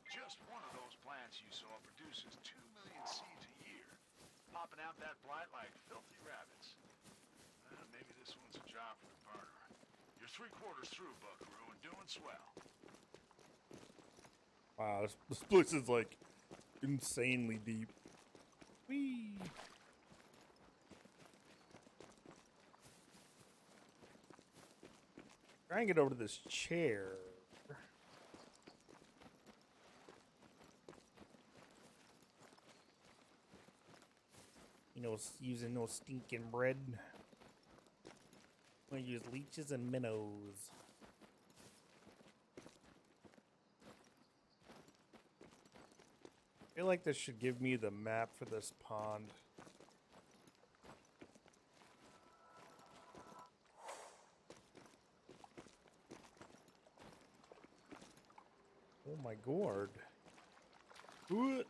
Just one of those plants you saw produces 2 million seeds a year, popping out that blight like filthy rabbits. Maybe this one's a job for the burner. You're 3/4 through, Buckaroo, and doing swell. Wow, this place is like insanely deep. Whee! Try and get over to this chair. You know, using no stinking bread. I'm gonna use leeches and minnows. I feel like this should give me the map for this pond. Oh my god. What?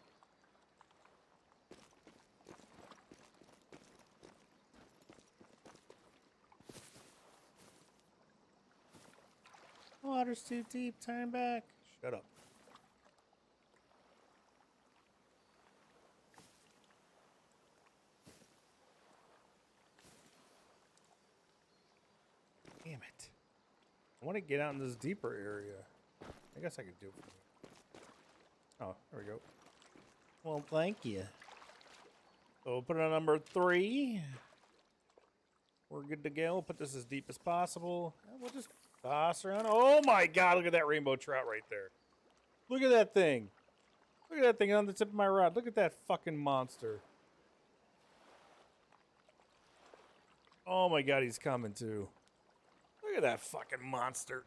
Water's too deep, time back. Shut up. Damn it. I want to get out in this deeper area. I guess I could do it from here. Oh, there we go. Well, thank you. So we'll put it on number 3. We're good to go. We'll put this as deep as possible. And we'll just toss around. Oh my god, look at that rainbow trout right there. Look at that thing. Look at that thing on the tip of my rod. Look at that fucking monster. Oh my god, he's coming too. Look at that fucking monster.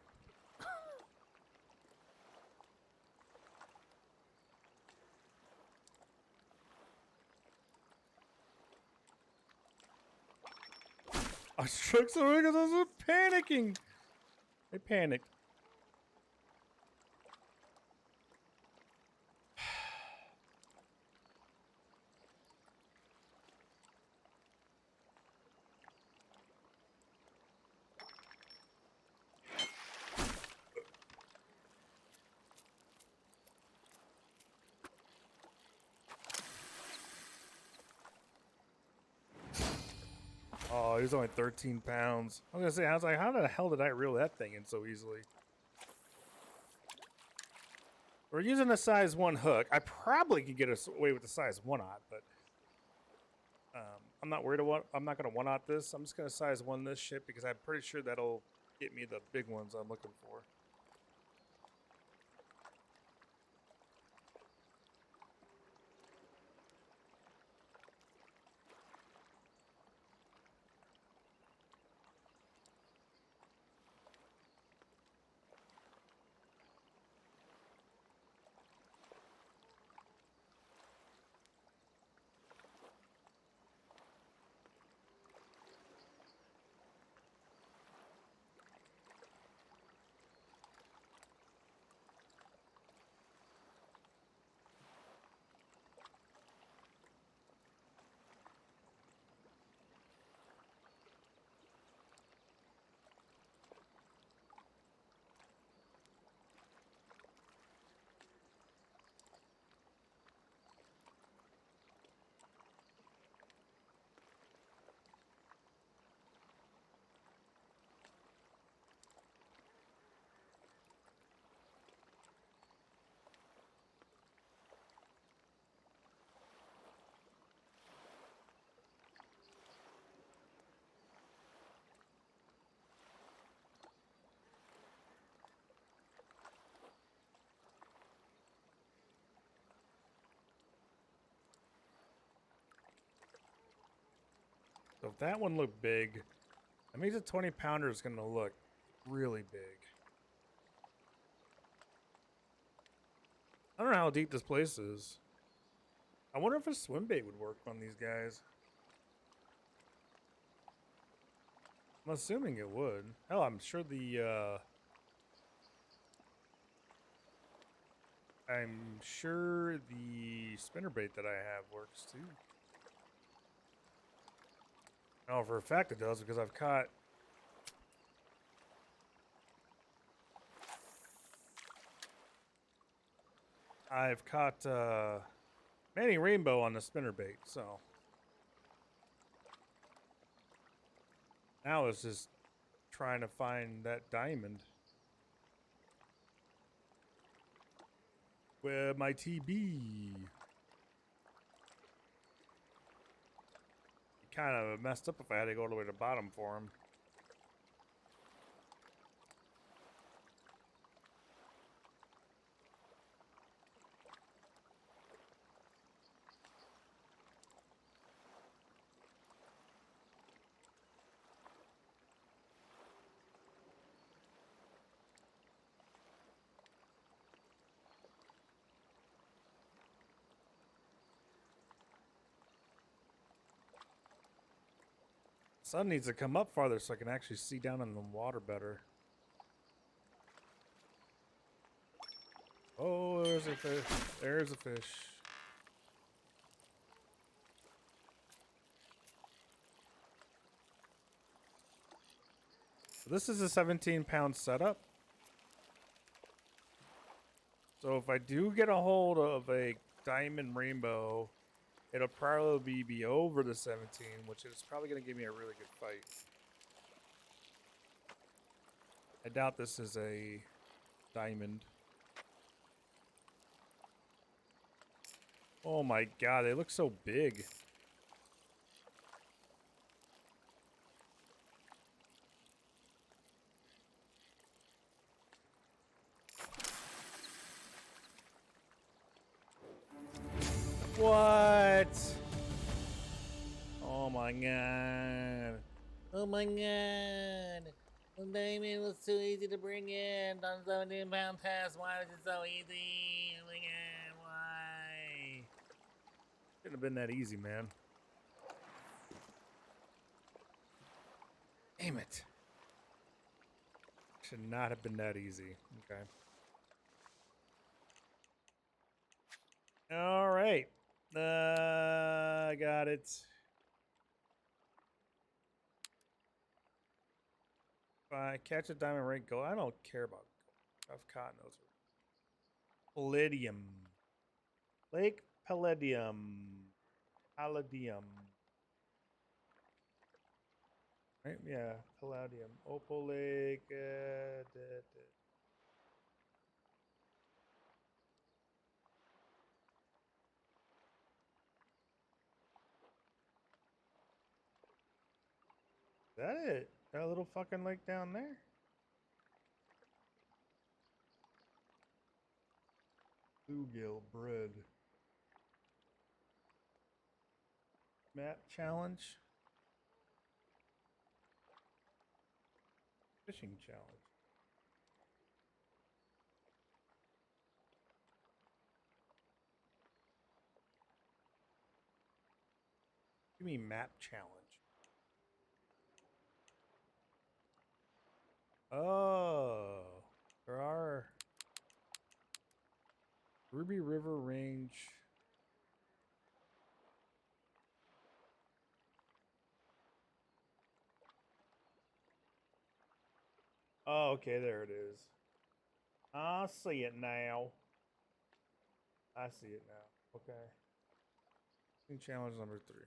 I struck so because I was panicking. I panicked. Oh, he was only 13 pounds. I was gonna say, I was like, how the hell did I reel that thing in so easily? We're using a size 1 hook. I probably could get away with the size 1/0, but I'm not worried about. I'm not gonna 1/0 this. I'm just gonna size 1 this shit because I'm pretty sure that'll get me the big ones I'm looking for. So if that one looked big, that means a 20-pounder is going to look really big. I don't know how deep this place is. I wonder if a swim bait would work on these guys. I'm assuming it would. Hell, I'm sure the spinnerbait that I have works too. I know for a fact it does because I've caught Manny Rainbow on the spinnerbait, so now it's just trying to find that diamond. Where my TB? Kind of messed up if I had to go all the way to the bottom for him. Sun needs to come up farther so I can actually see down in the water better. Oh, there's a fish. There's a fish. This is a 17-pound setup. So if I do get a hold of a diamond rainbow, it'll probably be over the 17, which is probably going to give me a really good fight. I doubt this is a diamond. Oh my god, they look so big. What? Oh my god. Oh my god. The diamond was too easy to bring in on 17-pound test. Why was it so easy? Oh my god, why? Couldn't have been that easy, man. Damn it. Should not have been that easy. Okay. All right. I got it. If I catch a diamond ring gold, I don't care about gold. I've caught those. Palladium. Lake Palladium. Palladium. Right? Yeah, Palladium. Opal Lake. Is that it? That little fucking lake down there? Bluegill bread. Map challenge. Fishing challenge. Give me map challenge. Oh, there are Ruby River Range. Oh, okay, there it is. I see it now. I see it now. Okay. Challenge number 3.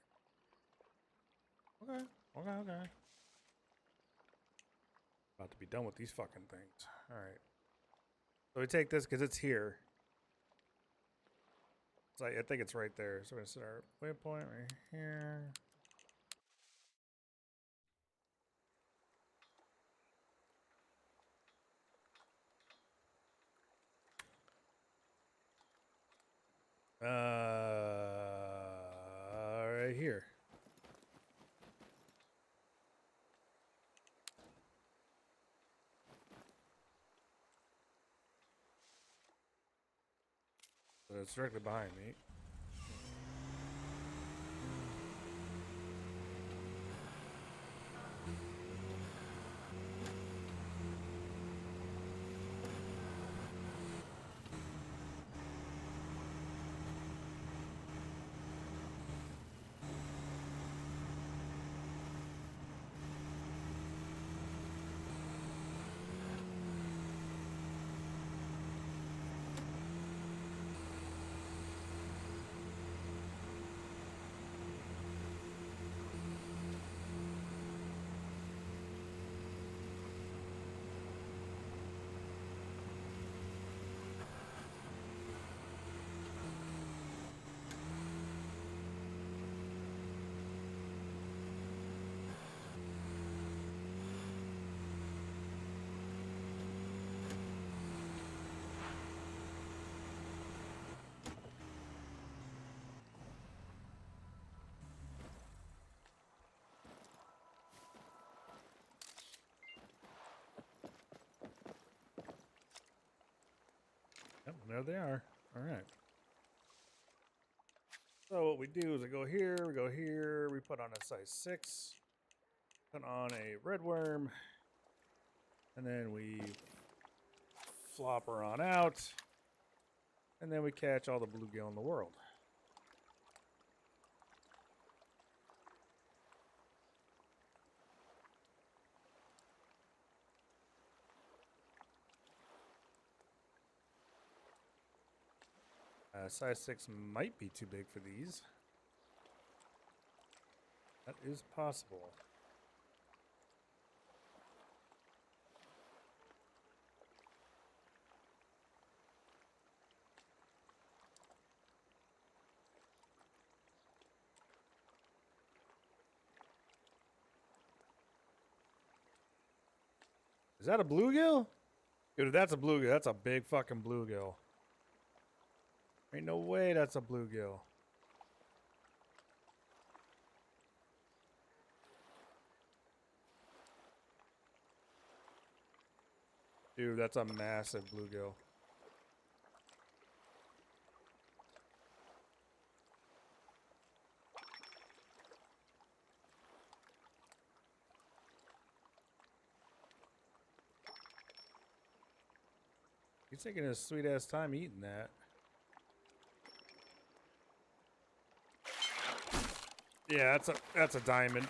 Okay. Okay. About to be done with these fucking things. All right. So we take this because it's here. It's like, I think it's right there. So we're gonna set our waypoint right here. Right here. But it's directly behind me. Yep, there they are. All right. So what we do is we go here, we put on a size 6, put on a red worm, and then we flop her on out, and then we catch all the bluegill in the world. Size 6 might be too big for these. That is possible. Is that a bluegill? Dude, if that's a bluegill, that's a big fucking bluegill. Ain't no way that's a bluegill. Dude, that's a massive bluegill. He's taking his sweet ass time eating that. Yeah, that's a diamond.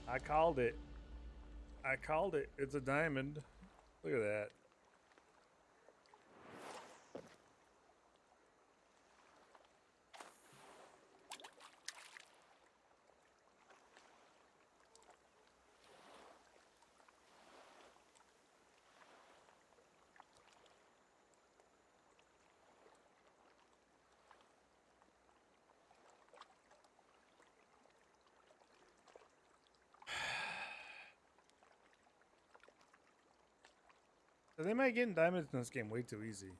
I called it. I called it. It's a diamond. Look at that. So they might get diamonds in this game way too easy.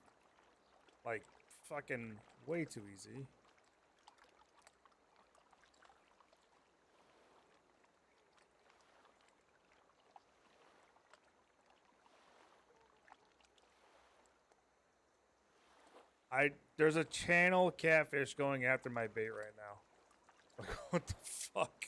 Like, fucking way too easy. There's a channel catfish going after my bait right now. Like, what the fuck?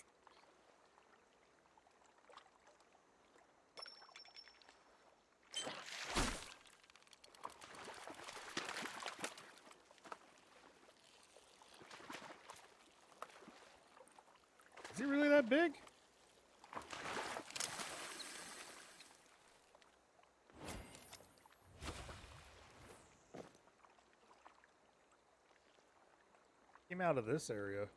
Is he really that big? Came out of this area.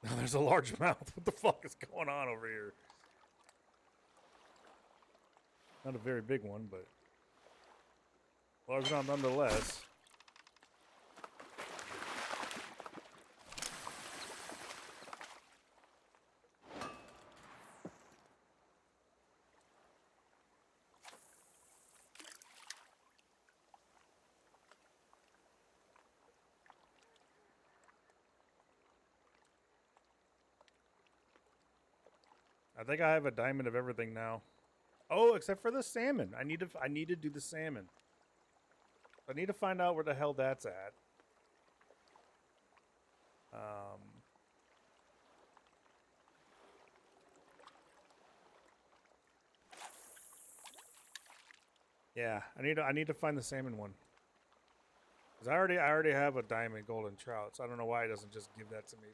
Now there's a large mouth. What the fuck is going on over here? Not a very big one, but large mouth nonetheless. I think I have a diamond of everything now. Oh, except for the salmon. I need to do the salmon. I need to find out where the hell that's at. Yeah, I need to find the salmon one. Cause I already have a diamond golden trout, so I don't know why it doesn't just give that to me.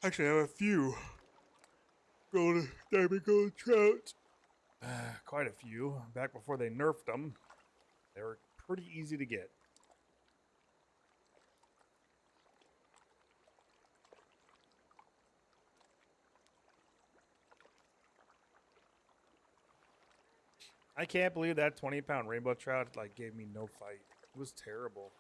Actually, I have a few diamond golden trout. Quite a few. Back before they nerfed them, they were pretty easy to get. I can't believe that 20-pound rainbow trout like gave me no fight. It was terrible.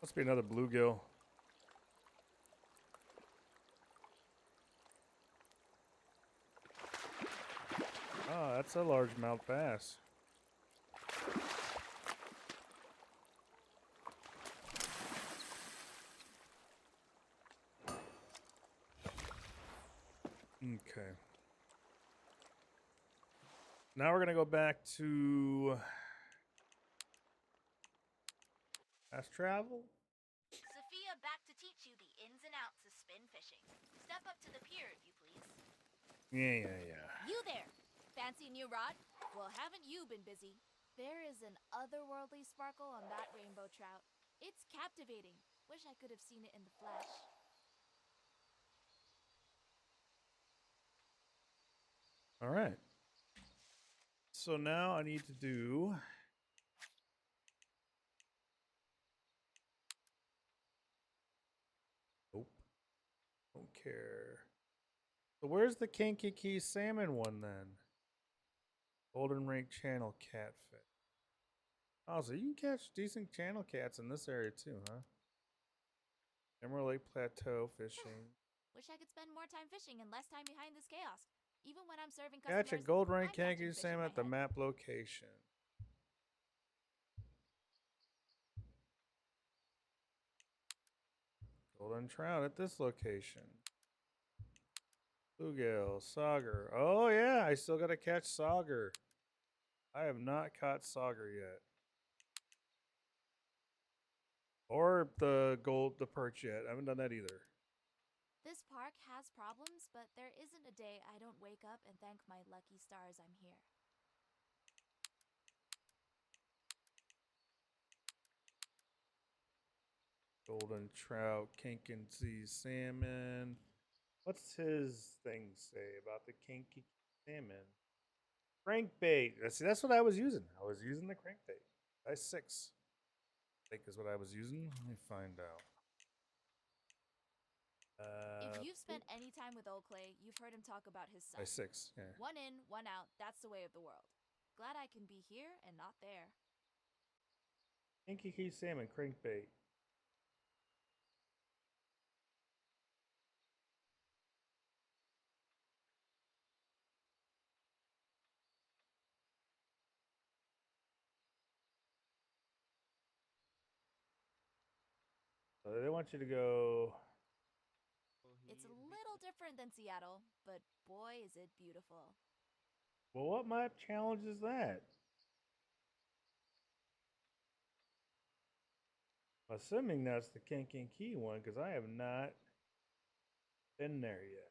Must be another bluegill. Oh, that's a largemouth bass. Okay. Now we're gonna go back to fast travel. Sophia back to teach you the ins and outs of spin fishing. Step up to the pier, if you please. Yeah. You there! Fancy a new rod? Well, haven't you been busy? There is an otherworldly sparkle on that rainbow trout. It's captivating. Wish I could have seen it in the flesh. All right. So now I need to do. Nope. Don't care. So where's the Kankakee salmon one then? Golden Rake Channel catfish. Oh, so you can catch decent channel cats in this area too, huh? Emerald Lake Plateau fishing. Wish I could spend more time fishing and less time behind this chaos. Even when I'm serving customers, Catch a gold rank I'm catching Kankakee fish in salmon my at the head. map location. Golden trout at this location. Bluegill, sauger. Oh yeah, I still gotta catch sauger. I have not caught sauger yet. Or the perch yet. I haven't done that either. This park has problems, but there isn't a day I don't wake up and thank my lucky stars I'm here. Golden trout, Kankakee salmon. What's his thing say about the Kankakee salmon? Crankbait. See, that's what I was using. I was using the crankbait. Size 6. I think is what I was using. Let me find out. If you've spent any time with Old Clay, you've heard him talk about his son. Size 6. Yeah. One in, one out. That's the way of the world. Glad I can be here and not there. Kankakee salmon crankbait. So they want you to go. It's a little different than Seattle, but boy, is it beautiful. Well, what map challenge is that? Assuming that's the Kankakee one, because I have not been there yet.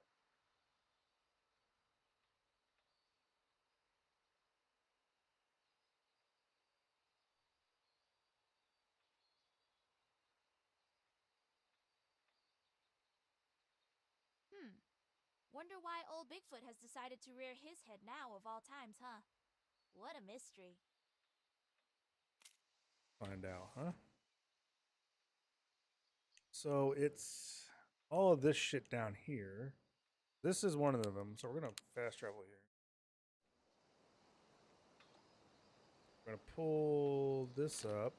Wonder why old Bigfoot has decided to rear his head now of all times, huh? What a mystery. Find out, huh? So it's all of this shit down here. This is one of them, so we're gonna fast travel here. We're gonna pull this up.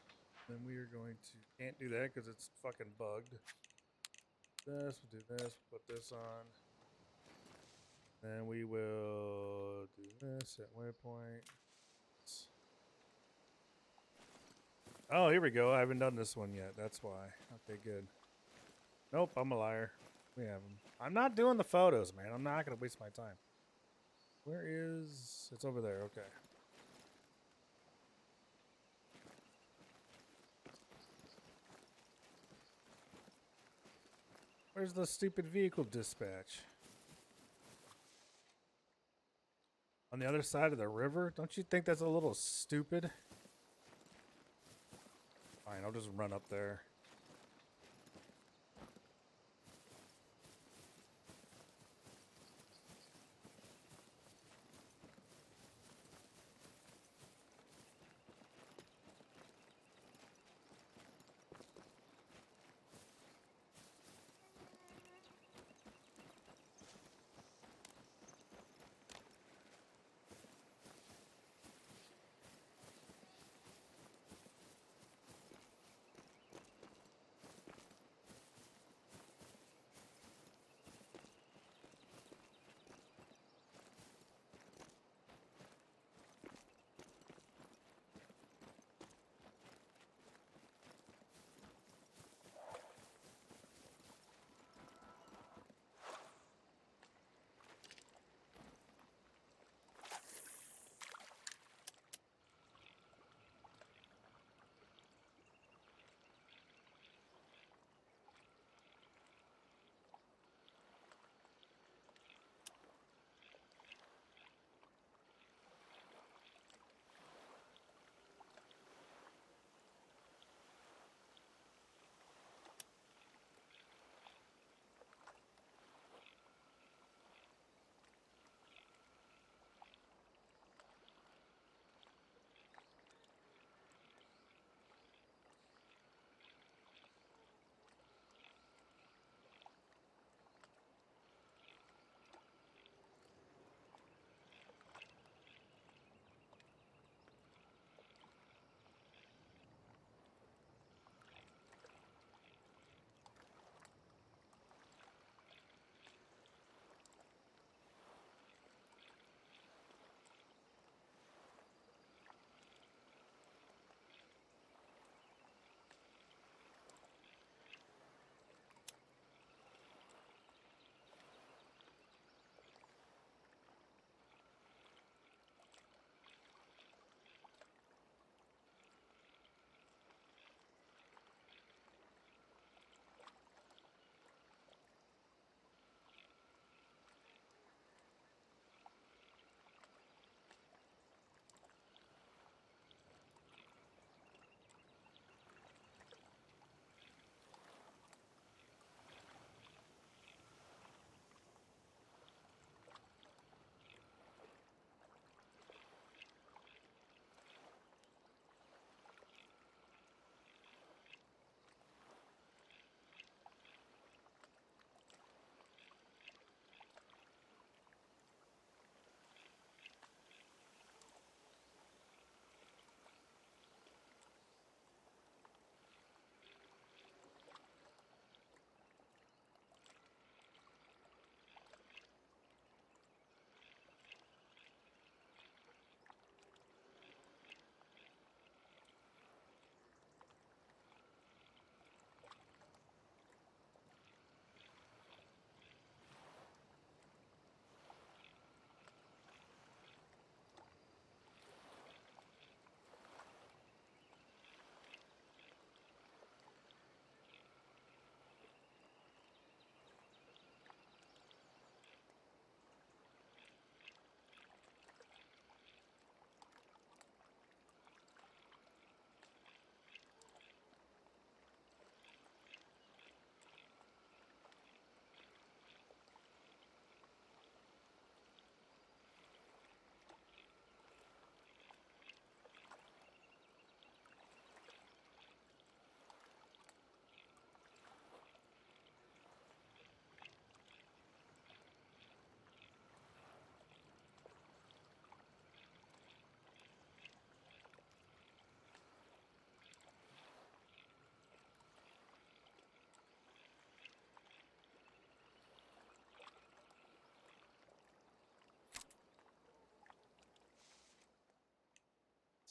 Then we are going to can't do that because it's fucking bugged. This, we'll do this, put this on. Then we will do this at waypoint. Oh, here we go. I haven't done this one yet. That's why. Okay, good. Nope, I'm a liar. We have them. I'm not doing the photos, man. I'm not gonna waste my time. Where is... It's over there. Okay. Where's the stupid vehicle dispatch? On the other side of the river? Don't you think that's a little stupid? Fine, I'll just run up there.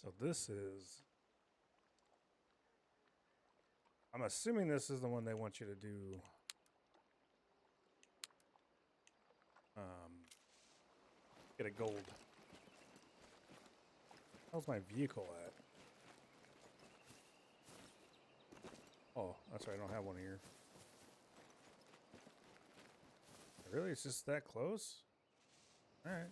So this is... I'm assuming this is the one they want you to do... get a gold. How's my vehicle at? Oh, that's right, I don't have one here. Really? It's just that close? Alright.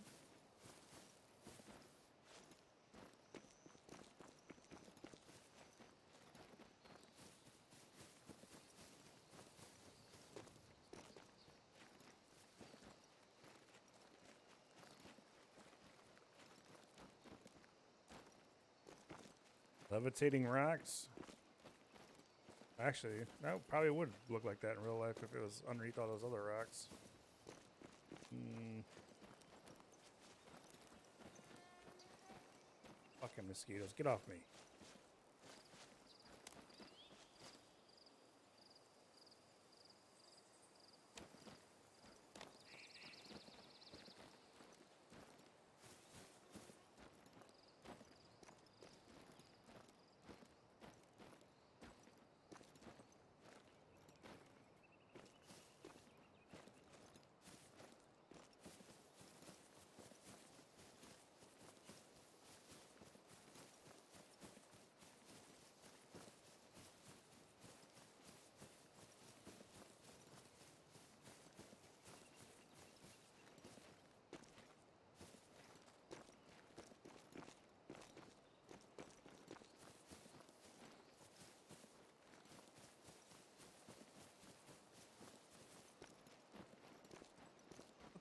Levitating rocks. Actually, that probably would look like that in real life if it was underneath all those other rocks. Fucking mosquitoes, get off me.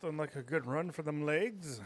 Nothing like a good run for them legs.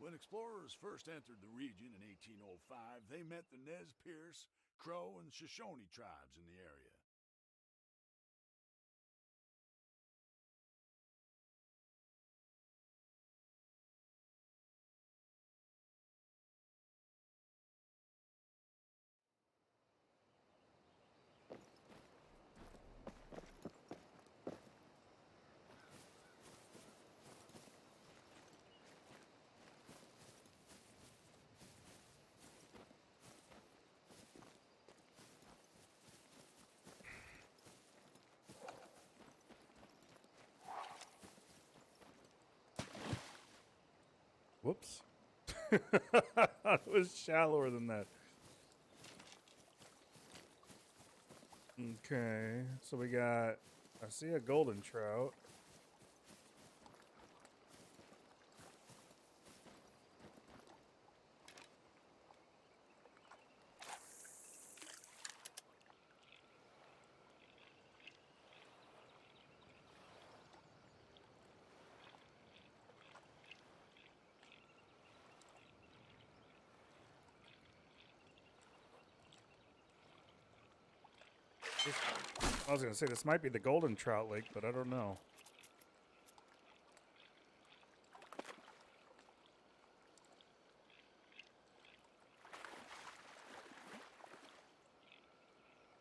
When explorers first entered the region in 1805, they met the Nez Perce, Crow, and Shoshone tribes in the area. Whoops. It was shallower than that. Okay, so we got, I see a golden trout. I was gonna say this might be the golden trout lake, but I don't know.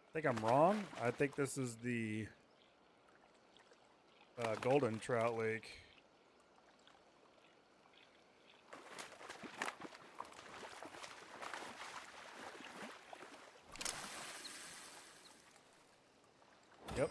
I think I'm wrong. I think this is the golden trout lake. Yep.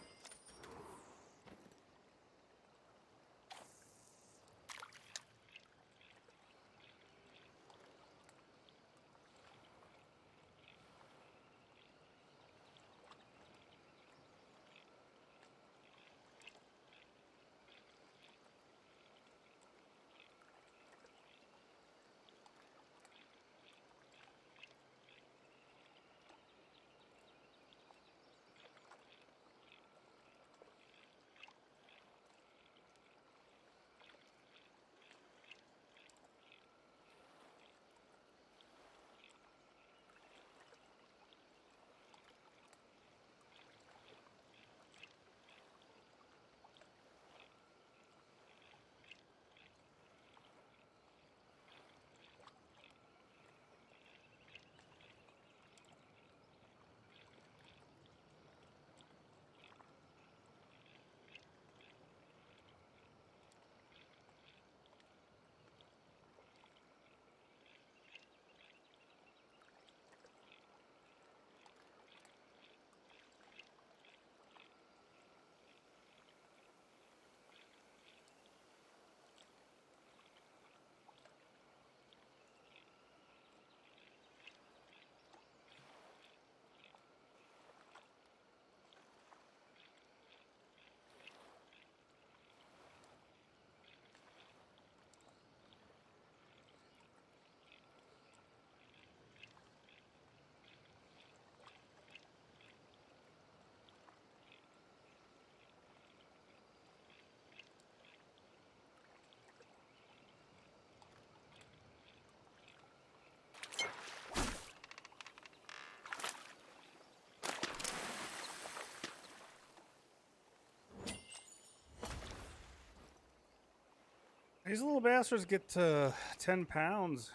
These little bastards get to 10 pounds.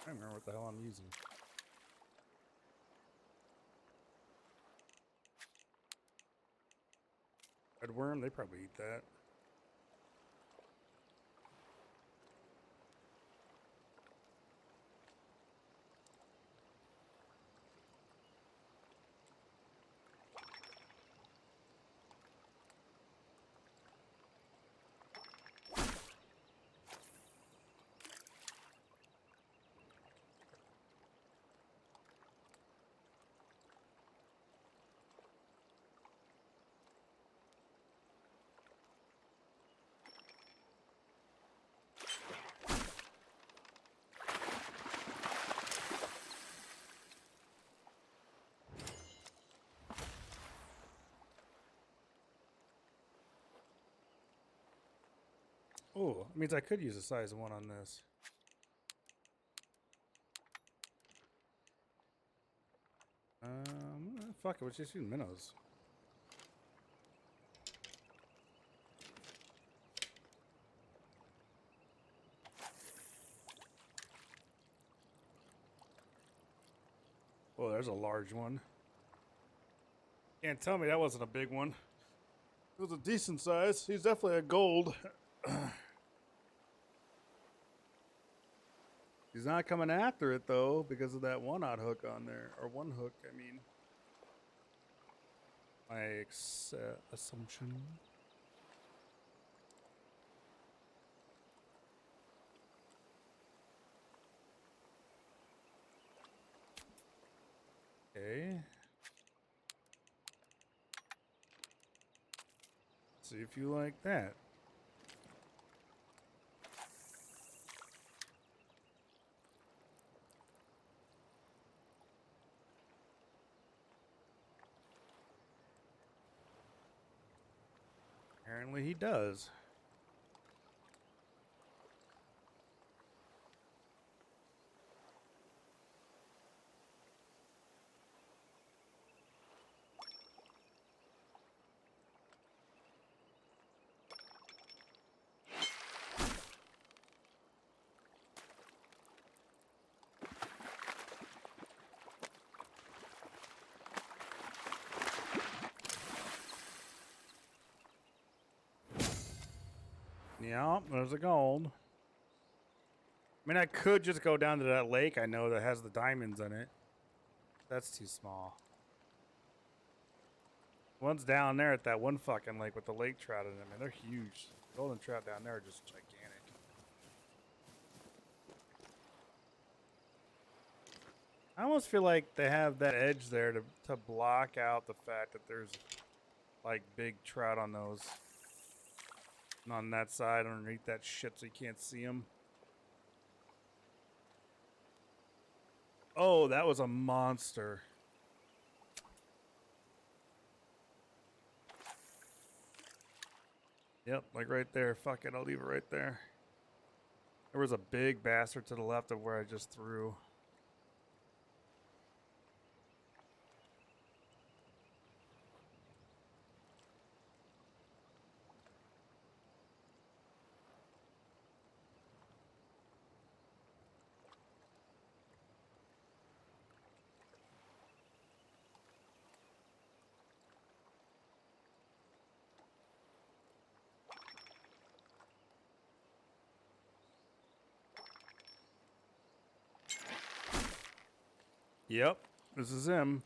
I don't remember what the hell I'm using. Red worm, they probably eat that. Oh, it means I could use a size 1 on this. Fuck it, let's just use minnows. Oh, there's a large one. Can't tell me that wasn't a big one. It was a decent size. He's definitely a gold. He's not coming after it though because of that one-odd hook on there, or one hook. I mean, my assumption. Okay. See if you like that. Apparently he does. Yeah, there's a gold. I mean, I could just go down to that lake I know that has the diamonds in it. That's too small. One's down there at that one fucking lake with the lake trout in them, and they're huge. The golden trout down there are just gigantic. I almost feel like they have that edge there to block out the fact that there's like big trout on those. And on that side underneath that shit so you can't see them. Oh, that was a monster. Yep, like right there. Fuck it, I'll leave it right there. There was a big bastard to the left of where I just threw. Yep, this is him.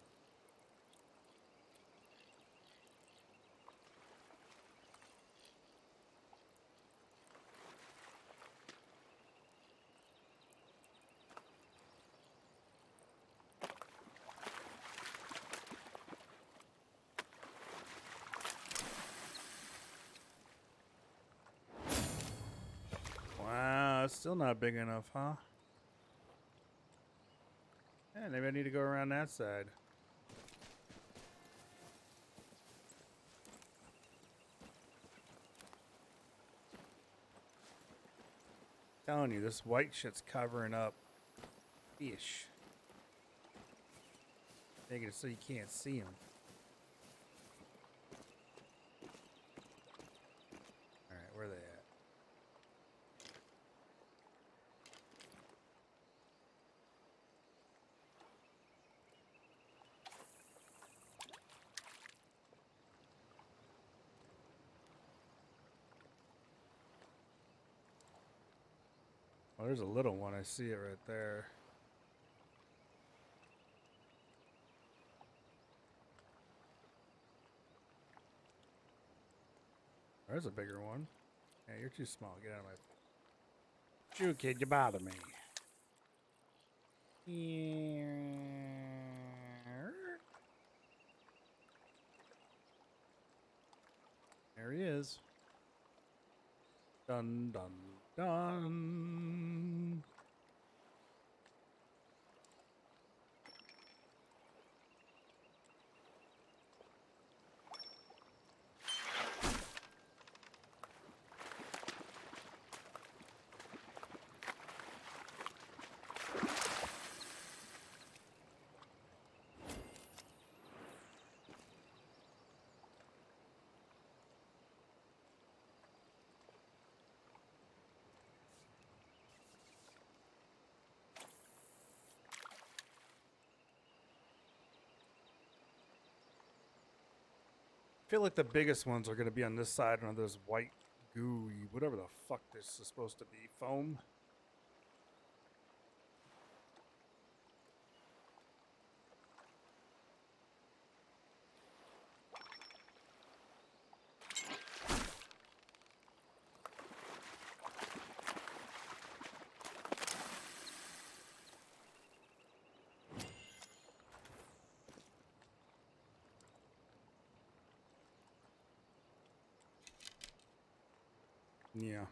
Wow, it's still not big enough, huh? Yeah, maybe I need to go around that side. Telling you, this white shit's covering up fish. Making it so you can't see them. Alright, where are they at? Oh, there's a little one. I see it right there. There's a bigger one. Yeah, you're too small. Get out of my face. Shoo, kid, you bother me. There he is. Dun dun dun. I feel like the biggest ones are going to be on this side on this white gooey, whatever the fuck this is supposed to be, foam. Yeah.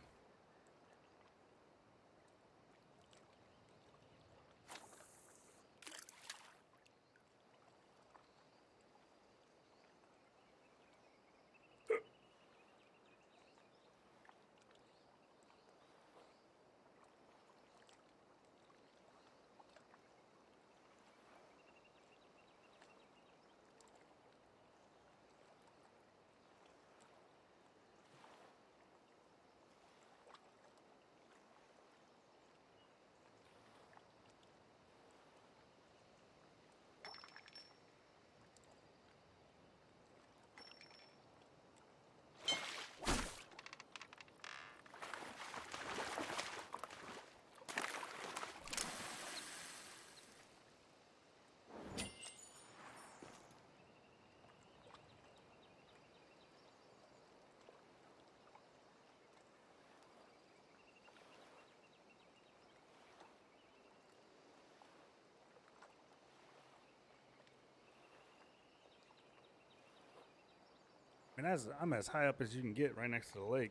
I mean, I'm as high up as you can get right next to the lake.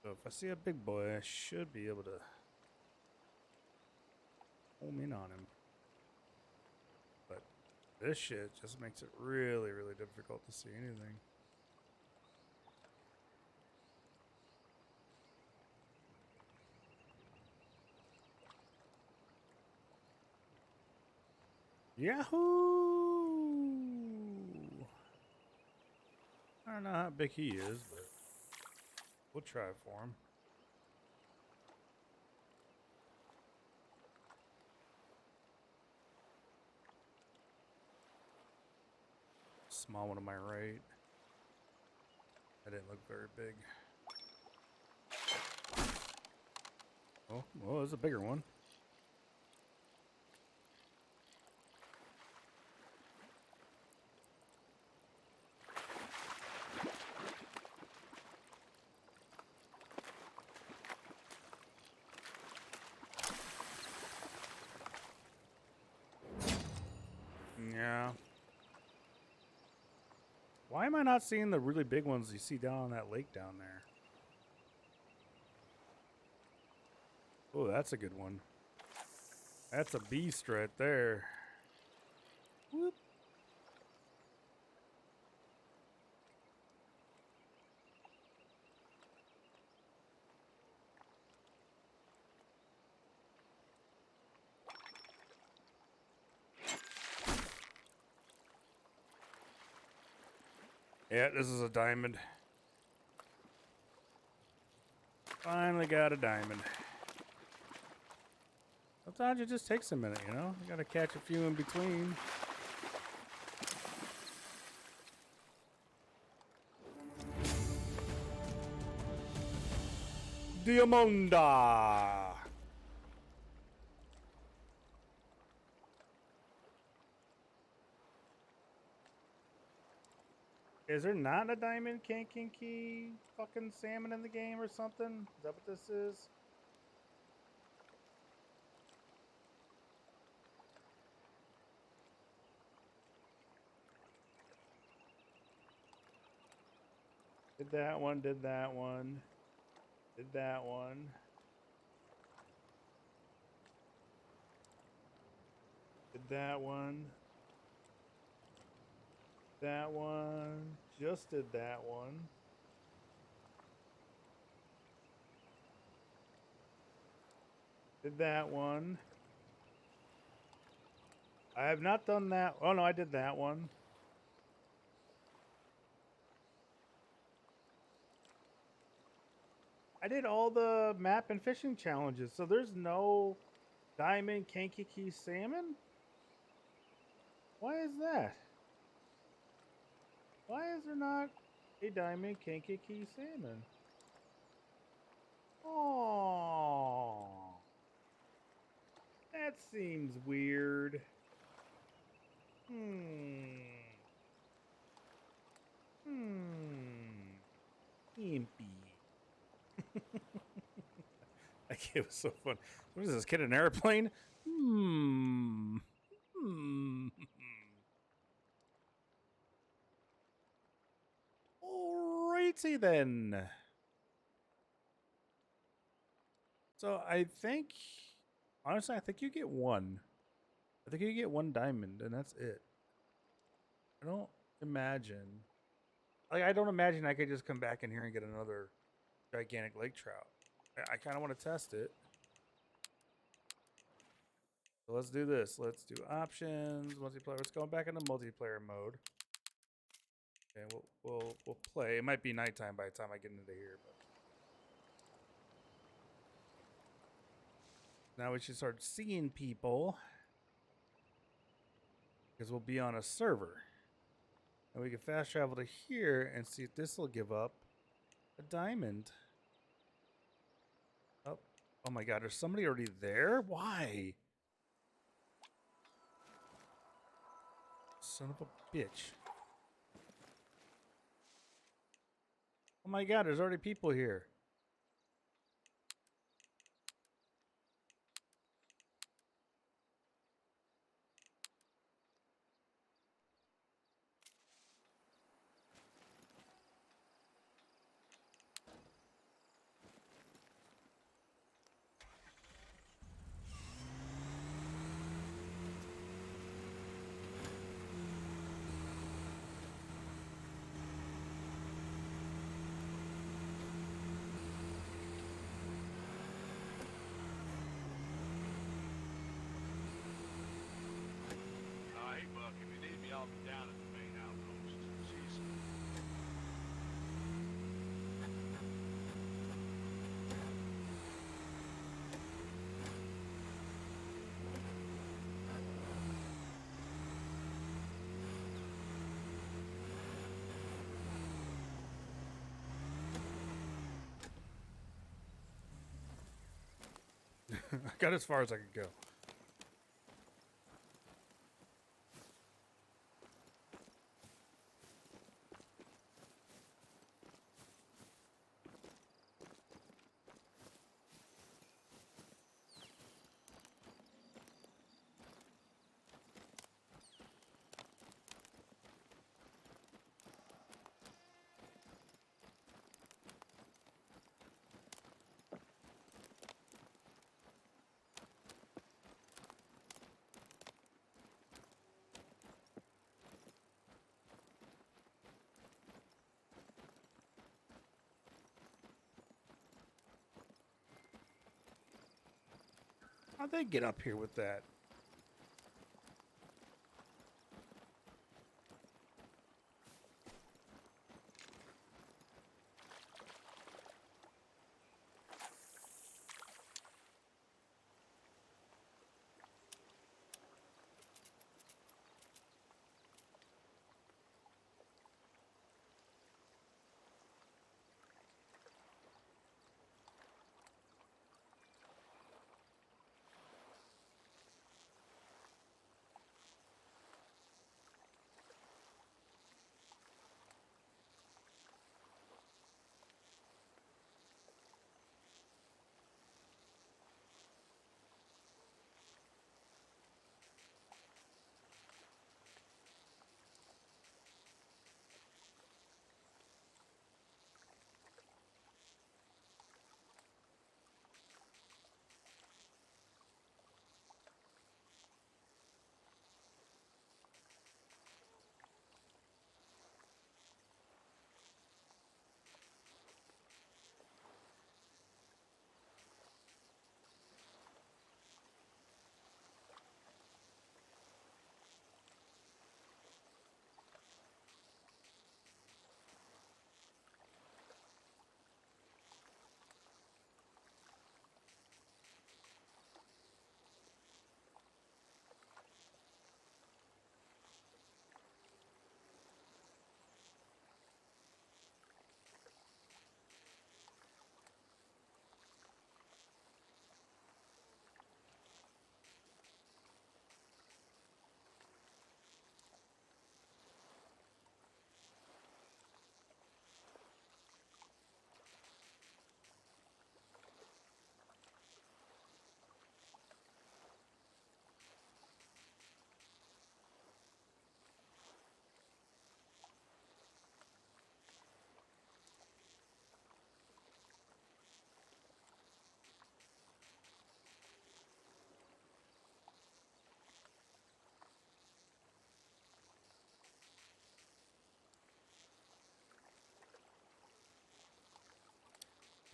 So if I see a big boy, I should be able to home in on him. But this shit just makes it really, really difficult to see anything. Yahoo! I don't know how big he is, but we'll try for him. Small one to my right. That didn't look very big. Oh, well, there's a bigger one. Yeah. Why am I not seeing the really big ones you see down on that lake down there? Oh, that's a good one. That's a beast right there. Whoop. Yeah, this is a diamond. Finally got a diamond. Sometimes it just takes a minute, you know? You gotta catch a few in between. Diamonda! Is there not a diamond kinky fucking salmon in the game or something? Is that what this is? Did that one, did that one. Did that one. Did that one. That one. Just did that one. Did that one. I have not done that. Oh no, I did that one. I did all the map and fishing challenges, so there's no diamond kankakee salmon? Why is that? Why is there not a diamond kankakee salmon? Oh, that seems weird. Impy. That kid was so fun. What is this kid, an airplane? Alrighty then. So I think, honestly, I think you get one. I think you get one diamond, and that's it. I don't imagine. Like, I don't imagine I could just come back in here and get another gigantic lake trout. I kind of want to test it. So let's do this. Let's do options, multiplayer. Let's go back into multiplayer mode. Okay, we'll play. It might be nighttime by the time I get into here, but now we should start seeing people because we'll be on a server. And we can fast travel to here and see if this will give up a diamond. Oh, oh my God, there's somebody already there? Why? Son of a bitch. Oh my God, there's already people here. Hey, Buck, if you need me, I'll be down at the main outpost. See you soon. I got as far as I could go. How'd they get up here with that?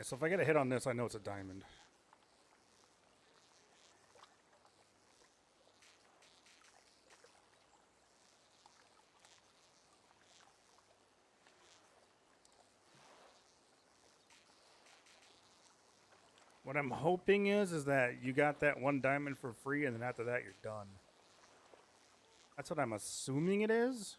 So if I get a hit on this, I know it's a diamond. What I'm hoping is that you got that one diamond for free, and then after that, you're done. That's what I'm assuming it is.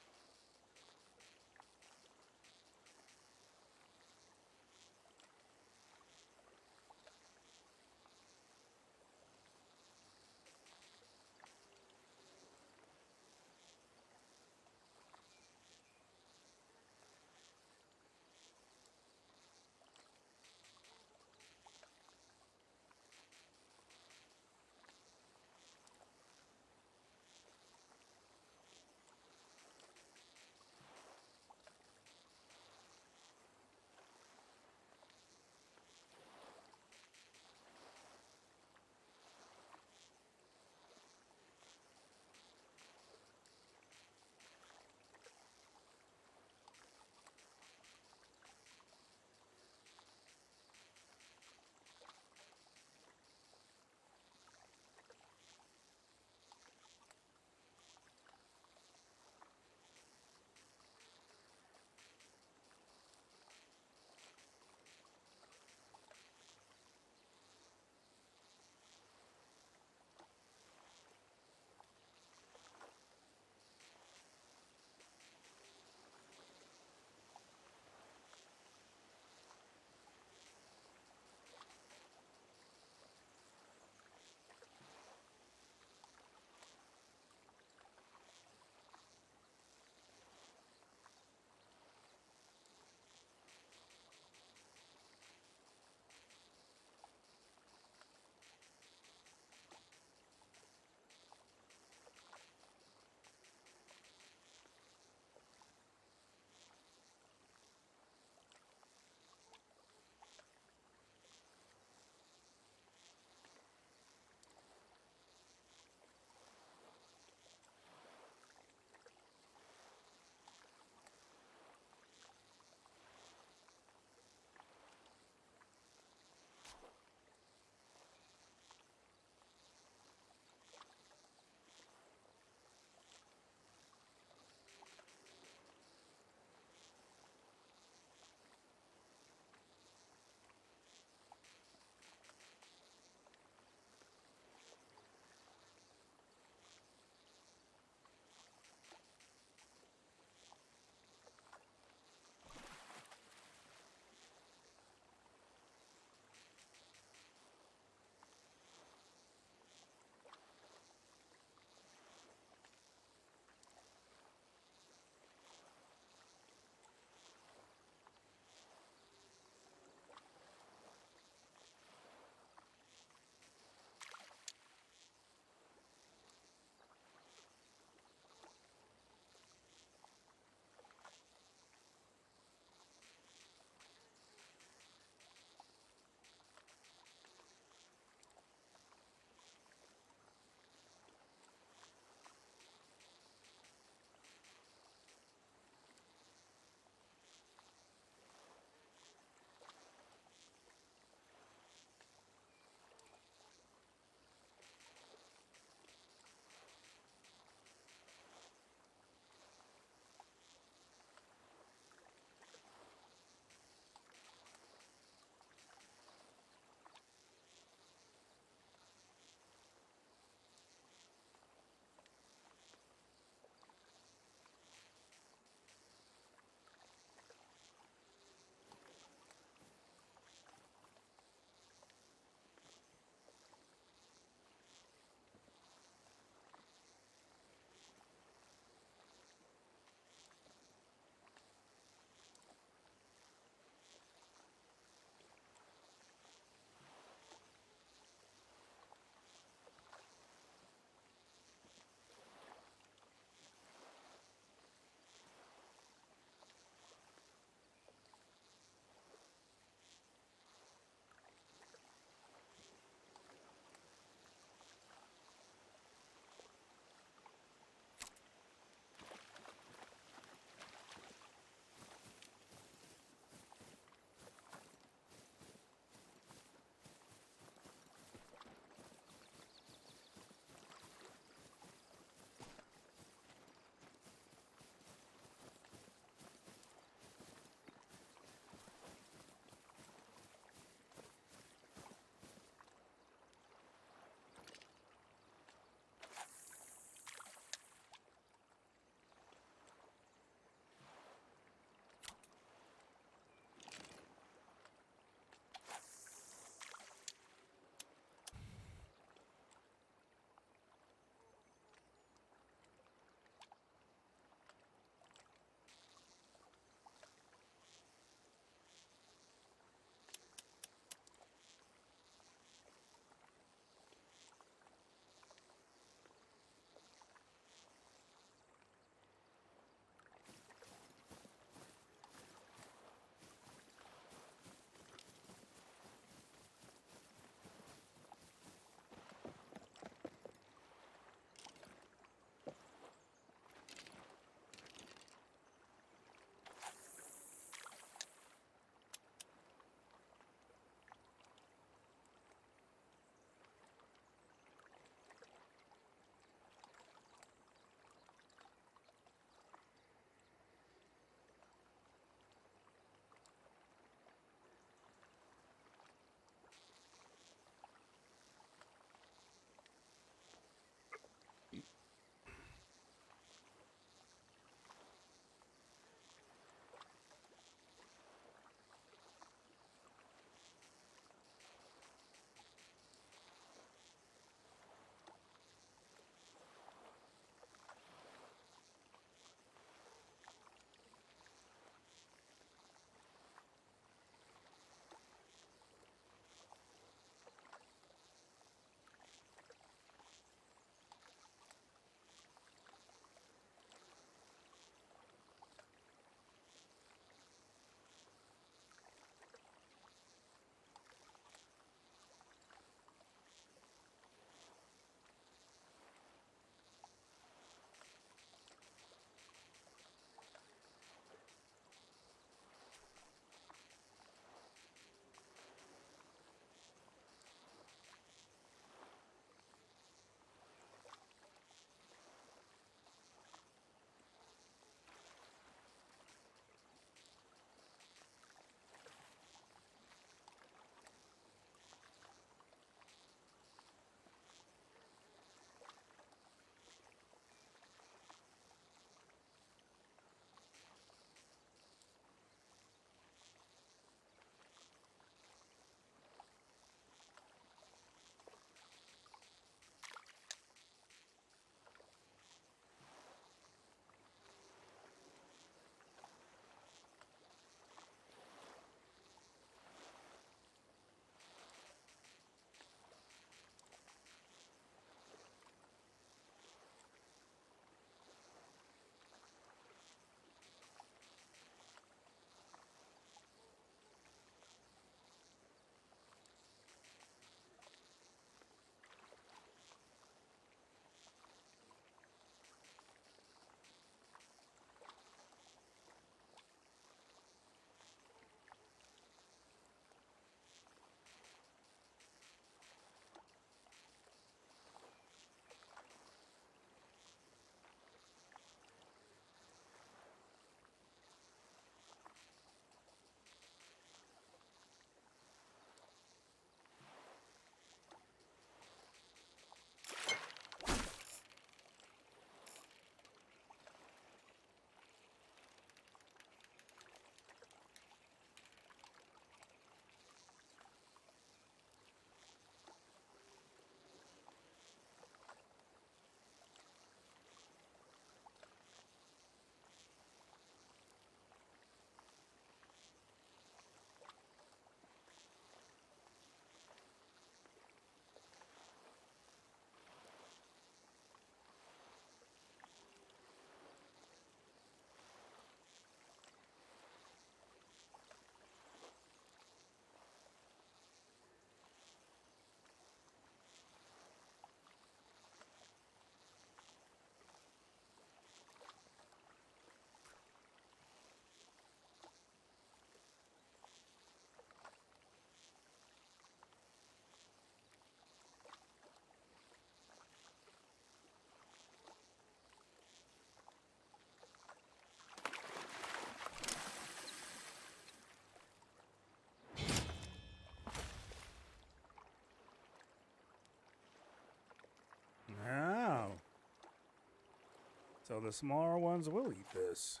So the smaller ones will eat this.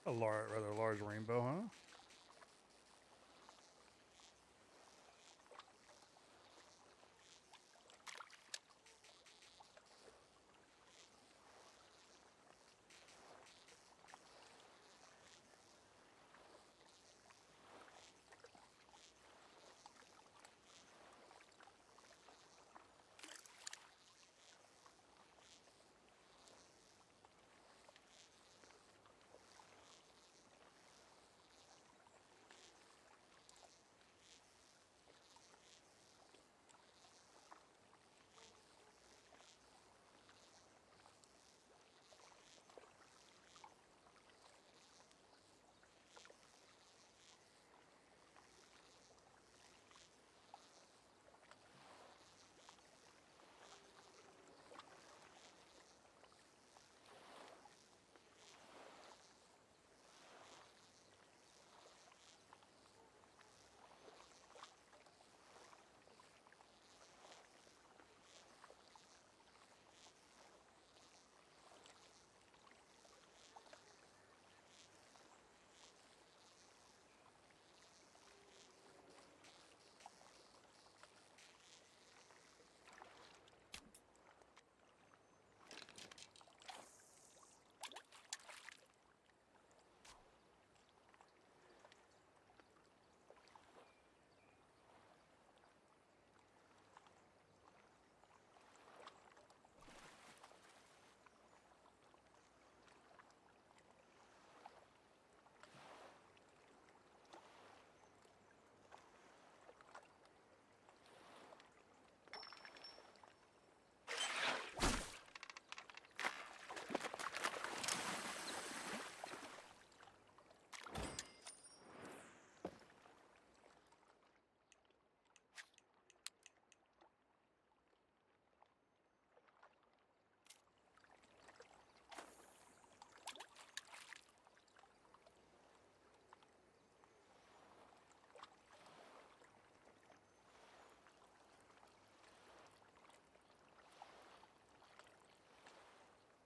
A rather large rainbow, huh?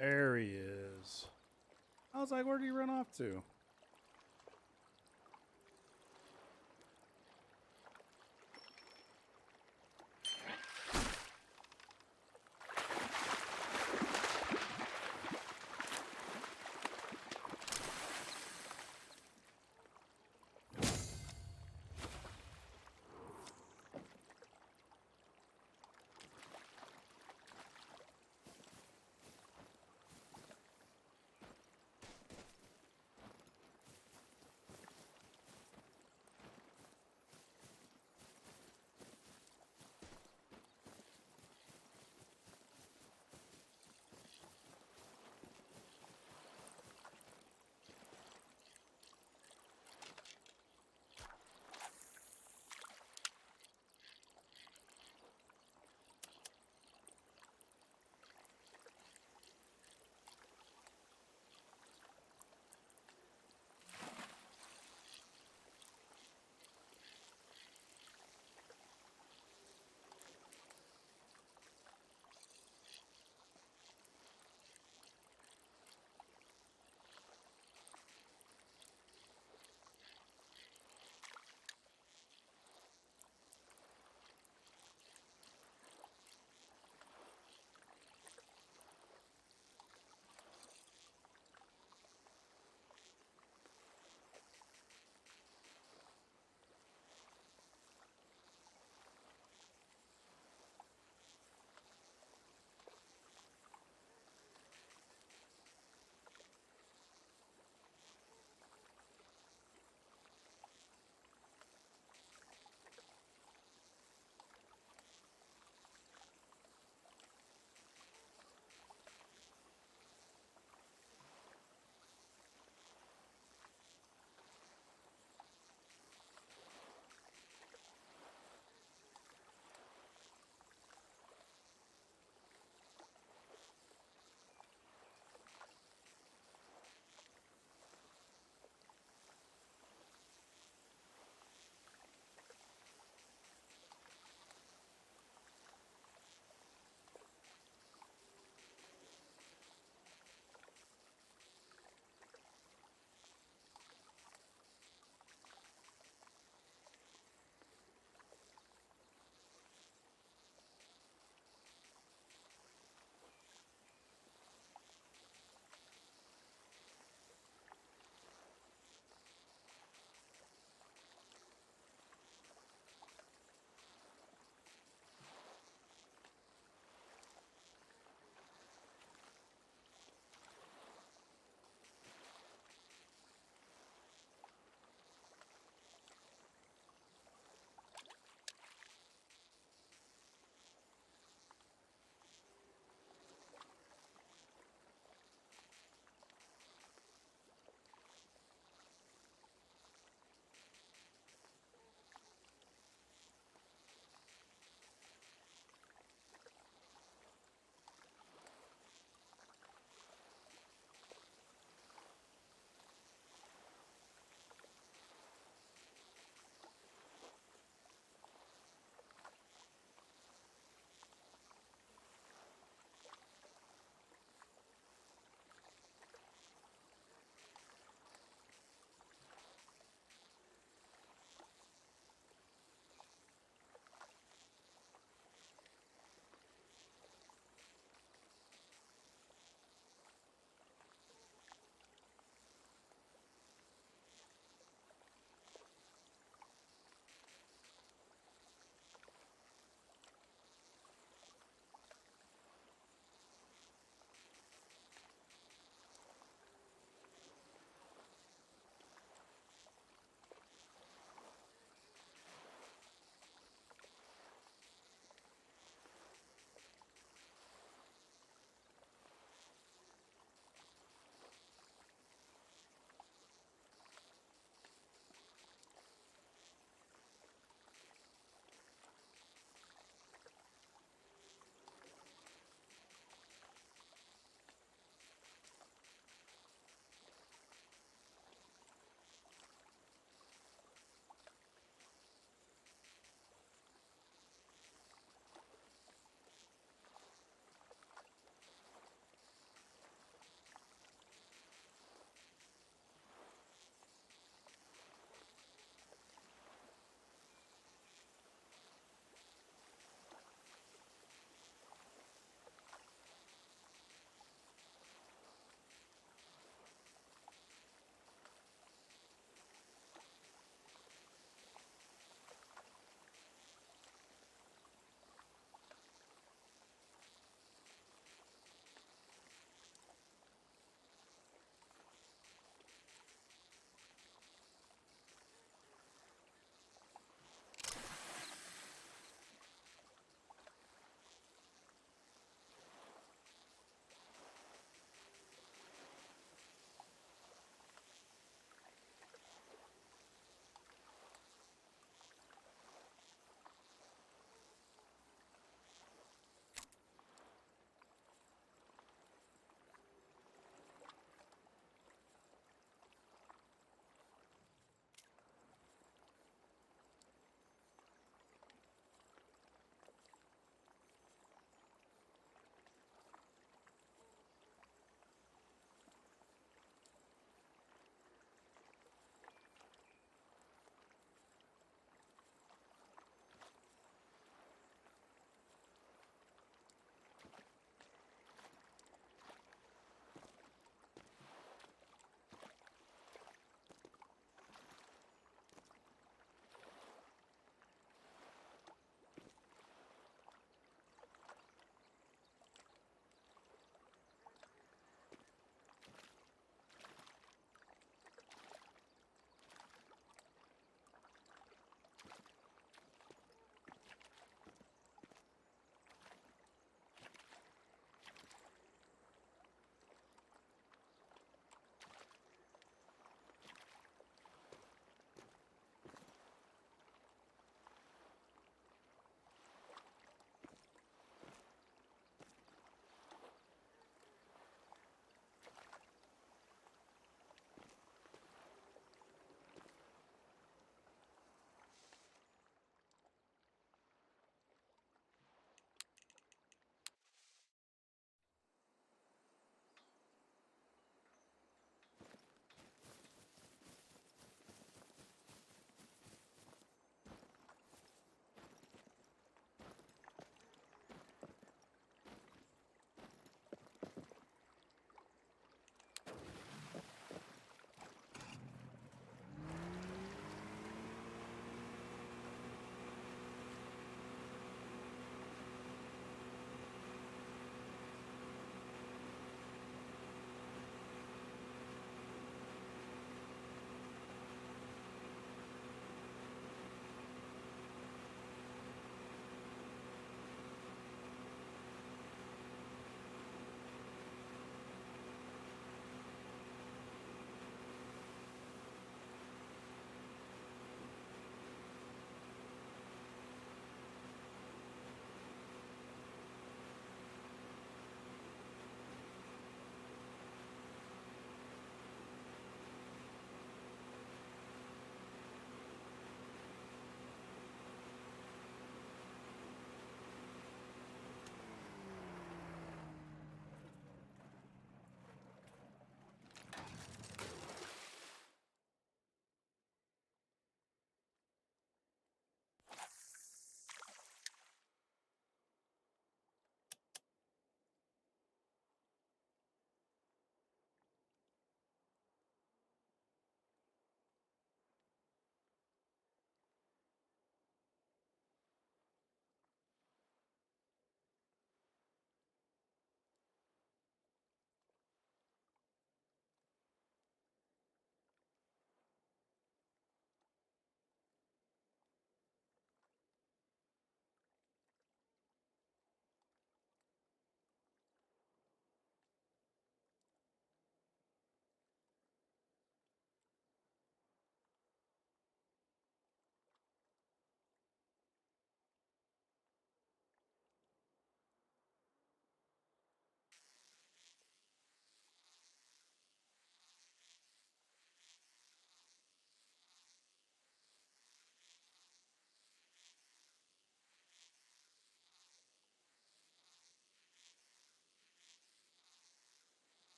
There he is. I was like, where did he run off to?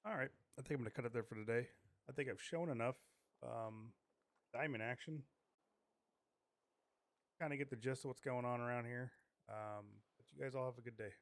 All right. I think I'm going to cut it there for today. I think I've shown enough diamond action. Kind of get the gist of what's going on around here. But you guys all have a good day.